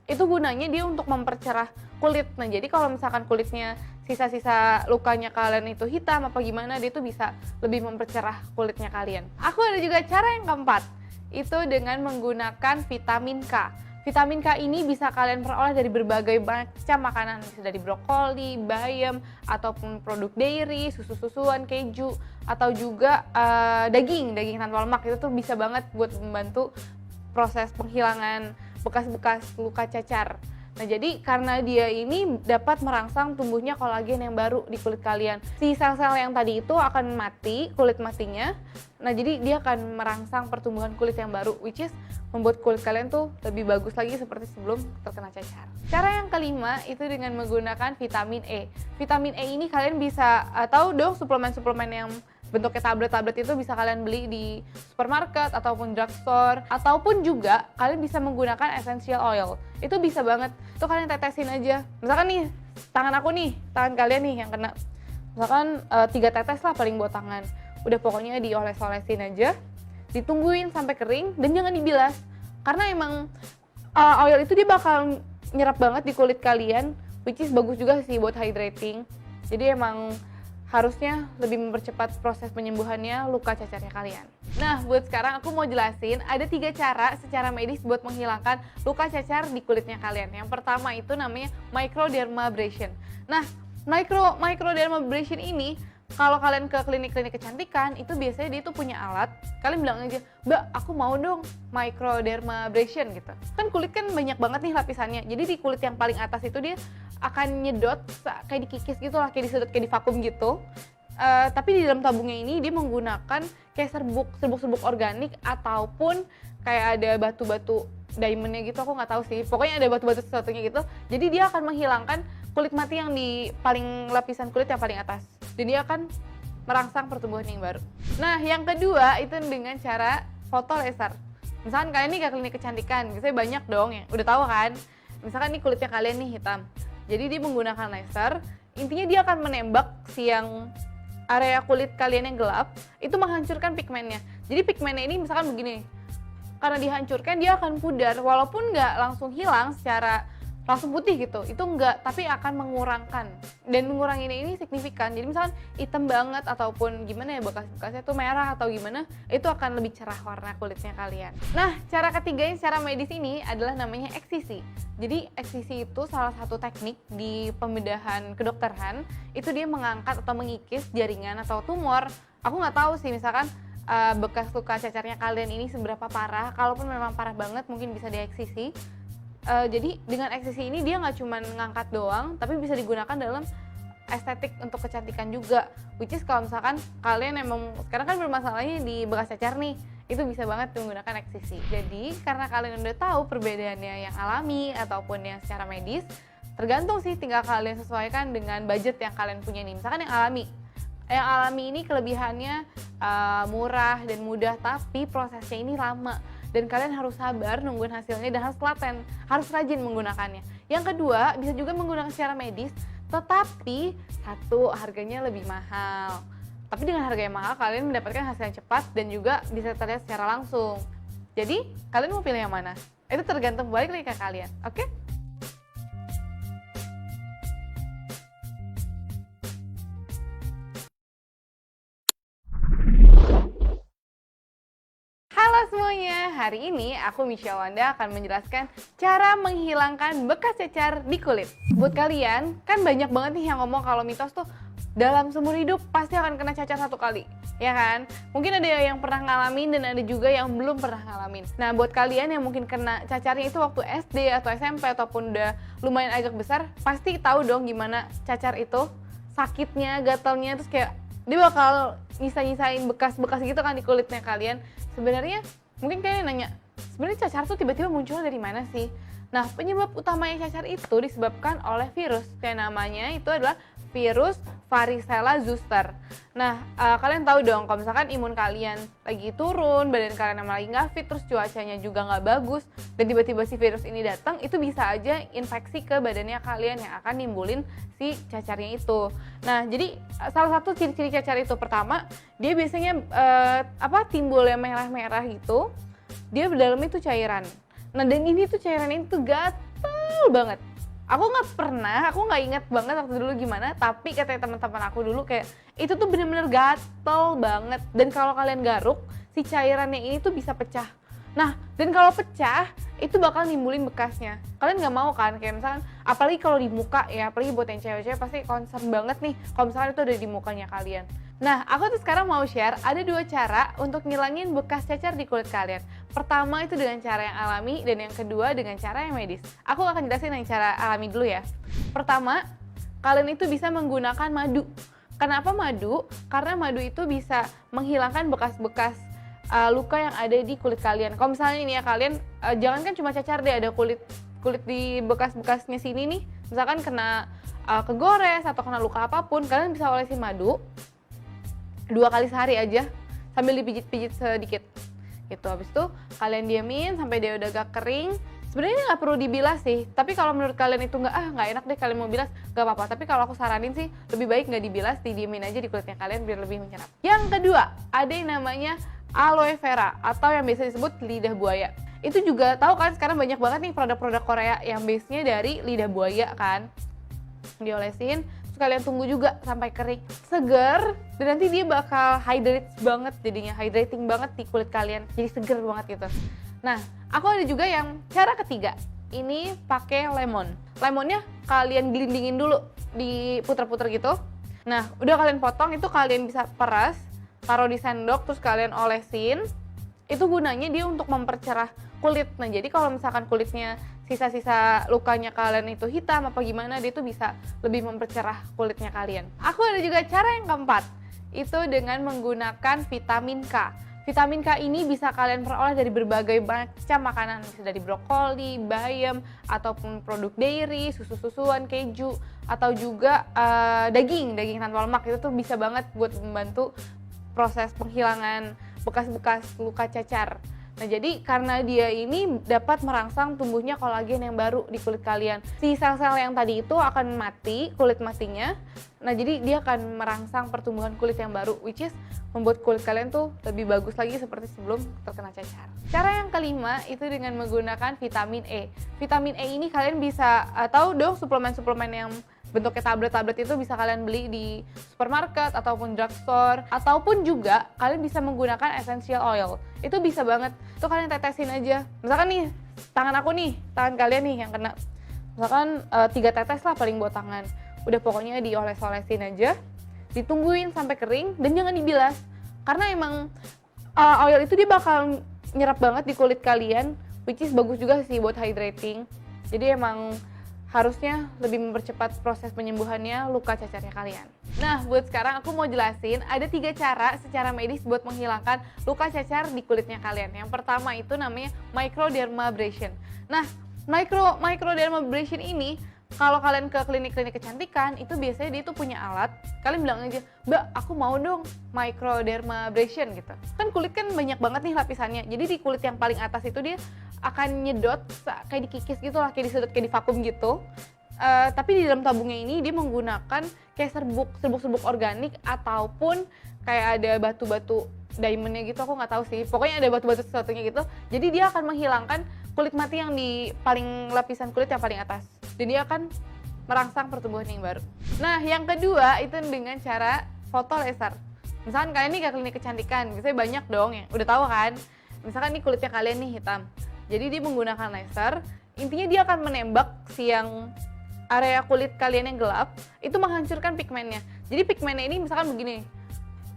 Itu gunanya dia untuk mempercerah kulit. Nah, jadi kalau misalkan kulitnya sisa-sisa lukanya kalian itu hitam apa gimana, dia tuh bisa lebih mempercerah kulitnya kalian. Aku ada juga cara yang keempat, itu dengan menggunakan vitamin K. Vitamin K ini bisa kalian peroleh dari berbagai macam makanan, bisa dari brokoli, bayam, ataupun produk dairy, susu-susuan, keju, atau juga daging tanpa lemak. Itu tuh bisa banget buat membantu proses penghilangan bekas-bekas luka cacar. Nah, jadi karena dia ini dapat merangsang tumbuhnya kolagen yang baru di kulit kalian. Si sel-sel yang tadi itu akan mati, kulit matinya. Nah, jadi dia akan merangsang pertumbuhan kulit yang baru, which is membuat kulit kalian tuh lebih bagus lagi seperti sebelum terkena cacar. Cara yang kelima itu dengan menggunakan vitamin E. Vitamin E ini kalian bisa tahu dong suplemen-suplemen yang bentuknya tablet-tablet itu bisa kalian beli di supermarket ataupun drugstore, ataupun juga kalian bisa menggunakan essential oil. Itu bisa banget, itu kalian tetesin aja. Misalkan nih, tangan kalian nih yang kena, misalkan 3 tetes lah paling buat tangan. Udah pokoknya dioles-olesin aja, ditungguin sampai kering dan jangan dibilas. Karena emang oil itu dia bakal nyerap banget di kulit kalian, which is bagus juga sih buat hydrating. Jadi emang harusnya lebih mempercepat proses penyembuhannya luka cacarnya kalian. Nah, buat sekarang aku mau jelasin ada 3 cara secara medis buat menghilangkan luka cacar di kulitnya kalian. Yang pertama itu namanya microdermabrasion. Nah, microdermabrasion ini kalau kalian ke klinik-klinik kecantikan itu biasanya dia tuh punya alat. Kalian bilang aja, "Mbak, aku mau dong microdermabrasion," gitu. Kan kulit kan banyak banget nih lapisannya. Jadi di kulit yang paling atas itu dia akan nyedot kayak dikikis gitu lah, kayak disedot kayak di vakum gitu. Tapi di dalam tabungnya ini dia menggunakan kayak serbuk organik ataupun kayak ada batu-batu diamondnya gitu, aku nggak tahu sih. Pokoknya ada batu-batu sesuatunya gitu. Jadi dia akan menghilangkan kulit mati yang di paling lapisan kulit yang paling atas. Dan dia akan merangsang pertumbuhan yang baru. Nah, yang kedua itu dengan cara foto laser. Misalkan kalian nih ke klinik kecantikan, biasanya banyak dong yang udah tahu kan. Misalkan nih kulitnya kalian nih hitam. Jadi dia menggunakan laser, intinya dia akan menembak si yang area kulit kalian yang gelap, itu menghancurkan pigmennya. Jadi pigmennya ini misalkan begini, karena dihancurkan dia akan pudar, walaupun nggak langsung hilang secara langsung putih gitu, itu enggak, tapi akan mengurangkan. Dan mengurangi ini signifikan. Jadi misalkan hitam banget ataupun gimana ya, bekas-bekasnya tuh merah atau gimana, itu akan lebih cerah warna kulitnya kalian. Nah, cara ketiga yang secara medis ini adalah namanya eksisi. Jadi eksisi itu salah satu teknik di pembedahan kedokteran, itu dia mengangkat atau mengikis jaringan atau tumor. Aku nggak tahu sih misalkan bekas luka cacarnya kalian ini seberapa parah. Kalaupun memang parah banget mungkin bisa dieksisi. Jadi dengan eksisi ini dia nggak cuma ngangkat doang, tapi bisa digunakan dalam estetik untuk kecantikan juga. Which is kalau misalkan kalian emang sekarang kan bermasalahnya di bekas cacar nih, itu bisa banget menggunakan eksisi. Jadi karena kalian udah tahu perbedaannya yang alami ataupun yang secara medis, tergantung sih, tinggal kalian sesuaikan dengan budget yang kalian punya nih. Misalkan yang alami ini kelebihannya murah dan mudah, tapi prosesnya ini lama. Dan kalian harus sabar nungguin hasilnya dan harus telaten, harus rajin menggunakannya. Yang kedua, bisa juga menggunakan secara medis, tetapi satu, harganya lebih mahal. Tapi dengan harga yang mahal, kalian mendapatkan hasil yang cepat dan juga bisa terlihat secara langsung. Jadi, kalian mau pilih yang mana? Itu tergantung balik lagi ke kalian, oke? Halo semuanya, hari ini aku Michelle Wanda akan menjelaskan cara menghilangkan bekas cacar di kulit. Buat kalian, kan banyak banget nih yang ngomong kalau mitos tuh dalam seumur hidup pasti akan kena cacar 1 kali, ya kan? Mungkin ada yang pernah ngalamin dan ada juga yang belum pernah ngalamin. Nah, buat kalian yang mungkin kena cacarnya itu waktu SD atau SMP ataupun udah lumayan agak besar, pasti tahu dong gimana cacar itu, sakitnya, gatalnya, terus kayak dia bakal nyisa-nyisain bekas-bekas gitu kan di kulitnya kalian. Sebenarnya mungkin kalian nanya, sebenarnya cacar tuh tiba-tiba muncul dari mana sih? Nah, penyebab utamanya cacar itu disebabkan oleh virus. Yang namanya itu adalah virus varicella zoster. Nah, kalian tahu dong kalau misalkan imun kalian lagi turun, badan kalian emang lagi nggak fit, terus cuacanya juga nggak bagus, dan tiba-tiba si virus ini datang, itu bisa aja infeksi ke badannya kalian yang akan nimbulin si cacarnya itu. Nah, jadi salah satu ciri-ciri cacar itu pertama, dia biasanya timbul yang merah-merah gitu, dia di dalamnya itu cairan. Nah, dan ini tuh cairan ini tuh gatel banget. Aku nggak inget banget waktu dulu gimana, tapi katanya teman-teman aku dulu kayak itu tuh bener-bener gatel banget. Dan kalau kalian garuk, si cairannya ini tuh bisa pecah. Nah, dan kalau pecah, itu bakal nimbulin bekasnya. Kalian nggak mau kan, kayak misalkan, apalagi kalau di muka ya, apalagi buat yang cewek-cewek pasti concern banget nih kalau misalkan itu ada di mukanya kalian. Nah, aku tuh sekarang mau share ada 2 cara untuk ngilangin bekas cacar di kulit kalian. Pertama itu dengan cara yang alami, dan yang kedua dengan cara yang medis. Aku akan jelasin yang cara alami dulu ya. Pertama, kalian itu bisa menggunakan madu. Kenapa madu? Karena madu itu bisa menghilangkan bekas-bekas luka yang ada di kulit kalian. Kalau misalnya ini ya kalian, jangan kan cuma cacar deh, ada kulit di bekas-bekasnya sini nih. Misalkan kena kegores atau kena luka apapun, kalian bisa olesin madu 2 kali sehari aja sambil dipijit-pijit sedikit. Gitu. Habis itu kalian diamin sampai dia udah agak kering. Sebenarnya nggak perlu dibilas sih, tapi kalau menurut kalian itu nggak enak deh kalian mau bilas, nggak apa-apa. Tapi kalau aku saranin sih lebih baik nggak dibilas, didiemin aja di kulitnya kalian biar lebih menyerap. Yang kedua, ada yang namanya aloe vera atau yang biasa disebut lidah buaya. Itu juga tahu kan sekarang banyak banget nih produk-produk Korea yang base-nya dari lidah buaya kan. Diolesin, terus kalian tunggu juga sampai kering, seger, dan nanti dia bakal hydrate banget, jadinya hydrating banget di kulit kalian, jadi seger banget gitu. Nah, aku ada juga yang cara ketiga, ini pakai lemon. Lemonnya kalian gelindingin dulu, diputer-puter gitu. Nah, udah kalian potong, itu kalian bisa peras, taruh di sendok, terus kalian olesin. Itu gunanya dia untuk mempercerah kulit. Nah, jadi kalau misalkan kulitnya sisa-sisa lukanya kalian itu hitam apa gimana, dia tuh bisa lebih mempercerah kulitnya kalian. Aku ada juga cara yang keempat, itu dengan menggunakan vitamin K. Vitamin K ini bisa kalian peroleh dari berbagai macam makanan, bisa dari brokoli, bayam, ataupun produk dairy, susu-susuan, keju, atau juga daging tanpa lemak. Itu tuh bisa banget buat membantu proses penghilangan bekas-bekas luka cacar. Nah, jadi karena dia ini dapat merangsang tumbuhnya kolagen yang baru di kulit kalian. Si sel-sel yang tadi itu akan mati, kulit matinya. Nah, jadi dia akan merangsang pertumbuhan kulit yang baru, which is membuat kulit kalian tuh lebih bagus lagi seperti sebelum terkena cacar. Cara yang kelima itu dengan menggunakan vitamin E. Vitamin E ini kalian bisa tahu dong suplemen-suplemen yang bentuknya tablet-tablet itu bisa kalian beli di supermarket ataupun drugstore, ataupun juga kalian bisa menggunakan essential oil. Itu bisa banget, itu kalian tetesin aja. Misalkan nih, tangan kalian nih yang kena, misalkan 3 tetes lah paling buat tangan. Udah pokoknya dioles-olesin aja, ditungguin sampai kering, dan jangan dibilas. Karena emang oil itu dia bakal nyerap banget di kulit kalian, which is bagus juga sih buat hydrating. Jadi emang harusnya lebih mempercepat proses penyembuhannya luka cacarnya kalian. Nah, buat sekarang aku mau jelasin ada 3 cara secara medis buat menghilangkan luka cacar di kulitnya kalian. Yang pertama itu namanya microdermabrasion. Nah, microdermabrasion ini kalau kalian ke klinik-klinik kecantikan itu biasanya dia tuh punya alat. Kalian bilang aja, "Mbak, aku mau dong microdermabrasion," gitu. Kan kulit kan banyak banget nih lapisannya. Jadi di kulit yang paling atas itu dia akan nyedot kayak dikikis gitu lah, kayak disedot, kayak divakum gitu. Tapi di dalam tabungnya ini dia menggunakan kayak serbuk organik ataupun kayak ada batu-batu diamondnya gitu, aku nggak tahu sih. Pokoknya ada batu-batu sesuatunya gitu. Jadi dia akan menghilangkan kulit mati yang di paling lapisan kulit yang paling atas. Jadi dia akan merangsang pertumbuhan yang baru. Nah, yang kedua itu dengan cara foto laser. Misalkan kalian nih ke klinik kecantikan, biasanya banyak dong yang udah tahu kan. Misalkan nih kulitnya kalian nih hitam. Jadi dia menggunakan laser, intinya dia akan menembak si yang area kulit kalian yang gelap, itu menghancurkan pigmennya. Jadi pigmennya ini misalkan begini,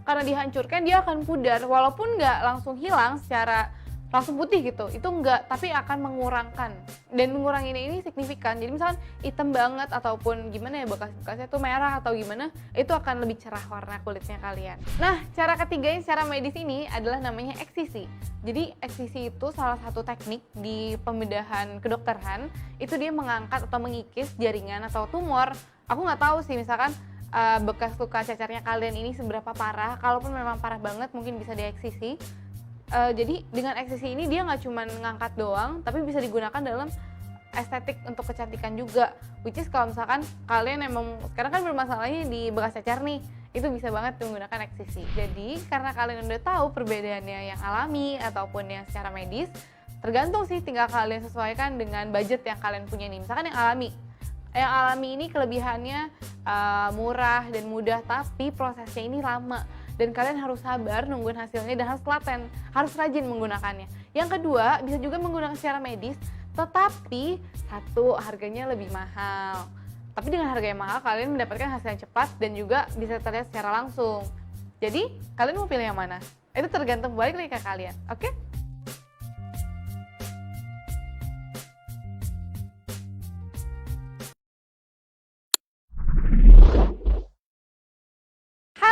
karena dihancurkan dia akan pudar, walaupun nggak langsung hilang secara langsung putih gitu, itu enggak, tapi akan mengurangkan, dan menguranginnya ini signifikan. Jadi misalkan hitam banget ataupun gimana ya, bekas-bekasnya tuh merah atau gimana, itu akan lebih cerah warna kulitnya kalian. Nah, cara ketiga yang secara medis ini adalah namanya eksisi. Jadi eksisi itu salah satu teknik di pembedahan kedokteran, itu dia mengangkat atau mengikis jaringan atau tumor. Aku nggak tahu sih misalkan bekas luka cacarnya kalian ini seberapa parah. Kalaupun memang parah banget mungkin bisa dieksisi. Jadi dengan eksisi ini dia nggak cuma ngangkat doang, tapi bisa digunakan dalam estetik untuk kecantikan juga. Which is kalau misalkan kalian emang sekarang kan bermasalahnya di bekas cacar nih, itu bisa banget menggunakan eksisi. Jadi karena kalian udah tahu perbedaannya yang alami ataupun yang secara medis, tergantung sih, tinggal kalian sesuaikan dengan budget yang kalian punya nih. Misalkan yang alami ini kelebihannya murah dan mudah, tapi prosesnya ini lama. Dan kalian harus sabar nungguin hasilnya dan harus telaten, harus rajin menggunakannya. Yang kedua, bisa juga menggunakan secara medis, tetapi satu, harganya lebih mahal. Tapi dengan harga yang mahal, kalian mendapatkan hasil yang cepat dan juga bisa terlihat secara langsung. Jadi, kalian mau pilih yang mana? Itu tergantung balik lagi ke kalian, oke?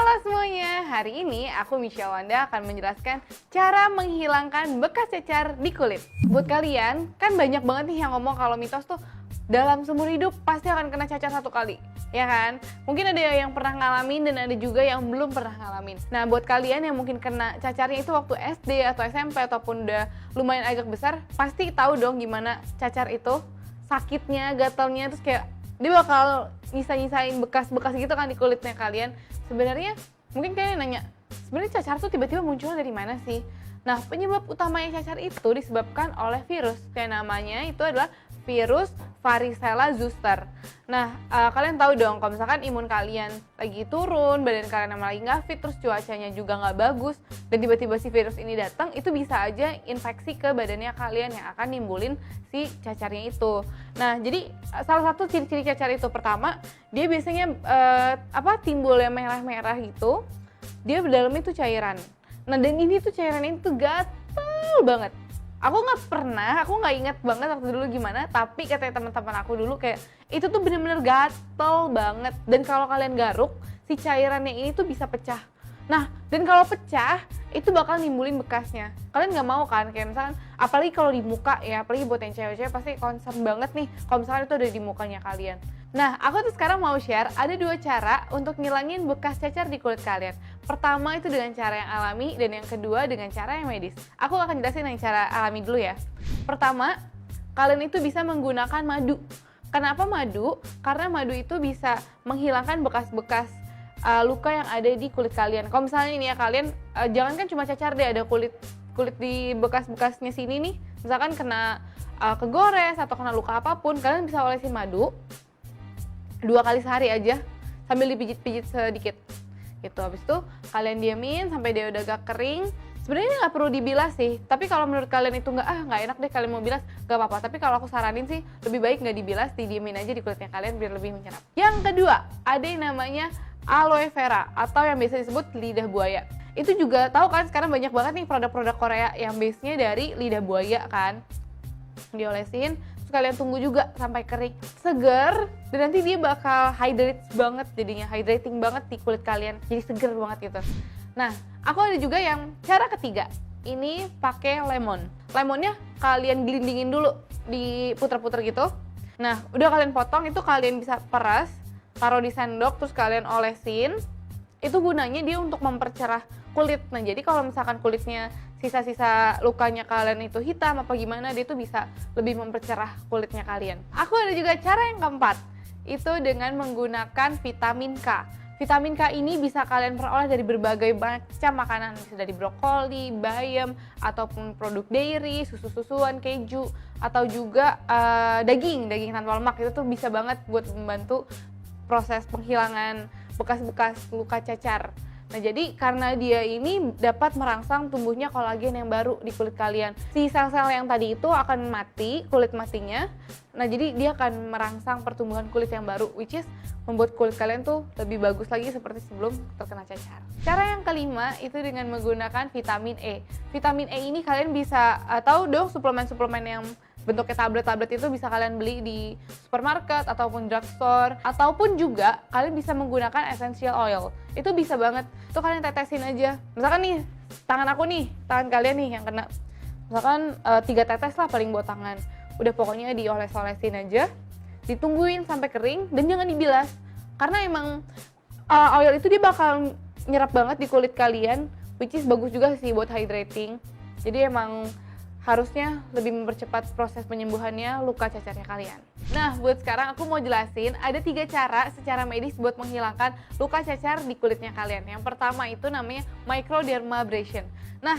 Halo semuanya, hari ini aku Misha Wanda akan menjelaskan cara menghilangkan bekas cacar di kulit. Buat kalian, kan banyak banget nih yang ngomong kalau mitos tuh dalam seumur hidup pasti akan kena cacar satu kali, ya kan? Mungkin ada yang pernah ngalamin dan ada juga yang belum pernah ngalamin. Nah, buat kalian yang mungkin kena cacarnya itu waktu SD atau SMP ataupun udah lumayan agak besar, pasti tahu dong gimana cacar itu, sakitnya, gatalnya, terus kayak dia bakal nyisa-nyisain bekas-bekas gitu kan di kulitnya kalian. Sebenarnya mungkin kalian nanya, sebenarnya cacar tuh tiba-tiba muncul dari mana sih? Nah, penyebab utamanya cacar itu disebabkan oleh virus. Yang namanya itu adalah virus varicella zoster. Nah, kalian tahu dong kalau misalkan imun kalian lagi turun, badan kalian emang lagi nggak fit, terus cuacanya juga nggak bagus, dan tiba-tiba si virus ini datang, itu bisa aja infeksi ke badannya kalian yang akan nimbulin si cacarnya itu. Nah, jadi salah satu ciri-ciri cacar itu pertama, dia biasanya timbul yang merah-merah gitu, dia di dalamnya itu cairan. Nah, dan ini tuh cairannya itu gatel banget. Aku nggak inget banget waktu dulu gimana, tapi katanya teman-teman aku dulu kayak itu tuh bener-bener gatel banget. Dan kalau kalian garuk, si cairannya ini tuh bisa pecah. Nah, dan kalau pecah, itu bakal nimbulin bekasnya. Kalian nggak mau kan, kayak misalkan, apalagi kalau di muka ya, apalagi buat yang cewek-cewek pasti concern banget nih kalau misalkan itu ada di mukanya kalian. Nah, aku tuh sekarang mau share ada 2 cara untuk ngilangin bekas cacar di kulit kalian. Pertama itu dengan cara yang alami, dan yang kedua dengan cara yang medis. Aku akan jelasin yang cara alami dulu ya. Pertama, kalian itu bisa menggunakan madu. Kenapa madu? Karena madu itu bisa menghilangkan bekas-bekas luka yang ada di kulit kalian. Kalau misalnya ini ya kalian, jangan kan cuma cacar deh, ada kulit di bekas-bekasnya sini nih. Misalkan kena kegores atau kena luka apapun, kalian bisa olesin madu 2 kali sehari aja sambil dipijit-pijit sedikit gitu. Habis itu kalian diamin sampai dia udah agak kering. Sebenarnya nggak perlu dibilas sih, tapi kalau menurut kalian itu nggak enak deh kalian mau bilas, nggak apa-apa. Tapi kalau aku saranin sih lebih baik nggak dibilas, didiemin aja di kulitnya kalian biar lebih menyerap. Yang kedua, ada yang namanya aloe vera atau yang biasa disebut lidah buaya. Itu juga tahu kan sekarang banyak banget nih produk-produk Korea yang base-nya dari lidah buaya kan. Diolesin, terus kalian tunggu juga sampai kering, seger, dan nanti dia bakal hydrate banget, jadinya hydrating banget di kulit kalian, jadi seger banget gitu. Nah, aku ada juga yang cara ketiga, ini pakai lemon. Lemonnya kalian gelindingin dulu, diputer-puter gitu. Nah, udah kalian potong, itu kalian bisa peras, taruh di sendok, terus kalian olesin. Itu gunanya dia untuk mempercerah kulit. Nah, jadi kalau misalkan kulitnya sisa-sisa lukanya kalian itu hitam apa gimana, dia tuh bisa lebih mempercerah kulitnya kalian. Aku ada juga cara yang keempat, itu dengan menggunakan vitamin K. Vitamin K ini bisa kalian peroleh dari berbagai macam makanan, bisa dari brokoli, bayam, ataupun produk dairy, susu-susuan, keju, atau juga daging tanpa lemak. Itu tuh bisa banget buat membantu proses penghilangan bekas-bekas luka cacar. Nah, jadi karena dia ini dapat merangsang tumbuhnya kolagen yang baru di kulit kalian. Si sel-sel yang tadi itu akan mati, kulit matinya. Nah, jadi dia akan merangsang pertumbuhan kulit yang baru, which is membuat kulit kalian tuh lebih bagus lagi seperti sebelum terkena cacar. Cara yang kelima itu dengan menggunakan vitamin E. Vitamin E ini kalian bisa tahu dong suplemen-suplemen yang bentuknya tablet-tablet itu bisa kalian beli di supermarket ataupun drugstore, ataupun juga kalian bisa menggunakan essential oil. Itu bisa banget, itu kalian tetesin aja. Misalkan nih, tangan kalian nih yang kena, misalkan 3 tetes lah paling buat tangan. Udah pokoknya dioles-olesin aja, ditungguin sampai kering, dan jangan dibilas. Karena emang oil itu dia bakal nyerap banget di kulit kalian, which is bagus juga sih buat hydrating. Jadi emang harusnya lebih mempercepat proses penyembuhannya luka cacarnya kalian. Nah, buat sekarang aku mau jelasin ada 3 cara secara medis buat menghilangkan luka cacar di kulitnya kalian. Yang pertama itu namanya microdermabrasion. Nah,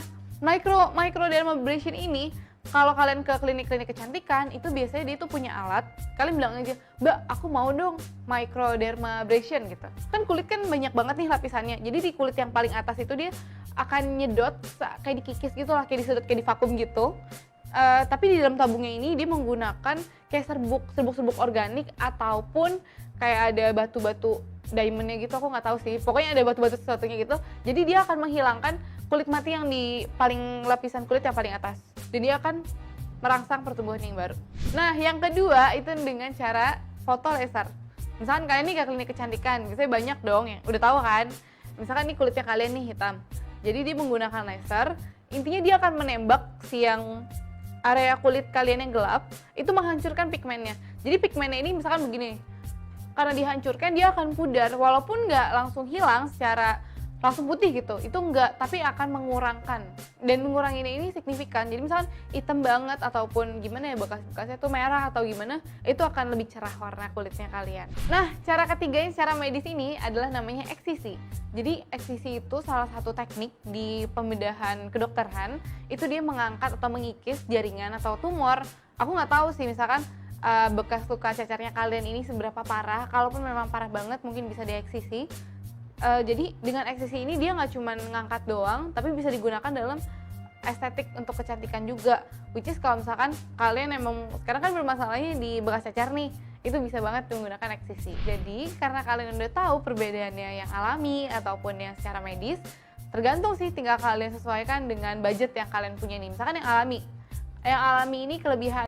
microdermabrasion ini kalau kalian ke klinik-klinik kecantikan itu biasanya dia tuh punya alat. Kalian bilang aja, "Mbak, aku mau dong microdermabrasion," gitu. Kan kulit kan banyak banget nih lapisannya. Jadi di kulit yang paling atas itu dia akan nyedot kayak dikikis gitu lah, kayak disedot, kayak divakum gitu. Tapi di dalam tabungnya ini dia menggunakan kayak serbuk organik ataupun kayak ada batu-batu diamondnya gitu, aku nggak tahu sih. Pokoknya ada batu-batu sesuatunya gitu. Jadi dia akan menghilangkan kulit mati yang di paling lapisan kulit yang paling atas. Dan dia akan merangsang pertumbuhan yang baru. Nah, yang kedua itu dengan cara foto laser. Misalkan kalian nih ke klinik kecantikan, biasanya banyak dong yang udah tahu kan. misalkan nih kulitnya kalian nih hitam, jadi dia menggunakan laser, intinya dia akan menembak si yang area kulit kalian yang gelap, itu menghancurkan pigmennya. Jadi pigmennya ini misalkan begini, karena dihancurkan dia akan pudar, walaupun nggak langsung hilang secara langsung putih gitu, itu enggak, tapi akan mengurangkan, dan menguranginya ini signifikan. Jadi misalkan hitam banget ataupun gimana ya, bekas-bekasnya tuh merah atau gimana, itu akan lebih cerah warna kulitnya kalian. Nah, cara ketiga yang secara medis ini adalah namanya eksisi. Jadi eksisi itu salah satu teknik di pembedahan kedokteran, itu dia mengangkat atau mengikis jaringan atau tumor. Aku nggak tahu sih misalkan bekas luka cacarnya kalian ini seberapa parah. Kalaupun memang parah banget mungkin bisa dieksisi. Jadi dengan eksisi ini dia nggak cuma ngangkat doang, tapi bisa digunakan dalam estetik untuk kecantikan juga. Which is kalau misalkan kalian emang sekarang kan bermasalahnya di bekas cacar nih, itu bisa banget menggunakan eksisi. Jadi karena kalian udah tahu perbedaannya yang alami ataupun yang secara medis, tergantung sih, tinggal kalian sesuaikan dengan budget yang kalian punya nih. Misalkan yang alami ini kelebihan